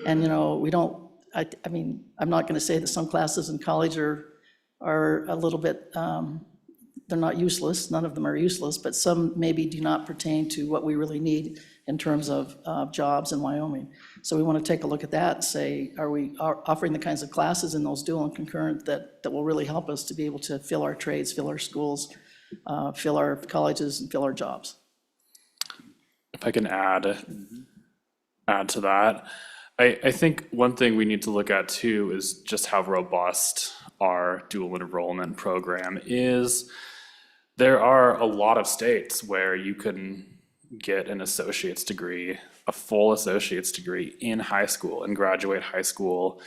And, we don't, I mean, I'm not going to say that some classes in college are a little bit, they're not useless, none of them are useless, but some maybe do not pertain to what we really need in terms of jobs in Wyoming. So we want to take a look at that and say, are we offering the kinds of classes in those dual and concurrent that will really help us to be able to fill our trades, fill our schools, fill our colleges, and fill our jobs? If I can add to that, I think one thing we need to look at too is just how robust our dual enrollment program is. there are a lot of states where you can get an associate's degree, a full associate's degree in high school and graduate high school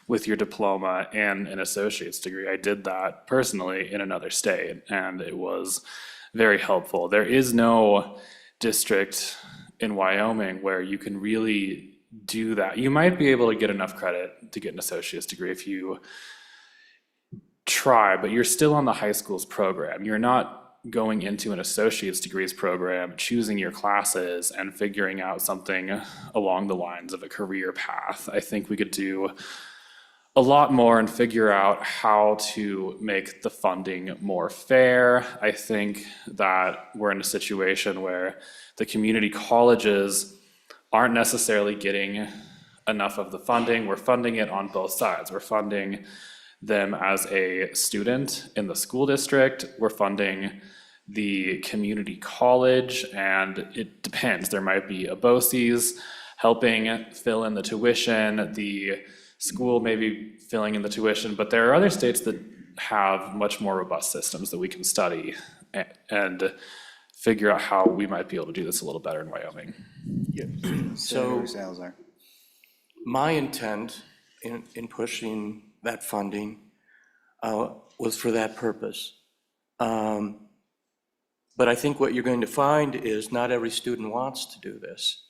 with your diploma and an associate's degree. I did that personally in another state, and it was very helpful. There is no district in Wyoming where you can really do that. You might be able to get enough credit to get an associate's degree if you try, but you're still on the high school's program. You're not going into an associate's degrees program, choosing your classes and figuring out something along the lines of a career path. I think we could do a lot more and figure out how to make the funding more fair. I think that we're in a situation where the community colleges aren't necessarily getting enough of the funding. We're funding it on both sides. We're funding them as a student in the school district. We're funding the community college, and it depends. There might be a BOCES helping fill in the tuition, the school maybe filling in the tuition, but there are other states that have much more robust systems that we can study and figure out how we might be able to do this a little better in Wyoming. So, Senator Salazar. my intent in pushing that funding was for that purpose. But I think what you're going to find is not every student wants to do this.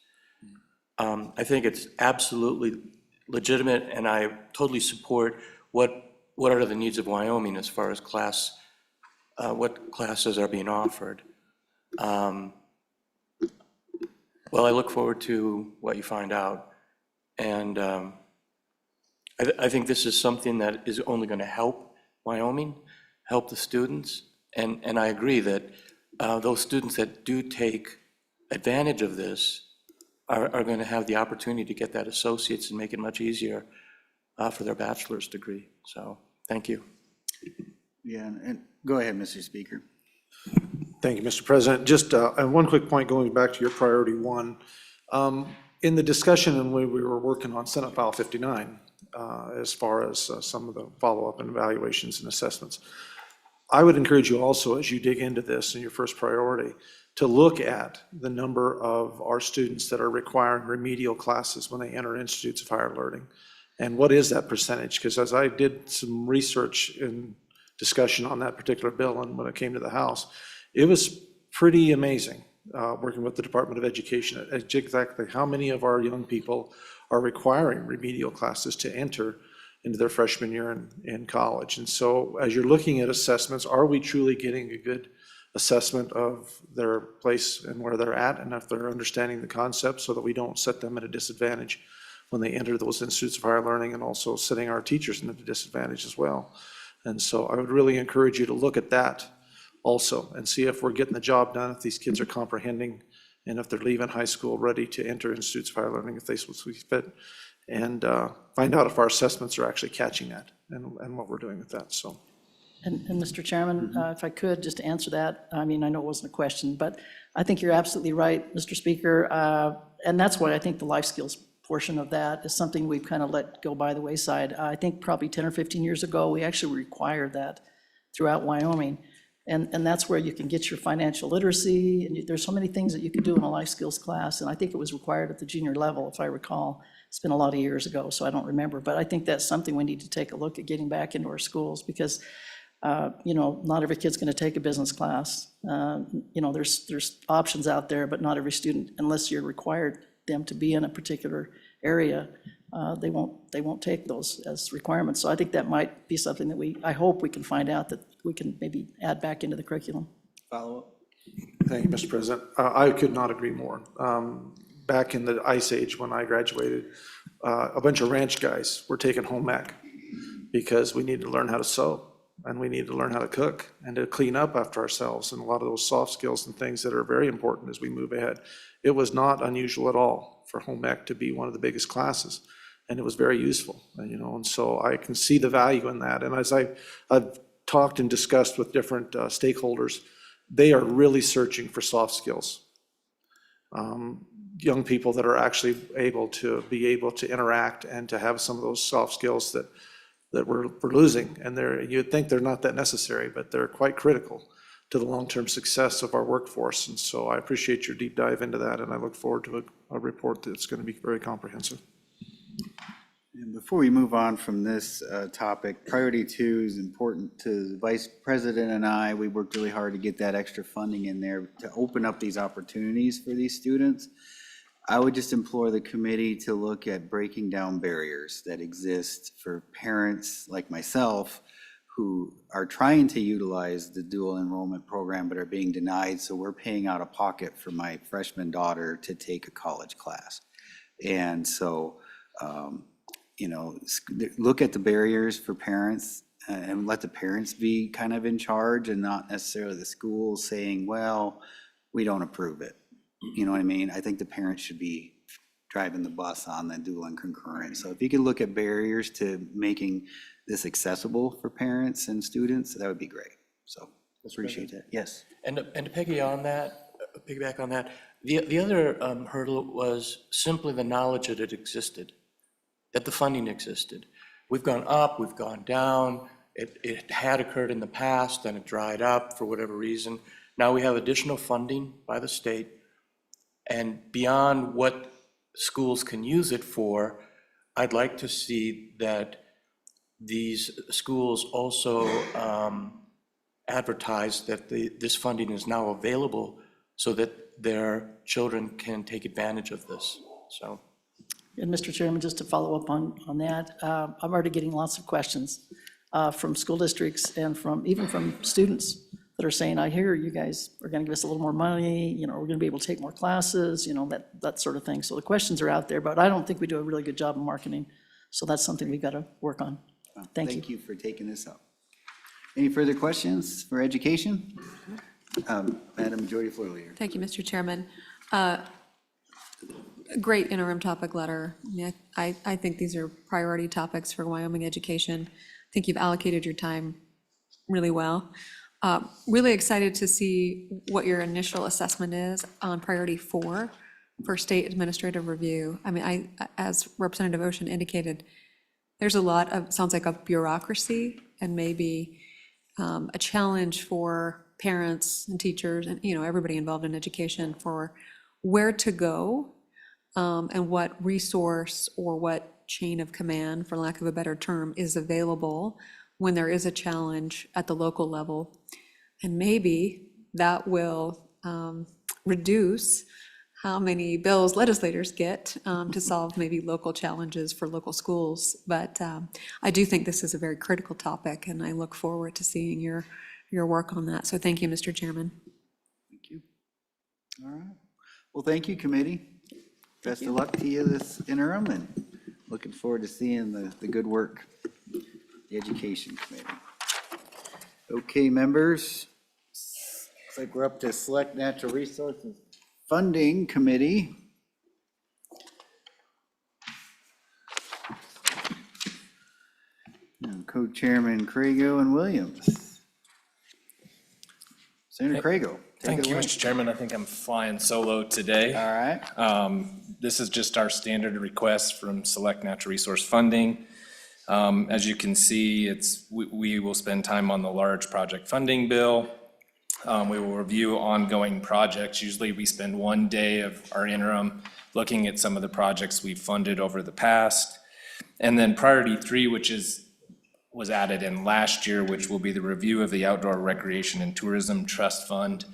I think it's absolutely legitimate, and I totally support what are the needs of Wyoming as far as what classes are being offered. Well, I look forward to what you find out. And I think this is something that is only going to help Wyoming, help the students. And I agree that those students that do take advantage of this are going to have the opportunity to get that associate's and make it much easier for their bachelor's degree. So, thank you. Yeah, and go ahead, Mr. Speaker. Thank you, Mr. President. Just one quick point going back to your priority one. In the discussion and when we were working on Senate File 59, as far as some of the follow-up and evaluations and assessments, I would encourage you also, as you dig into this in your first priority, to look at the number of our students that are requiring remedial classes when they enter institutes of higher learning. And what is that percentage? Because as I did some research and discussion on that particular bill and when it came to the House, it was pretty amazing working with the Department of Education at exactly how many of our young people are requiring remedial classes to enter into their freshman year in college. And so as you're looking at assessments, are we truly getting a good assessment of their place and where they're at, and if they're understanding the concepts, so that we don't set them at a disadvantage when they enter those institutes of higher learning, and also setting our teachers at a disadvantage as well. And so I would really encourage you to look at that also and see if we're getting the job done, if these kids are comprehending, and if they're leaving high school ready to enter institutes of higher learning if they so see fit, and find out if our assessments are actually catching that and what we're doing with that. So. And Mr. Chairman, if I could, just to answer that, I mean, I know it wasn't a question, but I think you're absolutely right, Mr. Speaker. And that's why I think the life skills portion of that is something we've kind of let go by the wayside. I think probably 10 or 15 years ago, we actually required that throughout Wyoming. And that's where you can get your financial literacy, and there's so many things that you can do in a life skills class, and I think it was required at the junior level, if I recall. It's been a lot of years ago, so I don't remember, but I think that's something we need to take a look at getting back into our schools, because you know, not every kid's going to take a business class. You know, there's options out there, but not every student, unless you're required them to be in a particular area, they won't take those as requirements. So I think that might be something that I hope we can find out that we can maybe add back into the curriculum. Follow up. Thank you, Mr. President. I could not agree more. Back in the Ice Age when I graduated, a bunch of ranch guys were taking home ec because we needed to learn how to sew, and we need to learn how to cook and to clean up after ourselves, and a lot of those soft skills and things that are very important as we move ahead. It was not unusual at all for home ec to be one of the biggest classes, and it was very useful, you know, and so I can see the value in that. And as I've talked and discussed with different stakeholders, they are really searching for soft skills. Young people that are actually able to interact and to have some of those soft skills that we're losing, and you'd think they're not that necessary, but they're quite critical to the long-term success of our workforce. And so I appreciate your deep dive into that, and I look forward to a report that's going to be very comprehensive. And before we move on from this topic, priority 2 is important to the Vice President and I. We worked really hard to get that extra funding in there to open up these opportunities for these students. I would just implore the committee to look at breaking down barriers that exist for parents like myself who are trying to utilize the dual enrollment program but are being denied. So we're paying out of pocket for my freshman daughter to take a college class. And so, look at the barriers for parents and let the parents be kind of in charge and not necessarily the school saying, well, we don't approve it. You know what I mean? I think the parents should be driving the bus on the dual and concurrent. So if you could look at barriers to making this accessible for parents and students, that would be great. So appreciate that. Yes. And to piggyback on that, the other hurdle was simply the knowledge that it existed, that the funding existed. We've gone up, we've gone down. It had occurred in the past, then it dried up for whatever reason. Now we have additional funding by the state. And beyond what schools can use it for, I'd like to see that these schools also advertise that this funding is now available so that their children can take advantage of this, so. And Mr. Chairman, just to follow up on that, I'm already getting lots of questions from school districts and even from students that are saying, I hear you guys are going to give us a little more money, we're going to be able to take more classes, that sort of thing. So the questions are out there, but I don't think we do a really good job of marketing. So that's something we've got to work on. Thank you. Thank you for taking this up. Any further questions for education? Madam Majority Floor Leader. Thank you, Mr. Chairman. Great interim topic letter. I think these are priority topics for Wyoming education. I think you've allocated your time really well. Really excited to see what your initial assessment is on priority 4 for state administrative review. I mean, as Representative Ocean indicated, there's a lot of, sounds like, a bureaucracy and maybe a challenge for parents and teachers and, everybody involved in education for where to go and what resource or what chain of command, for lack of a better term, is available when there is a challenge at the local level. And maybe that will reduce how many bills legislators get to solve maybe local challenges for local schools. But I do think this is a very critical topic, and I look forward to seeing your work on that. So thank you, Mr. Chairman. Thank you. All right. Well, thank you, committee. Best of luck to you this interim, and looking forward to seeing the good work, the Education Committee. Okay, members. Looks like we're up to Select Natural Resources Funding Committee. And Co-Chairman Crago and Williams. Senator Crago. Thank you, Mr. Chairman. I think I'm flying solo today. All right. This is just our standard request from Select Natural Resource Funding. As you can see, we will spend time on the large project funding bill. We will review ongoing projects. Usually we spend one day of our interim looking at some of the projects we've funded over the past. And then priority 3, which was added in last year, which will be the review of the Outdoor Recreation and Tourism Trust Fund.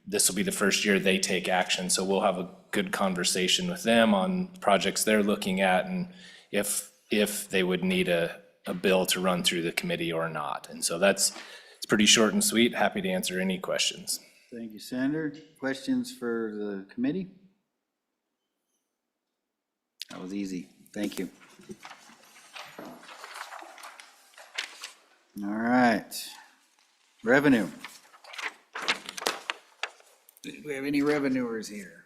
This will be the first year they take action, so we'll have a good conversation with them on projects they're looking at and if they would need a bill to run through the committee or not. And so it's pretty short and sweet. Happy to answer any questions. Thank you, Senator. Questions for the committee? That was easy. Thank you. All right. Revenue. Do we have any revenuers here?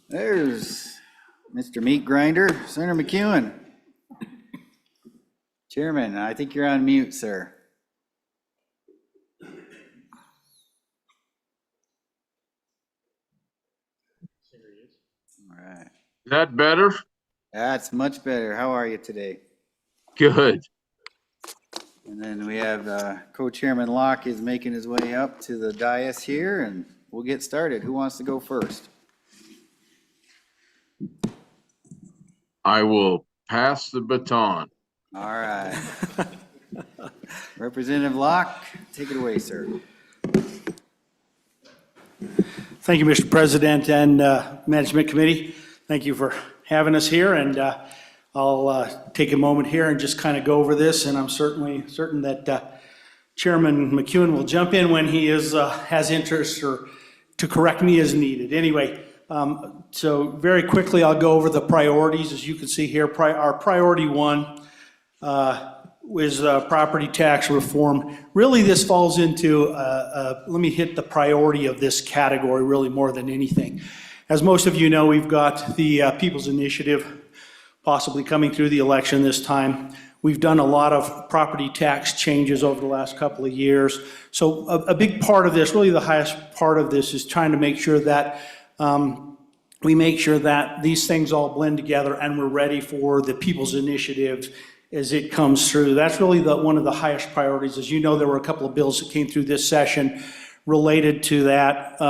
There's Mr. Meat Grinder, Senator McEwen. Chairman, I think you're on mute, sir. All right. Is that better? That's much better. How are you today? Good. And then we have Co-Chairman Locke is making his way up to the dais here, and we'll get started. Who wants to go first? I will pass the baton. All right. Representative Locke, take it away, sir. Thank you, Mr. President and Management Committee. Thank you for having us here, and I'll take a moment here and just kind of go over this, and I'm certainly certain that Chairman McEwen will jump in when he has interest or to correct me as needed. Anyway, so very quickly, I'll go over the priorities. As you can see here, our priority one is property tax reform. Really, this falls into, let me hit the priority of this category really more than anything. As most of you know, we've got the People's Initiative possibly coming through the election this time. We've done a lot of property tax changes over the last couple of years. So a big part of this, really the highest part of this, is trying to make sure that we make sure that these things all blend together and we're ready for the People's Initiative as it comes through. That's really one of the highest priorities. As you know, there were a couple of bills that came through this session related to that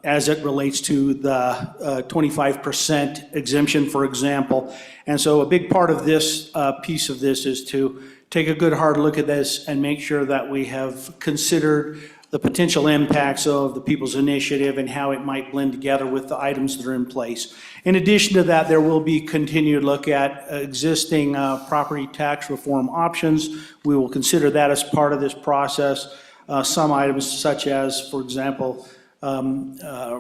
as it relates to the 25% exemption, for example. And so a big part of this piece of this is to take a good hard look at this and make sure that we have considered the potential impacts of the People's Initiative and how it might blend together with the items that are in place. In addition to that, there will be continued look at existing property tax reform options. We will consider that as part of this process. Some items such as, for example,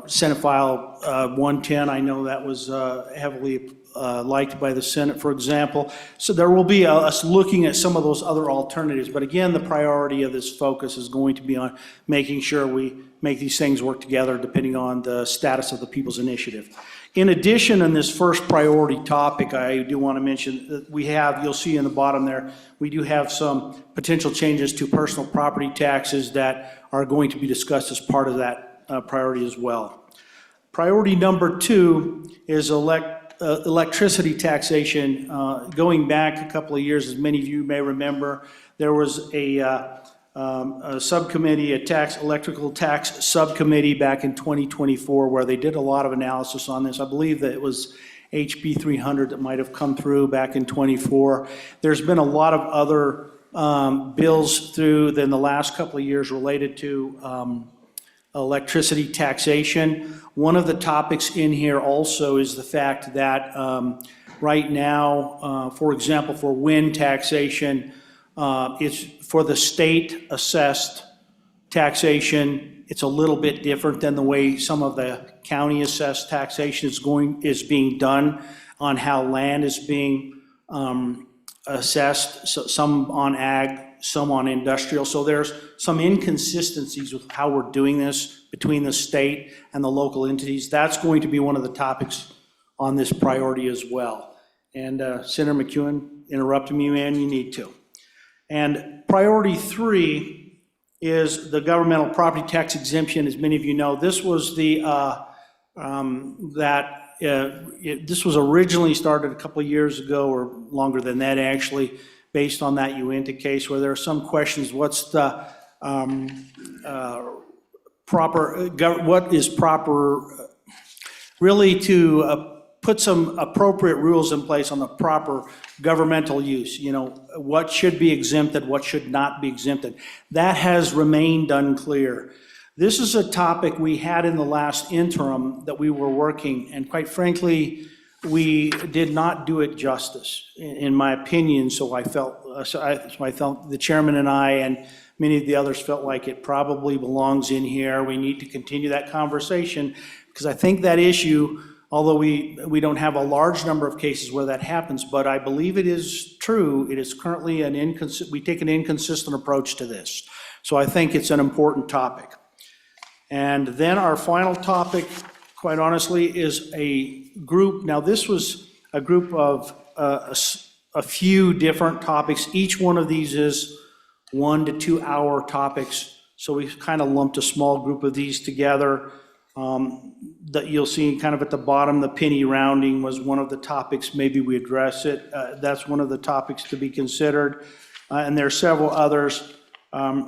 Senate File 110, I know that was heavily liked by the Senate, for example. So there will be us looking at some of those other alternatives. But again, the priority of this focus is going to be on making sure we make these things work together depending on the status of the People's Initiative. In addition, in this first priority topic, I do want to mention that we have, you'll see in the bottom there, we do have some potential changes to personal property taxes that are going to be discussed as part of that priority as well. Priority number 2 is electricity taxation. Going back a couple of years, as many of you may remember, there was a subcommittee, electrical tax subcommittee back in 2024 where they did a lot of analysis on this. I believe that it was HB 300 that might have come through back in 24. There's been a lot of other bills through in the last couple of years related to electricity taxation. One of the topics in here also is the fact that right now, for example, for wind taxation, it's for the state assessed taxation. It's a little bit different than the way some of the county assessed taxation is being done on how land is being assessed. So some on ag, some on industrial. So there's some inconsistencies with how we're doing this between the state and the local entities. That's going to be one of the topics on this priority as well. And Senator McEwen, interrupt me, man, you need to. And priority 3 is the governmental property tax exemption. As many of you know, this was the this was originally started a couple of years ago, or longer than that actually, based on that Uinta case, where there are some questions. What's the what is proper, really to put some appropriate rules in place on the proper governmental use. You know, what should be exempted, what should not be exempted. That has remained unclear. This is a topic we had in the last interim that we were working, and quite frankly, we did not do it justice, in my opinion. So I felt the chairman and I and many of the others felt like it probably belongs in here. We need to continue that conversation, because I think that issue, although we don't have a large number of cases where that happens, but I believe it is true. It is currently we take an inconsistent approach to this. So I think it's an important topic. And then our final topic, quite honestly, is a group. Now, this was a group of a few different topics. Each one of these is 1 to 2 hour topics. So we kind of lumped a small group of these together. That you'll see kind of at the bottom, the penny rounding was one of the topics. Maybe we address it. That's one of the topics to be considered. and there are several others.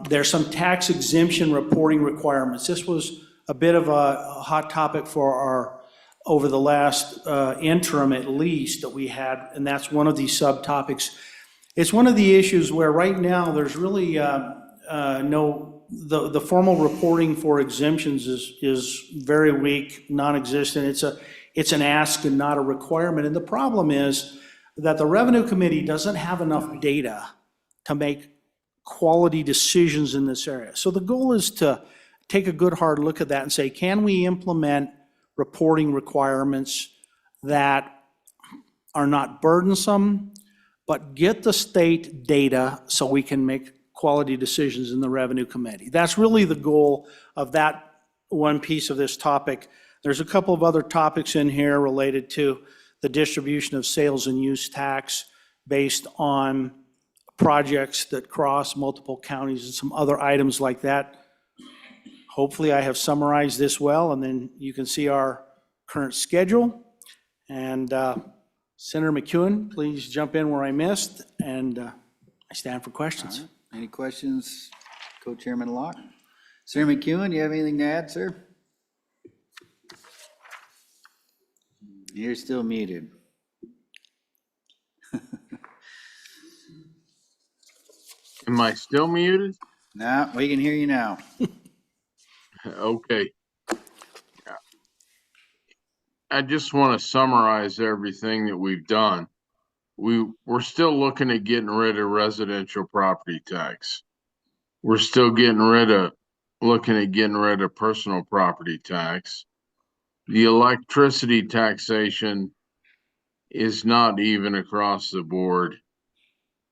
There's some tax exemption reporting requirements. This was a bit of a hot topic for our, over the last interim at least that we had, and that's one of these subtopics. It's one of the issues where right now there's really the formal reporting for exemptions is very weak, non-existent. It's an ask and not a requirement. And the problem is that the Revenue Committee doesn't have enough data to make quality decisions in this area. So the goal is to take a good hard look at that and say, can we implement reporting requirements that are not burdensome, but get the state data so we can make quality decisions in the Revenue Committee? That's really the goal of that one piece of this topic. There's a couple of other topics in here related to the distribution of sales and use tax based on projects that cross multiple counties and some other items like that. Hopefully I have summarized this well, and then you can see our current schedule. And Senator McEwen, please jump in where I missed, and I stand for questions. All right. Any questions, Co-Chairman Locke? Senator McEwen, do you have anything to add, sir? You're still muted. Am I still muted? No, we can hear you now. Okay. I just want to summarize everything that we've done. We're still looking at getting rid of residential property tax. We're still looking at getting rid of personal property tax. The electricity taxation is not even across the board,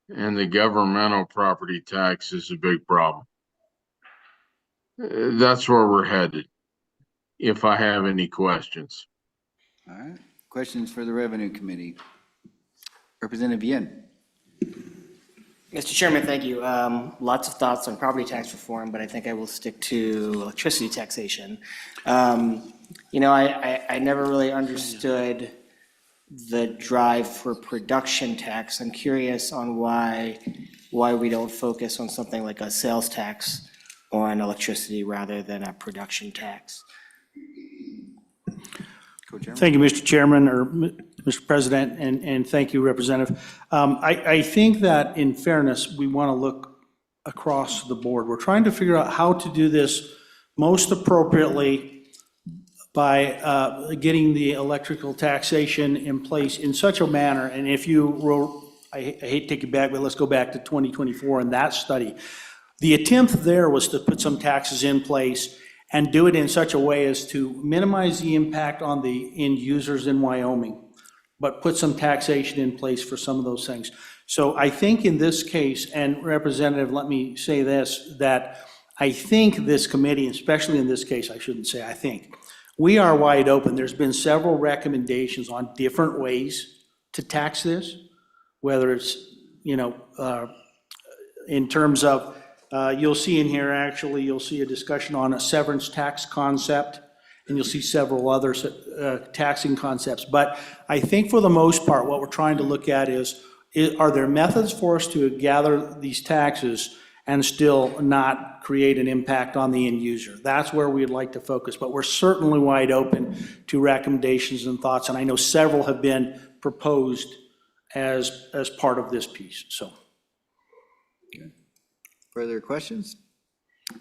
and the governmental property tax is a big problem. That's where we're headed, if I have any questions. All right. Questions for the Revenue Committee? Representative Yin. Mr. Chairman, thank you. Lots of thoughts on property tax reform, but I think I will stick to electricity taxation. You know, I never really understood the drive for production tax. I'm curious on why we don't focus on something like a sales tax on electricity rather than a production tax. Thank you, Mr. Chairman, or Mr. President, and thank you, Representative. I think that in fairness, we want to look across the board. We're trying to figure out how to do this most appropriately by getting the electrical taxation in place in such a manner, and if you wrote, I hate to take you back, but let's go back to 2024 and that study. The attempt there was to put some taxes in place and do it in such a way as to minimize the impact on the end users in Wyoming, but put some taxation in place for some of those things. So I think in this case, and Representative, let me say this, that I think this committee, especially in this case, I shouldn't say I think, we are wide open. There's been several recommendations on different ways to tax this, whether it's, you know, in terms of, you'll see in here, actually, you'll see a discussion on a severance tax concept, and you'll see several other taxing concepts. But I think for the most part, what we're trying to look at is are there methods for us to gather these taxes and still not create an impact on the end user? That's where we'd like to focus, but we're certainly wide open to recommendations and thoughts, and I know several have been proposed as part of this piece, so. Further questions?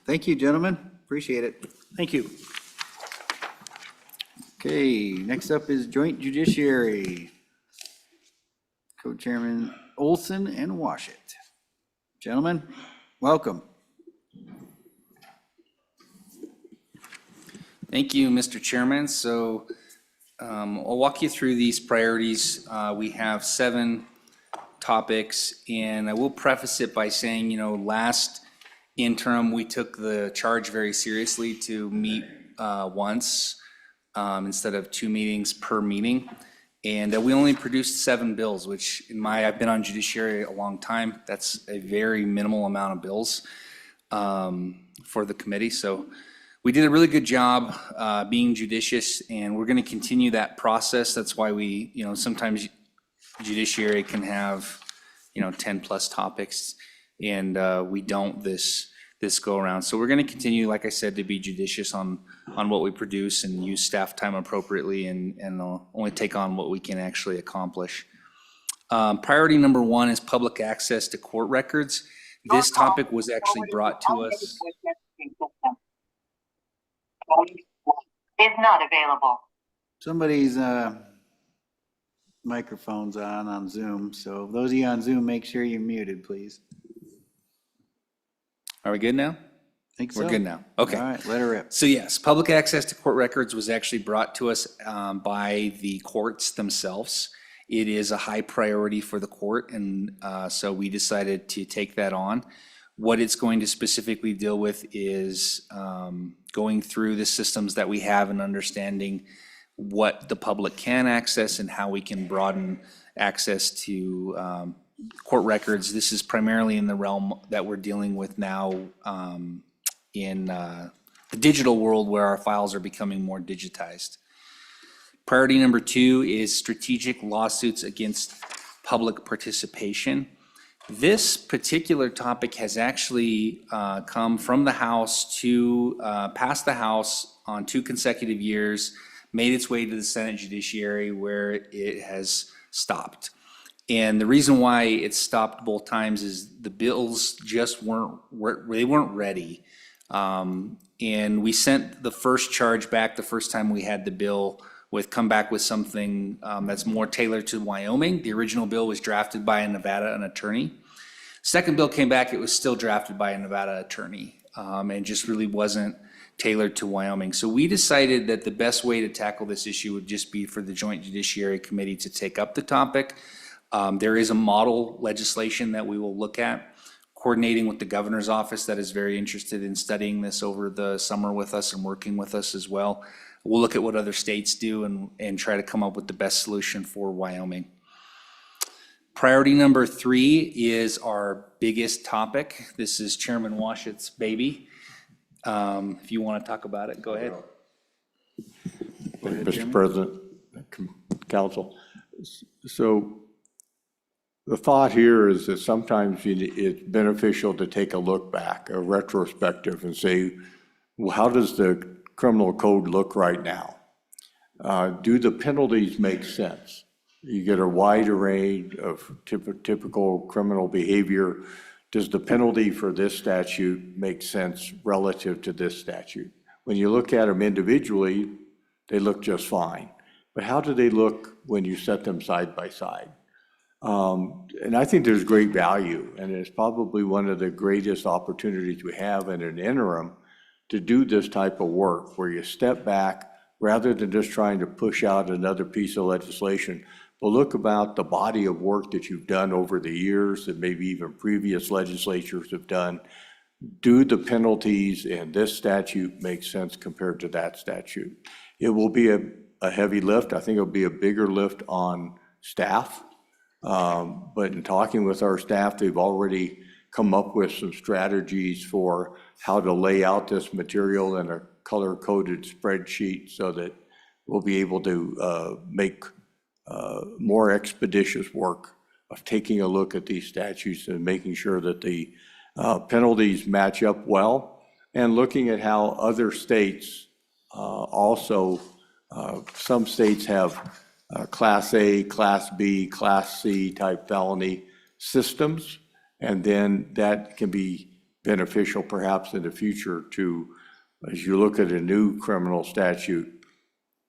Thank you, gentlemen. Appreciate it. Thank you. Okay, next up is Joint Judiciary. Co-Chairman Olson and Washit. Gentlemen, welcome. Thank you, Mr. Chairman. So I'll walk you through these priorities. We have 7 topics, and I will preface it by saying, you know, last interim, we took the charge very seriously to meet once instead of 2 meetings per meeting. And we only produced 7 bills, which I've been on Judiciary a long time. That's a very minimal amount of bills for the committee. So we did a really good job being judicious, and we're going to continue that process. That's why sometimes Judiciary can have, 10 plus topics. we don't this go around. So we're going to continue, like I said, to be judicious on what we produce and use staff time appropriately and only take on what we can actually accomplish. Priority number 1 is public access to court records. This topic was actually brought to us. Is not available. Somebody's microphone's on Zoom, so those of you on Zoom, make sure you're muted, please. Are we good now? Think so. We're good now. Okay. All right, let her rip. So yes, public access to court records was actually brought to us by the courts themselves. It is a high priority for the court, and so we decided to take that on. What it's going to specifically deal with is going through the systems that we have and understanding what the public can access and how we can broaden access to court records. This is primarily in the realm that we're dealing with now in the digital world where our files are becoming more digitized. Priority number 2 is strategic lawsuits against public participation. This particular topic has actually come from the House to past the House on 2 consecutive years, made its way to the Senate Judiciary where it has stopped. And the reason why it stopped both times is the bills just weren't ready. And we sent the first charge back the first time we had the bill with come back with something that's more tailored to Wyoming. The original bill was drafted by a Nevada attorney. Second bill came back, it was still drafted by a Nevada attorney and just really wasn't tailored to Wyoming. So we decided that the best way to tackle this issue would just be for the Joint Judiciary Committee to take up the topic. There is a model legislation that we will look at, coordinating with the governor's office that is very interested in studying this over the summer with us and working with us as well. We'll look at what other states do and try to come up with the best solution for Wyoming. Priority number 3 is our biggest topic. This is Chairman Washet's baby. If you want to talk about it, go ahead. Mr. President, Council. So the thought here is that sometimes it's beneficial to take a look back, a retrospective, and say, well, how does the criminal code look right now? Do the penalties make sense? You get a wide array of typical criminal behavior. Does the penalty for this statute make sense relative to this statute? When you look at them individually, they look just fine. But how do they look when you set them side by side? And I think there's great value, and it's probably one of the greatest opportunities we have in an interim to do this type of work where you step back rather than just trying to push out another piece of legislation, but look about the body of work that you've done over the years that maybe even previous legislatures have done. Do the penalties in this statute make sense compared to that statute? It will be a heavy lift. I think it'll be a bigger lift on staff. But in talking with our staff, they've already come up with some strategies for how to lay out this material in a color-coded spreadsheet so that we'll be able to make more expeditious work of taking a look at these statutes and making sure that the penalties match up well, and looking at how other states also, some states have Class A, Class B, Class C type felony systems, and then that can be beneficial perhaps in the future to, as you look at a new criminal statute,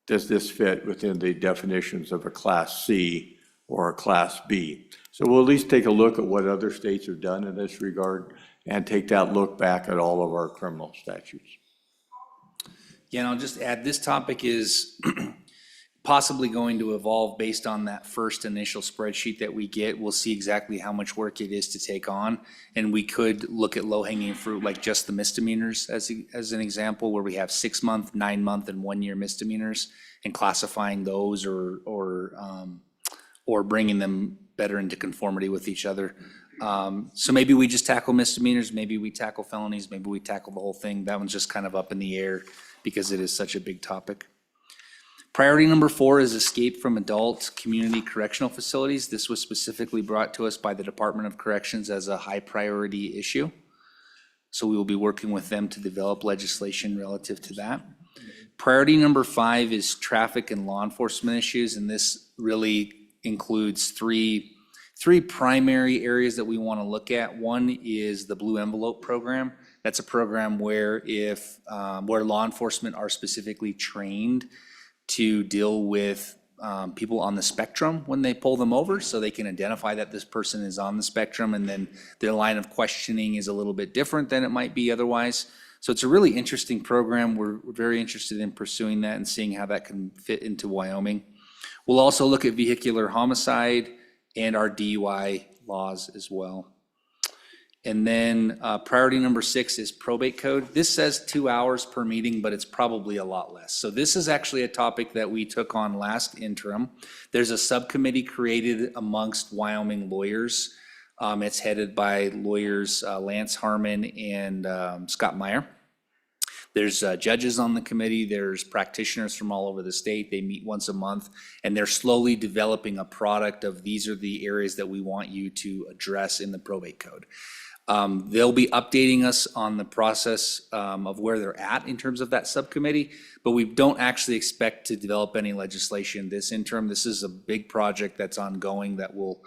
does this fit within the definitions of a Class C or a Class B? So we'll at least take a look at what other states have done in this regard and take that look back at all of our criminal statutes. Yeah, and I'll just add, this topic is possibly going to evolve based on that first initial spreadsheet that we get. We'll see exactly how much work it is to take on, and we could look at low-hanging fruit, like just the misdemeanors as an example, where we have 6-month, 9-month, and 1-year misdemeanors, and classifying those or bringing them better into conformity with each other. So maybe we just tackle misdemeanors, maybe we tackle felonies, maybe we tackle the whole thing. That one's just kind of up in the air because it is such a big topic. Priority number 4 is escape from adult community correctional facilities. This was specifically brought to us by the Department of Corrections as a high priority issue. So we will be working with them to develop legislation relative to that. Priority number 5 is traffic and law enforcement issues, and this really includes three primary areas that we want to look at. One is the Blue Envelope Program. That's a program where where law enforcement are specifically trained to deal with people on the spectrum when they pull them over, so they can identify that this person is on the spectrum, and then their line of questioning is a little bit different than it might be otherwise. So it's a really interesting program. We're very interested in pursuing that and seeing how that can fit into Wyoming. We'll also look at vehicular homicide and our DUI laws as well. And then priority number 6 is probate code. This says 2 hours per meeting, but it's probably a lot less. So this is actually a topic that we took on last interim. There's a subcommittee created amongst Wyoming lawyers. It's headed by lawyers Lance Harmon and Scott Meyer. There's judges on the committee. There's practitioners from all over the state. They meet once a month, and they're slowly developing a product of these are the areas that we want you to address in the probate code. They'll be updating us on the process of where they're at in terms of that subcommittee, but we don't actually expect to develop any legislation this interim. This is a big project that's ongoing that will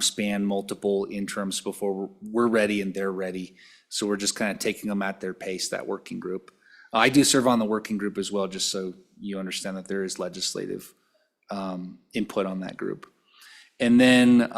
span multiple interims before we're ready and they're ready. So we're just kind of taking them at their pace, that working group. I do serve on the working group as well, just so you understand that there is legislative input on that group. And then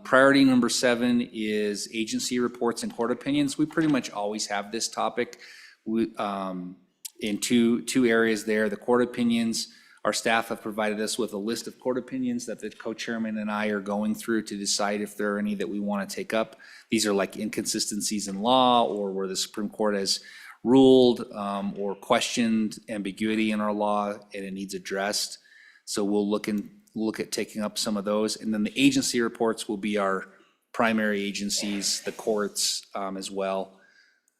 priority number 7 is agency reports and court opinions. We pretty much always have this topic in two areas there. The court opinions, our staff have provided us with a list of court opinions that the co-chairman and I are going through to decide if there are any that we want to take up. These are like inconsistencies in law, or where the Supreme Court has ruled or questioned ambiguity in our law and it needs addressed. So we'll look at taking up some of those. And then the agency reports will be our primary agencies, the courts as well.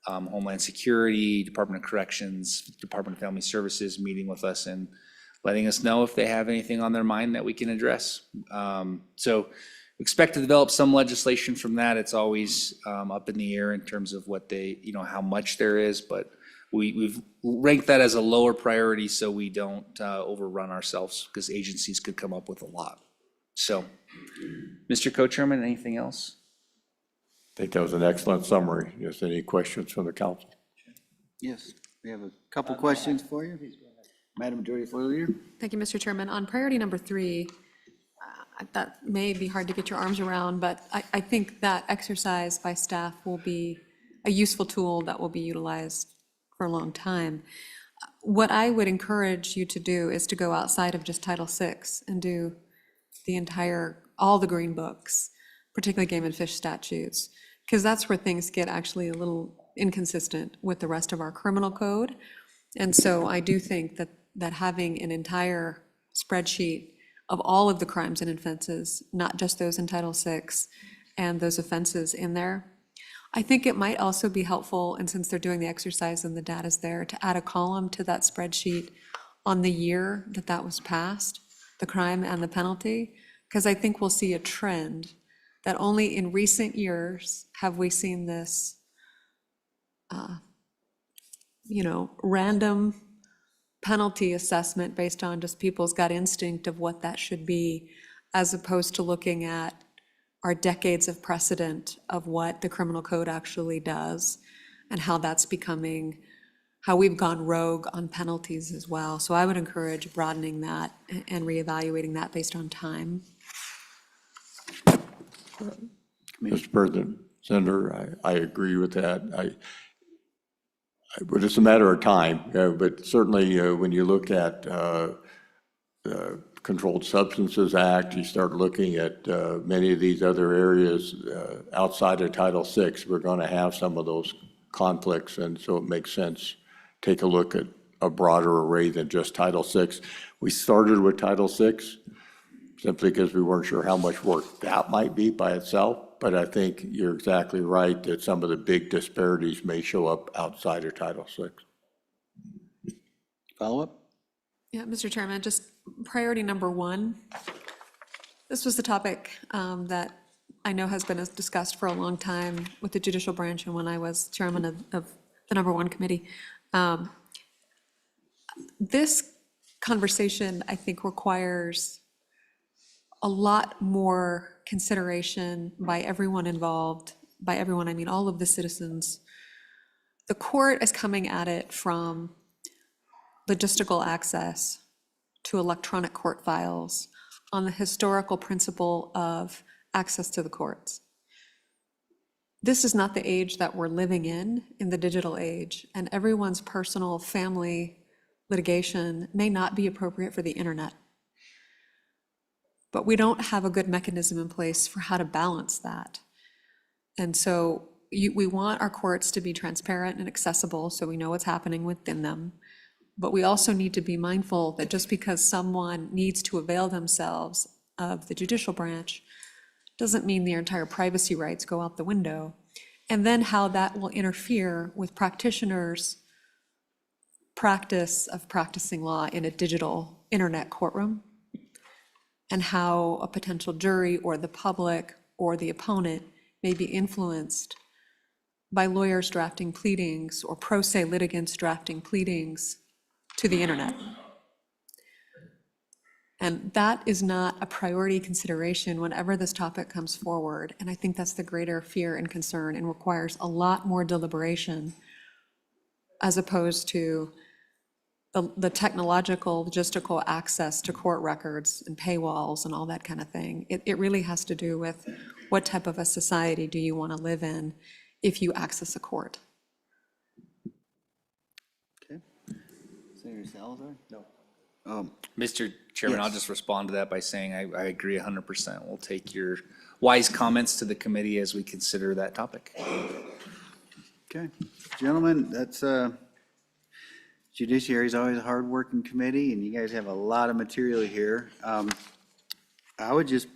Homeland Security, Department of Corrections, Department of Family Services meeting with us and letting us know if they have anything on their mind that we can address. So we expect to develop some legislation from that. It's always up in the air in terms of what they, how much there is, but we've ranked that as a lower priority so we don't overrun ourselves, because agencies could come up with a lot. So, Mr. Co-Chairman, anything else? I think that was an excellent summary. Just any questions from the council? Yes, we have a couple questions for you. Madam Majority Floor Leader. Thank you, Mr. Chairman. On priority number 3, that may be hard to get your arms around, but I think that exercise by staff will be a useful tool that will be utilized for a long time. What I would encourage you to do is to go outside of just Title VI and do all the green books, particularly game and fish statutes, because that's where things get actually a little inconsistent with the rest of our criminal code. And so I do think that having an entire spreadsheet of all of the crimes and offenses, not just those in Title VI, and those offenses in there, I think it might also be helpful, and since they're doing the exercise and the data's there, to add a column to that spreadsheet on the year that was passed, the crime and the penalty, because I think we'll see a trend that only in recent years have we seen this random penalty assessment based on just people's gut instinct of what that should be, as opposed to looking at our decades of precedent of what the criminal code actually does and how that's becoming, how we've gone rogue on penalties as well. So I would encourage broadening that and reevaluating that based on time. Mr. President, Senator, I agree with that. But it's a matter of time. But certainly when you look at the Controlled Substances Act, you start looking at many of these other areas outside of Title VI, we're going to have some of those conflicts. And so it makes sense, take a look at a broader array than just Title VI. We started with Title VI simply because we weren't sure how much work that might be by itself. But I think you're exactly right that some of the big disparities may show up outside of Title VI. Follow up? Yeah, Mr. Chairman, just priority number 1. This was the topic that I know has been discussed for a long time with the judicial branch and when I was chairman of the number 1 committee. This conversation, I think, requires a lot more consideration by everyone involved. By everyone, I mean all of the citizens. The court is coming at it from logistical access to electronic court files on the historical principle of access to the courts. This is not the age that we're living in the digital age, and everyone's personal family litigation may not be appropriate for the internet. But we don't have a good mechanism in place for how to balance that. And so we want our courts to be transparent and accessible so we know what's happening within them. But we also need to be mindful that just because someone needs to avail themselves of the judicial branch doesn't mean their entire privacy rights go out the window. And then how that will interfere with practitioners' practice of practicing law in a digital internet courtroom, and how a potential jury or the public or the opponent may be influenced by lawyers drafting pleadings or pro se litigants drafting pleadings to the internet. And that is not a priority consideration whenever this topic comes forward. And I think that's the greater fear and concern, and requires a lot more deliberation as opposed to the technological, logistical access to court records and paywalls and all that kind of thing. It really has to do with what type of a society do you want to live in if you access a court. Okay. Senator Salazar? No. Mr. Chairman, I'll Yes. just respond to that by saying I agree 100%. We'll take your wise comments to the committee as we consider that topic. Okay, gentlemen, that's, Judiciary is always a hard-working committee, and you guys have a lot of material here. I would just,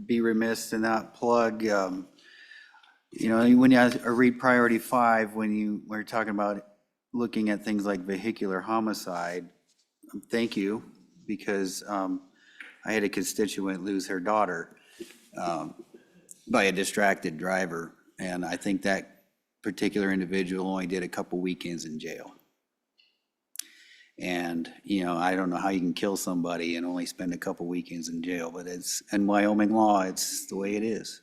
be remiss to not plug, when you read priority 5, when we're talking about looking at things like vehicular homicide, thank you, because I had a constituent lose her daughter by a distracted driver, and I think that particular individual only did a couple weekends in jail. And, I don't know how you can kill somebody and only spend a couple weekends in jail, but it's, in Wyoming law, it's the way it is.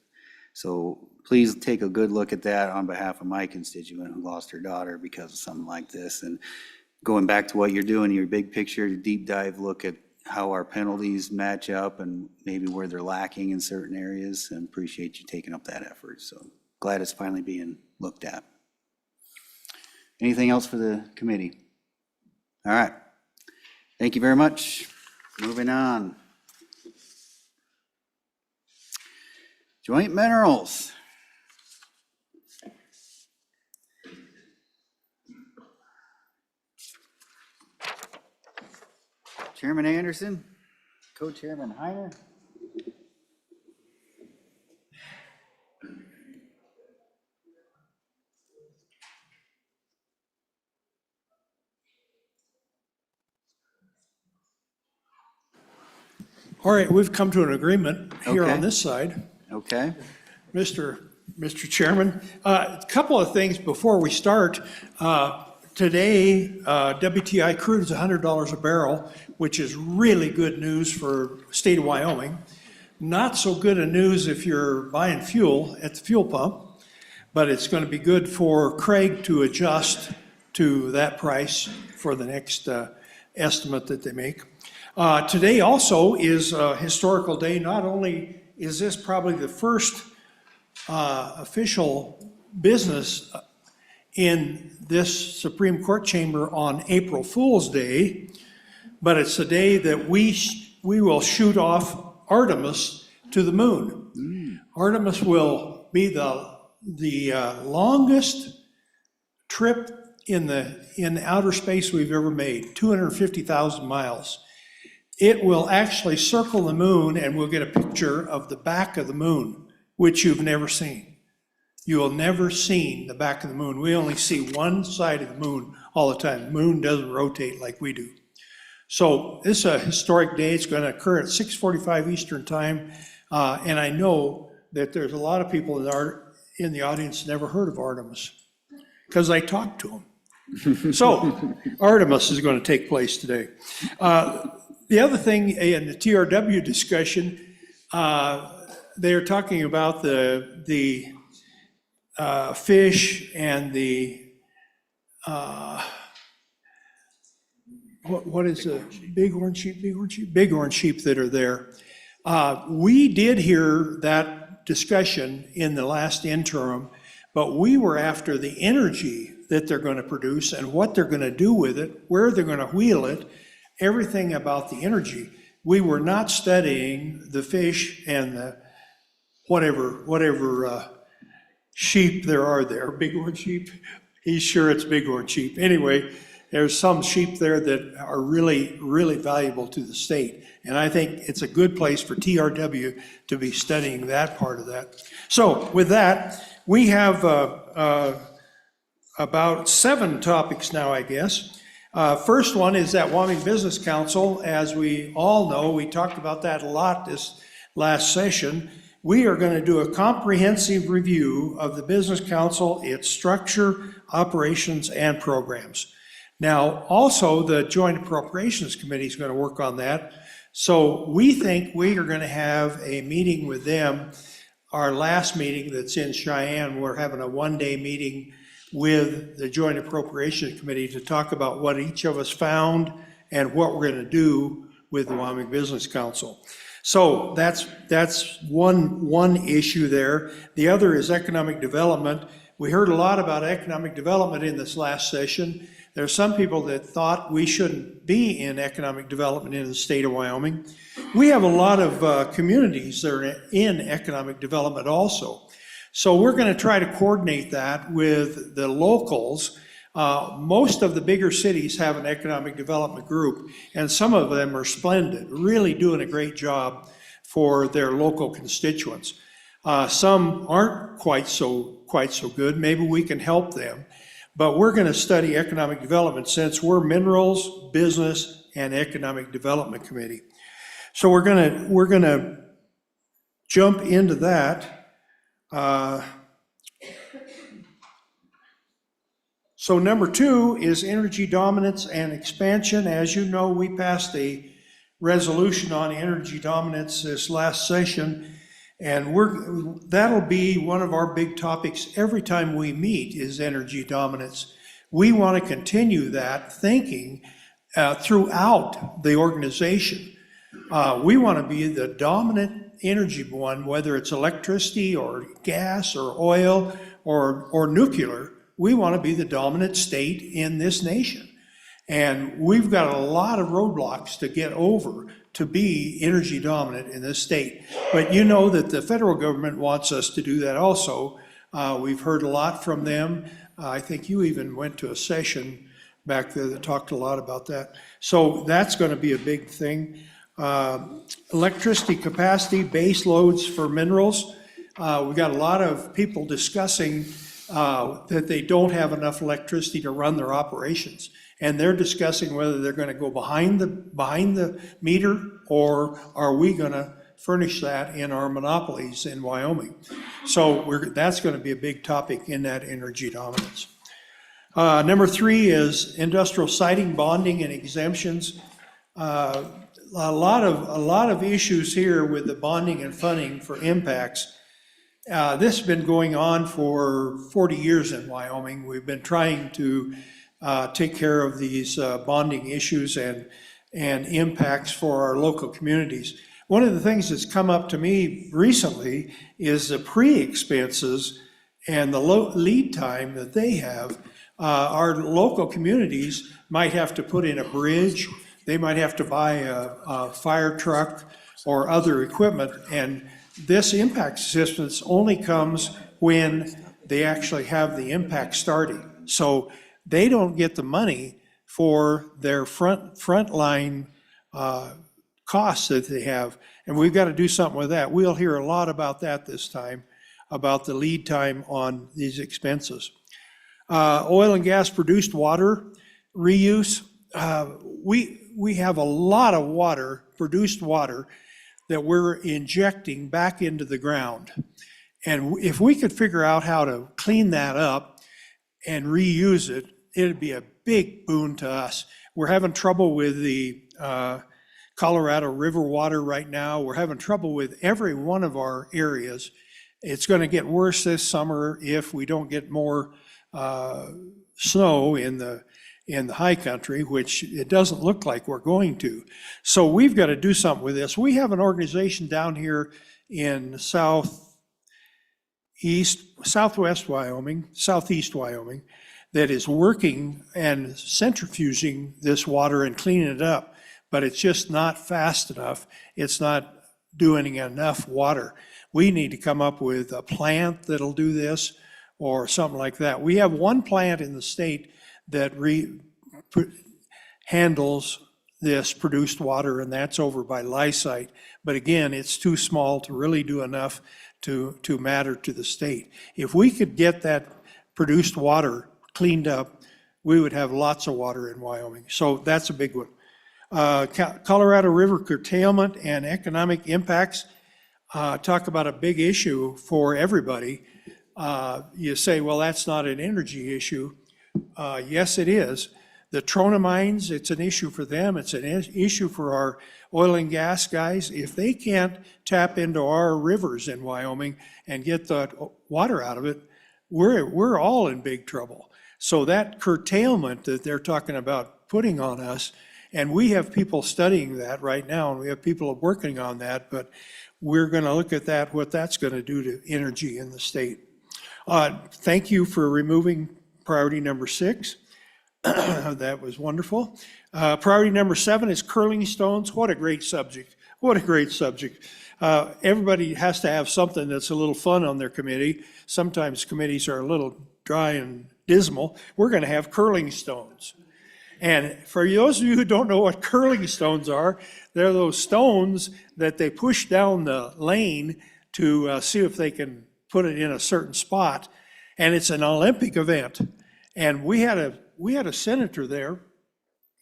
So please take a good look at that on behalf of my constituent who lost her daughter because of something like this. And going back to what you're doing, your big picture, deep dive look at how our penalties match up and maybe where they're lacking in certain areas, and appreciate you taking up that effort. So glad it's finally being looked at. Anything else for the committee? All right. Thank you very much. Moving on. Joint minerals. Chairman Anderson, Co-Chairman Heiner. All right, we've come to an agreement here Okay. on this side. Okay. Mr. Chairman, a couple of things before we start. Today, WTI crude is $100 a barrel, which is really good news for the state of Wyoming. Not so good a news if you're buying fuel at the fuel pump, but it's going to be good for Craig to adjust to that price for the next estimate that they make. Today also is a historical day. Not only is this probably the first official business in this Supreme Court chamber on April Fool's Day, but it's the day that we will shoot off Artemis to the moon. Artemis will be the longest trip in outer space we've ever made, 250,000 miles. It will actually circle the moon, and we'll get a picture of the back of the moon, which you've never seen. You will never seen the back of the moon. We only see one side of the moon all the time. The moon doesn't rotate like we do. So this is a historic day. It's going to occur at 6:45 Eastern Time. And I know that there's a lot of people that are in the audience never heard of Artemis because I talked to them. So Artemis is going to take place today. The other thing in the TRW discussion, they're talking about the fish and the, what is it? Bighorn sheep that are there. We did hear that discussion in the last interim, but we were after the energy that they're going to produce and what they're going to do with it, where they're going to wheel it, everything about the energy. We were not studying the fish and the whatever sheep there are there, bighorn sheep. He's sure it's bighorn sheep. Anyway, there's some sheep there that are really, really valuable to the state. And I think it's a good place for TRW to be studying that part of that. So with that, we have about 7 topics now, I guess. First one is that Wyoming Business Council. As we all know, we talked about that a lot this last session. We are going to do a comprehensive review of the Business Council, its structure, operations, and programs. Now, also, the Joint Appropriations Committee is going to work on that. So we think we are going to have a meeting with them. Our last meeting that's in Cheyenne, we're having a one-day meeting with the Joint Appropriations Committee to talk about what each of us found and what we're going to do with the Wyoming Business Council. So that's one issue there. The other is economic development. We heard a lot about economic development in this last session. There are some people that thought we shouldn't be in economic development in the state of Wyoming. We have a lot of communities that are in economic development also. So we're going to try to coordinate that with the locals. Most of the bigger cities have an economic development group, and some of them are splendid, really doing a great job for their local constituents. Some aren't quite so good. Maybe we can help them. But we're going to study economic development since we're Minerals, Business, and Economic Development Committee. So we're going to jump into that. So number 2 is energy dominance and expansion. As you know, we passed a resolution on energy dominance this last session, and that'll be one of our big topics every time we meet is energy dominance. We want to continue that thinking throughout the organization. We want to be the dominant energy one, whether it's electricity or gas or oil or nuclear. We want to be the dominant state in this nation. And we've got a lot of roadblocks to get over to be energy dominant in this state. But you know that the federal government wants us to do that also. We've heard a lot from them. I think you even went to a session back there that talked a lot about that. So that's going to be a big thing. Electricity capacity, base loads for minerals. We've got a lot of people discussing that they don't have enough electricity to run their operations. And they're discussing whether they're going to go behind the meter, or are we going to furnish that in our monopolies in Wyoming. So that's going to be a big topic in that energy dominance. Number 3 is industrial siting, bonding, and exemptions. A lot of issues here with the bonding and funding for impacts. This has been going on for 40 years in Wyoming. We've been trying to take care of these bonding issues and impacts for our local communities. One of the things that's come up to me recently is the pre-expenses and the lead time that they have. Our local communities might have to put in a bridge, they might have to buy a fire truck or other equipment, and this impact assistance only comes when they actually have the impact starting. So they don't get the money for their frontline costs that they have, and we've got to do something with that. We'll hear a lot about that this time, about the lead time on these expenses. Oil and gas produced water reuse. we have a lot of water, produced water, that we're injecting back into the ground. And if we could figure out how to clean that up and reuse it, it'd be a big boon to us. We're having trouble with the Colorado River water right now. We're having trouble with every one of our areas. It's going to get worse this summer if we don't get more snow in the high country, which it doesn't look like we're going to. So we've got to do something with this. We have an organization down here in southwest Wyoming, southeast Wyoming, that is working and centrifuging this water and cleaning it up, but it's just not fast enough. It's not doing enough water. We need to come up with a plant that'll do this or something like that. We have one plant in the state that handles this produced water, and that's over by Lysite. But again, it's too small to really do enough to matter to the state. If we could get that produced water cleaned up, we would have lots of water in Wyoming. So that's a big one. Colorado River curtailment and economic impacts. Talk about a big issue for everybody. You say, well, that's not an energy issue. Yes, it is. The Trona mines, it's an issue for them. It's an issue for our oil and gas guys. If they can't tap into our rivers in Wyoming and get the water out of it, we're all in big trouble. So that curtailment that they're talking about putting on us, and we have people studying that right now, and we have people working on that, but we're going to look at that, what that's going to do to energy in the state. Thank you for removing priority number 6. That was wonderful. Priority number 7 is curling stones. What a great subject. What a great subject. Everybody has to have something that's a little fun on their committee. Sometimes committees are a little dry and dismal. We're going to have curling stones. And for those of you who don't know what curling stones are, they're those stones that they push down the lane to see if they can put it in a certain spot. And it's an Olympic event. And we had a senator there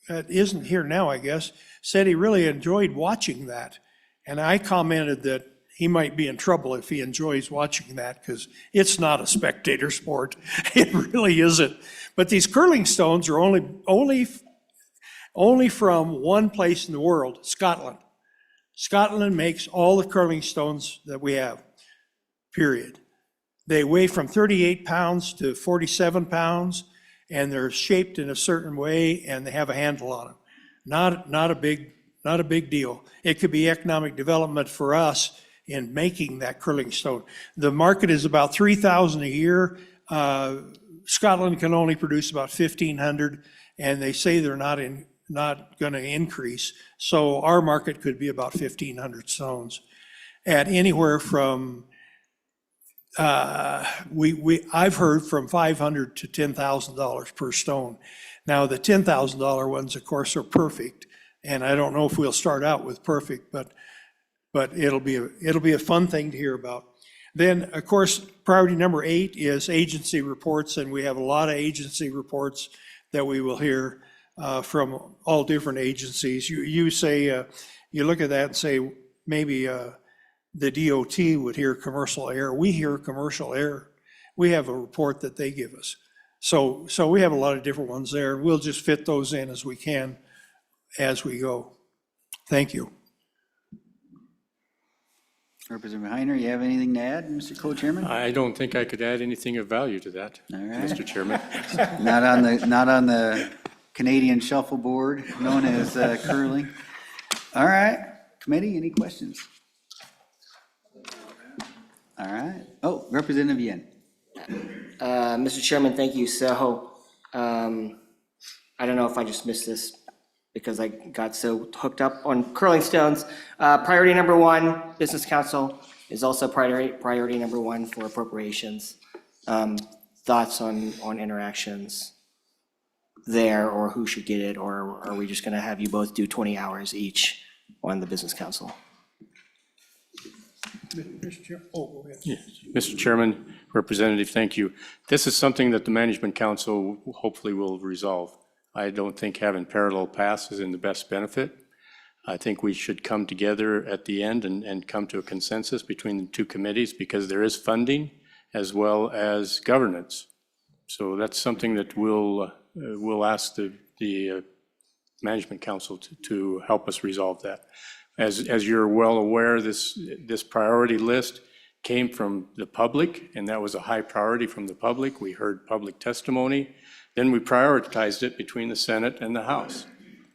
that isn't here now, I guess, said he really enjoyed watching that. And I commented that he might be in trouble if he enjoys watching that, because it's not a spectator sport. It really isn't. But these curling stones are only from one place in the world, Scotland. Scotland makes all the curling stones that we have, period. They weigh from 38 pounds to 47 pounds, and they're shaped in a certain way, and they have a handle on them. Not a big deal. It could be economic development for us in making that curling stone. The market is about 3,000 a year. Scotland can only produce about 1,500, and they say they're not going to increase. So our market could be about 1,500 stones at anywhere from I've heard from $500 to $10,000 per stone. Now the $10,000 ones, of course, are perfect, and I don't know if we'll start out with perfect, but it'll be a fun thing to hear about. Then, of course, priority number 8 is agency reports, and we have a lot of agency reports that we will hear from all different agencies. You say, you look at that and say, maybe the DOT would hear commercial air. We hear commercial air. We have a report that they give us. So we have a lot of different ones there. We'll just fit those in as we can as we go. Thank you. Representative Heiner, you have anything to add, Mr. Co-Chairman? I don't think I could add anything of value to that, All right. Mr. Chairman. Not on the Canadian shuffleboard known as curling. All right, committee, any questions? All right. Oh, Representative Yen. Mr. Chairman, thank you. So I don't know if I just missed this because I got so hooked up on curling stones. Priority number 1, Business Council, is also priority number 1 for appropriations. Thoughts on interactions there, or who should get it, or are we just going to have you both do 20 hours each on the Business Council? Mr. Chairman, Representative, thank you. This is something that the Management Council hopefully will resolve. I don't think having parallel paths is in the best benefit. I think we should come together at the end and come to a consensus between the two committees because there is funding as well as governance. So that's something that we'll ask the Management Council to help us resolve that. As you're well aware, this priority list came from the public, and that was a high priority from the public. We heard public testimony. Then we prioritized it between the Senate and the House.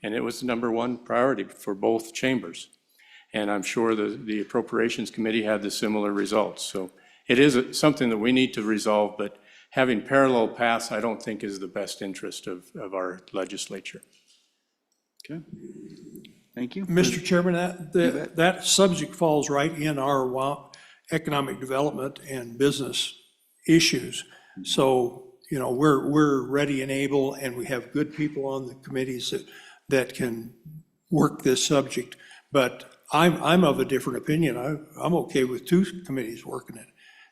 And it was the #1 priority for both chambers. And I'm sure the Appropriations Committee had the similar results. So it is something that we need to resolve, but having parallel paths, I don't think is the best interest of our legislature. Okay. Thank you. Mr. Chairman, that subject falls right in our economic development and business issues. So, you know, we're ready and able, and we have good people on the committees that can work this subject. But I'm of a different opinion. I'm okay with 2 committees working it,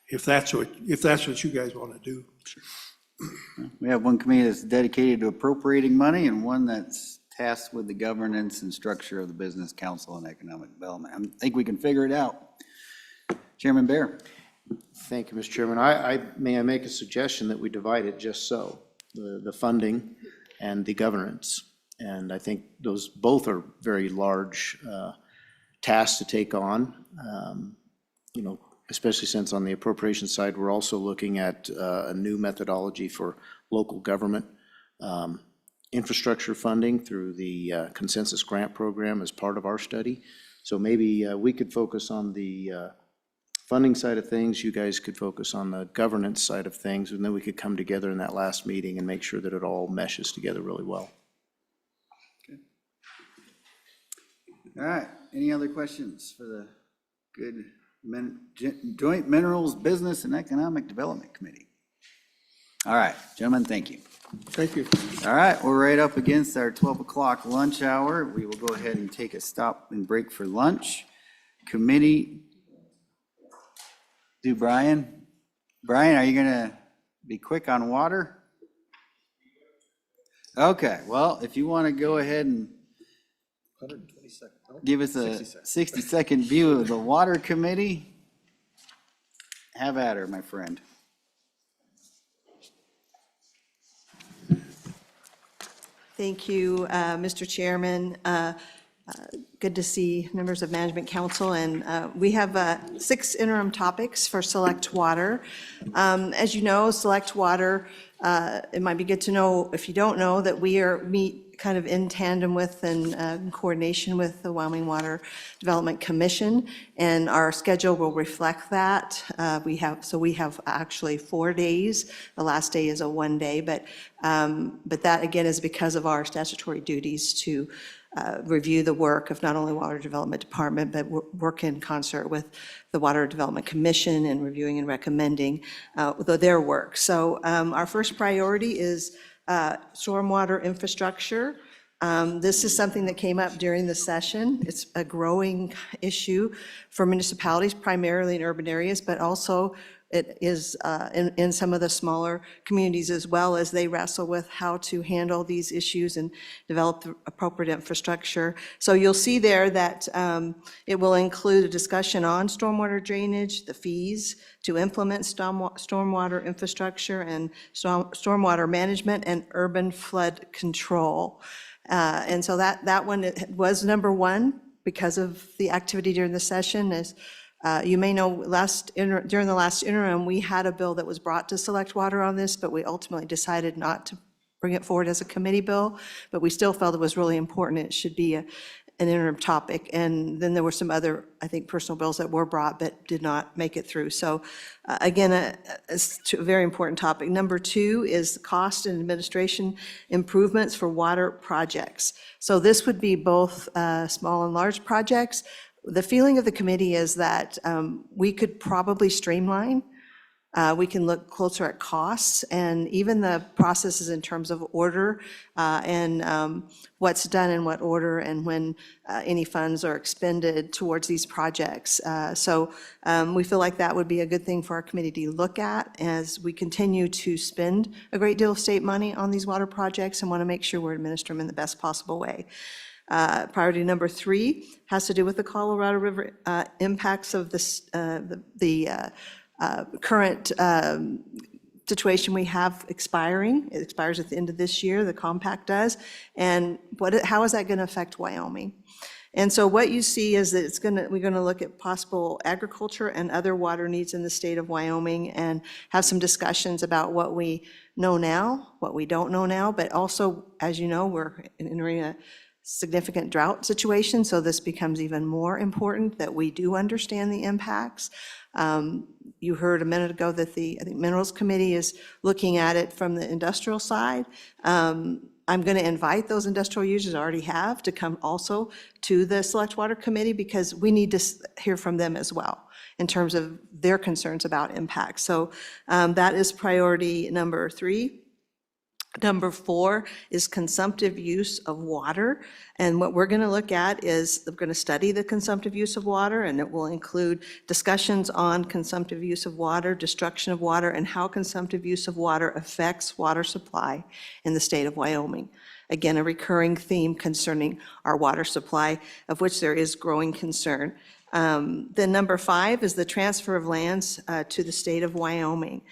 if that's what you guys want to do. We have one committee that's dedicated to appropriating money and one that's tasked with the governance and structure of the Business Council and Economic Development. I think we can figure it out. Chairman Bear. Thank you, Mr. Chairman. May I make a suggestion that we divide it just so, the funding and the governance. And I think those both are very large tasks to take on, you know, especially since on the appropriation side, we're also looking at a new methodology for local government infrastructure funding through the consensus grant program as part of our study. So maybe we could focus on the funding side of things, you guys could focus on the governance side of things, and then we could come together in that last meeting and make sure that it all meshes together really well. All right, any other questions for the good Joint Minerals Business and Economic Development Committee? All right, gentlemen, thank you. Thank you. All right, we're right up against our 12 o'clock lunch hour. We will go ahead and take a stop and break for lunch. Committee, Brian, are you gonna be quick on water? Okay, well, if you want to go ahead and give us a 60-second view of the Water Committee, have at her, my friend. Thank you, Mr. Chairman. Good to see members of Management Council, and we have 6 interim topics for Select Water. As you know, Select Water, it might be good to know, if you don't know, that we meet kind of in tandem with and in coordination with the Wyoming Water Development Commission, and our schedule will reflect that. We have actually 4 days. The last day is a 1 day, but that again is because of our statutory duties to review the work of not only Water Development Department, but work in concert with the Water Development Commission and reviewing and recommending their work. So our first priority is stormwater infrastructure. This is something that came up during the session. It's a growing issue for municipalities, primarily in urban areas, but also it is in some of the smaller communities as well, as they wrestle with how to handle these issues and develop the appropriate infrastructure. So you'll see there that it will include a discussion on stormwater drainage, the fees to implement stormwater infrastructure and stormwater management and urban flood control. And so that one was #1 because of the activity during the session. As you may know, during the last interim, we had a bill that was brought to Select Water on this, but we ultimately decided not to bring it forward as a committee bill, but we still felt it was really important. It should be an interim topic. And then there were some other, I think, personal bills that were brought but did not make it through. So again, it's a very important topic. #2 is cost and administration improvements for water projects. So this would be both small and large projects. The feeling of the committee is that we could probably streamline We can look closer at costs and even the processes in terms of order and what's done in what order and when any funds are expended towards these projects. So we feel like that would be a good thing for our committee to look at as we continue to spend a great deal of state money on these water projects and want to make sure we're administering them in the best possible way. Priority number 3 has to do with the Colorado River impacts of this, the current situation we have expiring. It expires at the end of this year, the compact does. And how is that going to affect Wyoming? And so what you see is that we're going to look at possible agriculture and other water needs in the state of Wyoming and have some discussions about what we know now, what we don't know now, but also, as you know, we're entering a significant drought situation, so this becomes even more important that we do understand the impacts. You heard a minute ago that I think Minerals Committee is looking at it from the industrial side. I'm going to invite those industrial users I already have to come also to the Select Water Committee because we need to hear from them as well in terms of their concerns about impacts. So that is priority number 3. Number 4 is consumptive use of water. And what we're going to look at is we're going to study the consumptive use of water, and it will include discussions on consumptive use of water, destruction of water, and how consumptive use of water affects water supply in the state of Wyoming. Again, a recurring theme concerning our water supply, of which there is growing concern. Then number 5 is the transfer of lands to the state of Wyoming.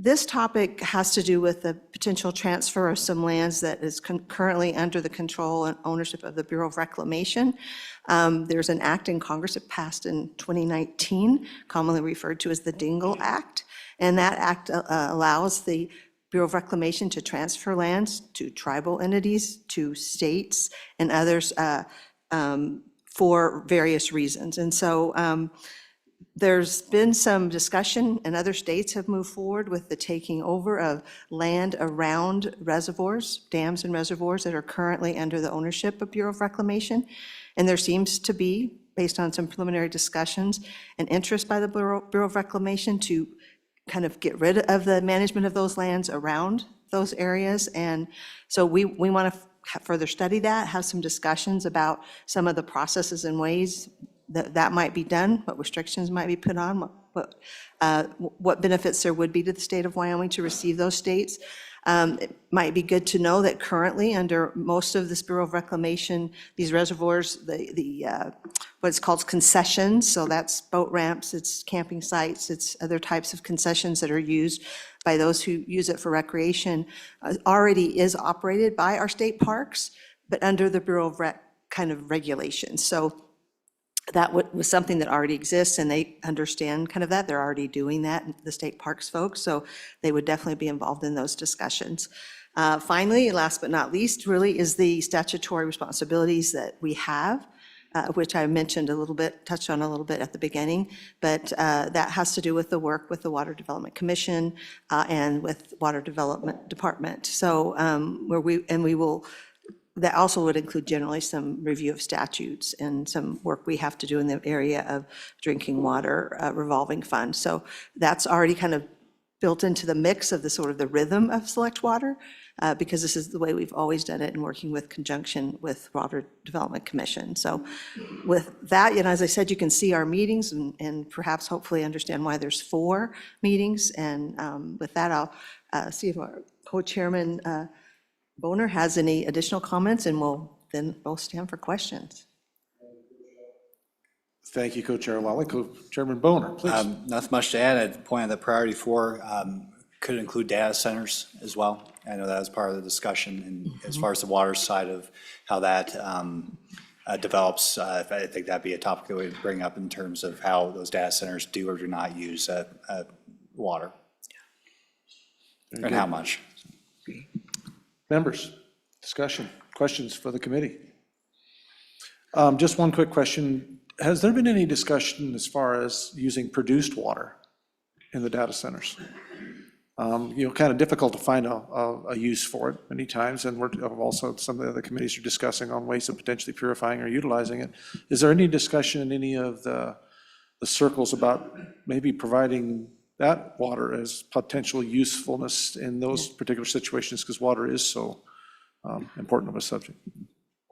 This topic has to do with the potential transfer of some lands that is currently under the control and ownership of the Bureau of Reclamation. There's an act in Congress that passed in 2019, commonly referred to as the Dingle Act, and that act allows the Bureau of Reclamation to transfer lands to tribal entities, to states, and others for various reasons. And so there's been some discussion, and other states have moved forward with the taking over of land around reservoirs, dams and reservoirs that are currently under the ownership of Bureau of Reclamation. And there seems to be, based on some preliminary discussions, an interest by the Bureau of Reclamation to kind of get rid of the management of those lands around those areas. And so we want to further study that, have some discussions about some of the processes and ways that might be done, what restrictions might be put on, what benefits there would be to the state of Wyoming to receive those states. It might be good to know that currently under most of this Bureau of Reclamation, these reservoirs, what's called concessions, so that's boat ramps, it's camping sites, it's other types of concessions that are used by those who use it for recreation, already is operated by our state parks, but under the Bureau of Rec kind of regulations. So that was something that already exists, and they understand kind of that. They're already doing that, the state parks folks, so they would definitely be involved in those discussions. Finally, last but not least, really is the statutory responsibilities that we have, which I mentioned a little bit, touched on a little bit at the beginning, but that has to do with the work with the Water Development Commission and with Water Development Department. So we will. That also would include generally some review of statutes and some work we have to do in the area of drinking water revolving fund. So that's already kind of built into the mix of the sort of the rhythm of Select Water, because this is the way we've always done it in working with conjunction with Water Development Commission. So with that, as I said, you can see our meetings and perhaps hopefully understand why there's 4 meetings. And with that, I'll see if our co-chairman Boner has any additional comments, and we'll then both stand for questions. Thank you, Co-Chair Lally. Co-Chairman Boner, please. Nothing much to add. I'd point out that priority 4 could include data centers as well. I know that was part of the discussion, and as far as the water side of how that develops, I think that'd be a topic that we'd bring up in terms of how those data centers do or do not use water, and how much. Members, discussion, questions for the committee? Just one quick question. Has there been any discussion as far as using produced water in the data centers? Kind of difficult to find a use for it many times, and we're also, some of the other committees are discussing on ways of potentially purifying or utilizing it. Is there any discussion in any of the circles about maybe providing that water as potential usefulness in those particular situations, because water is so important of a subject.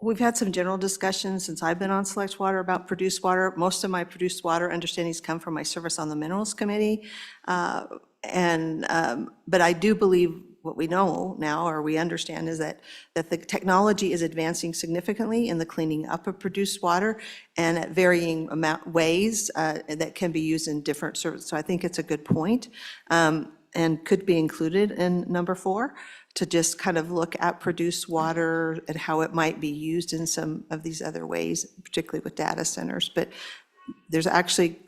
We've had some general discussions since I've been on Select Water about produced water. Most of my produced water understandings come from my service on the Minerals Committee. But I do believe what we know now, or we understand, is that the technology is advancing significantly in the cleaning up of produced water and at varying ways that can be used in different services. So I think it's a good point, and could be included in number 4, to just kind of look at produced water and how it might be used in some of these other ways, particularly with data centers. But there's actually,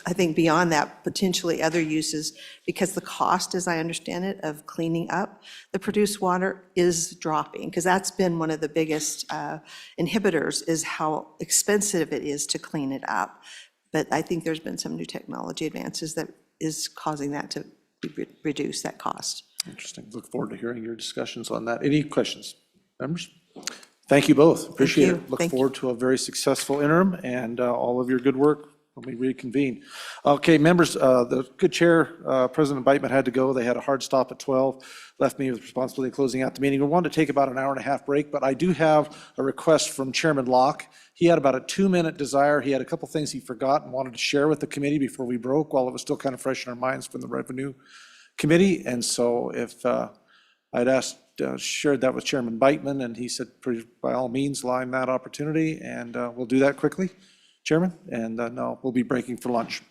I think beyond that, potentially other uses, because the cost, as I understand it, of cleaning up the produced water is dropping, because that's been one of the biggest inhibitors, is how expensive it is to clean it up. But I think there's been some new technology advances that is causing that to reduce that cost. Interesting. Look forward to hearing your discussions on that. Any questions, members? Thank you both. Appreciate it. Look forward to a very successful interim and all of your good work when we reconvene. Okay, members, the good chair, President Beitman, had to go. They had a hard stop at 12, left me with responsibility of closing out the meeting. We wanted to take about an hour-and-a-half break, but I do have a request from Chairman Locke. He had about a 2-minute desire. He had a couple things he forgot and wanted to share with the committee before we broke, while it was still kind of fresh in our minds from the Revenue Committee. And so if I'd asked, shared that with Chairman Beitman, and he said, by all means, line that opportunity, and we'll do that quickly, Chairman, and no, we'll be breaking for lunch.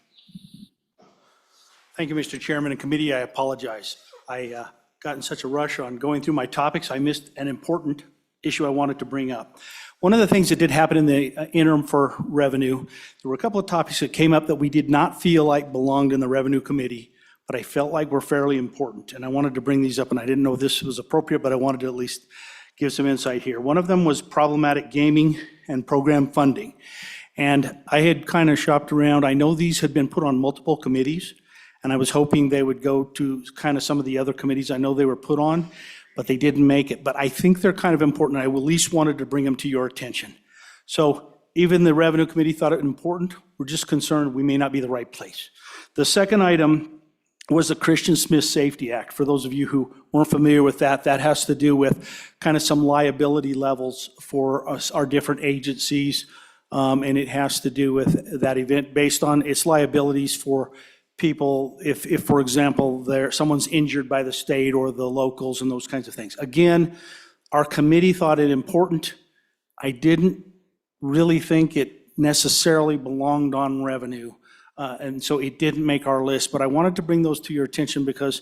Thank you, Mr. Chairman and committee. I apologize. I got in such a rush on going through my topics, I missed an important issue I wanted to bring up. One of the things that did happen in the interim for revenue, there were a couple of topics that came up that we did not feel like belonged in the Revenue Committee, but I felt like were fairly important, and I wanted to bring these up, and I didn't know if this was appropriate, but I wanted to at least give some insight here. One of them was problematic gaming and program funding. And I had kind of shopped around. I know these had been put on multiple committees, and I was hoping they would go to kind of some of the other committees I know they were put on, but they didn't make it. But I think they're kind of important. I at least wanted to bring them to your attention. So even the Revenue Committee thought it important. We're just concerned we may not be the right place. The second item was the Christian Smith Safety Act. For those of you who weren't familiar with that, that has to do with kind of some liability levels for us, our different agencies, and it has to do with that event based on its liabilities for people if for example, someone's injured by the state or the locals and those kinds of things. Again, our committee thought it important. I didn't really think it necessarily belonged on revenue. And so it didn't make our list, but I wanted to bring those to your attention because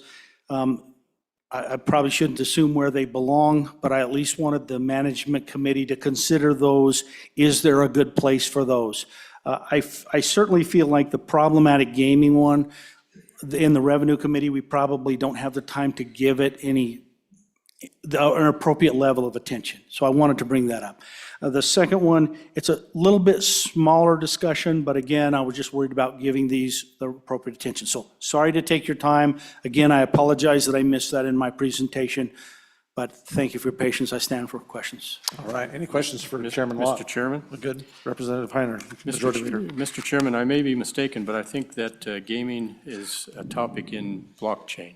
I probably shouldn't assume where they belong, but I at least wanted the management committee to consider those. Is there a good place for those? I certainly feel like the problematic gaming one, in the Revenue Committee, we probably don't have the time to give it an appropriate level of attention. So I wanted to bring that up. The second one, it's a little bit smaller discussion, but again, I was just worried about giving these the appropriate attention. So sorry to take your time. Again, I apologize that I missed that in my presentation, but thank you for your patience. I stand for questions. All right, any questions for Chairman Locke? Mr. Chairman? Good. Representative Heiner, Majority Leader. Mr. Chairman, I may be mistaken, but I think that gaming is a topic in blockchain.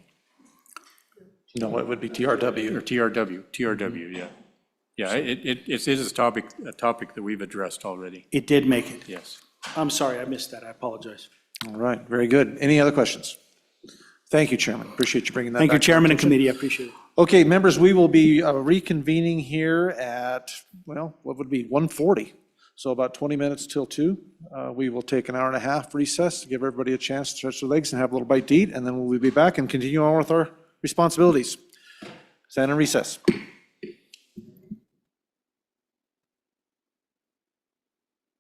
No, it would be TRW. Or TRW, yeah. Yeah, it is a topic that we've addressed already. It did make it. Yes. I'm sorry, I missed that. I apologize. All right, very good. Any other questions? Thank you, Chairman. Appreciate you bringing that back. Thank you, to Chairman and attention. committee. I appreciate it. Okay, members, we will be reconvening here at, well, what would be 1:40? So about 20 minutes till 2. We will take an hour-and-a-half recess to give everybody a chance to stretch their legs and have a little bite to eat, and then we'll be back and continue on with our responsibilities. Stand in recess.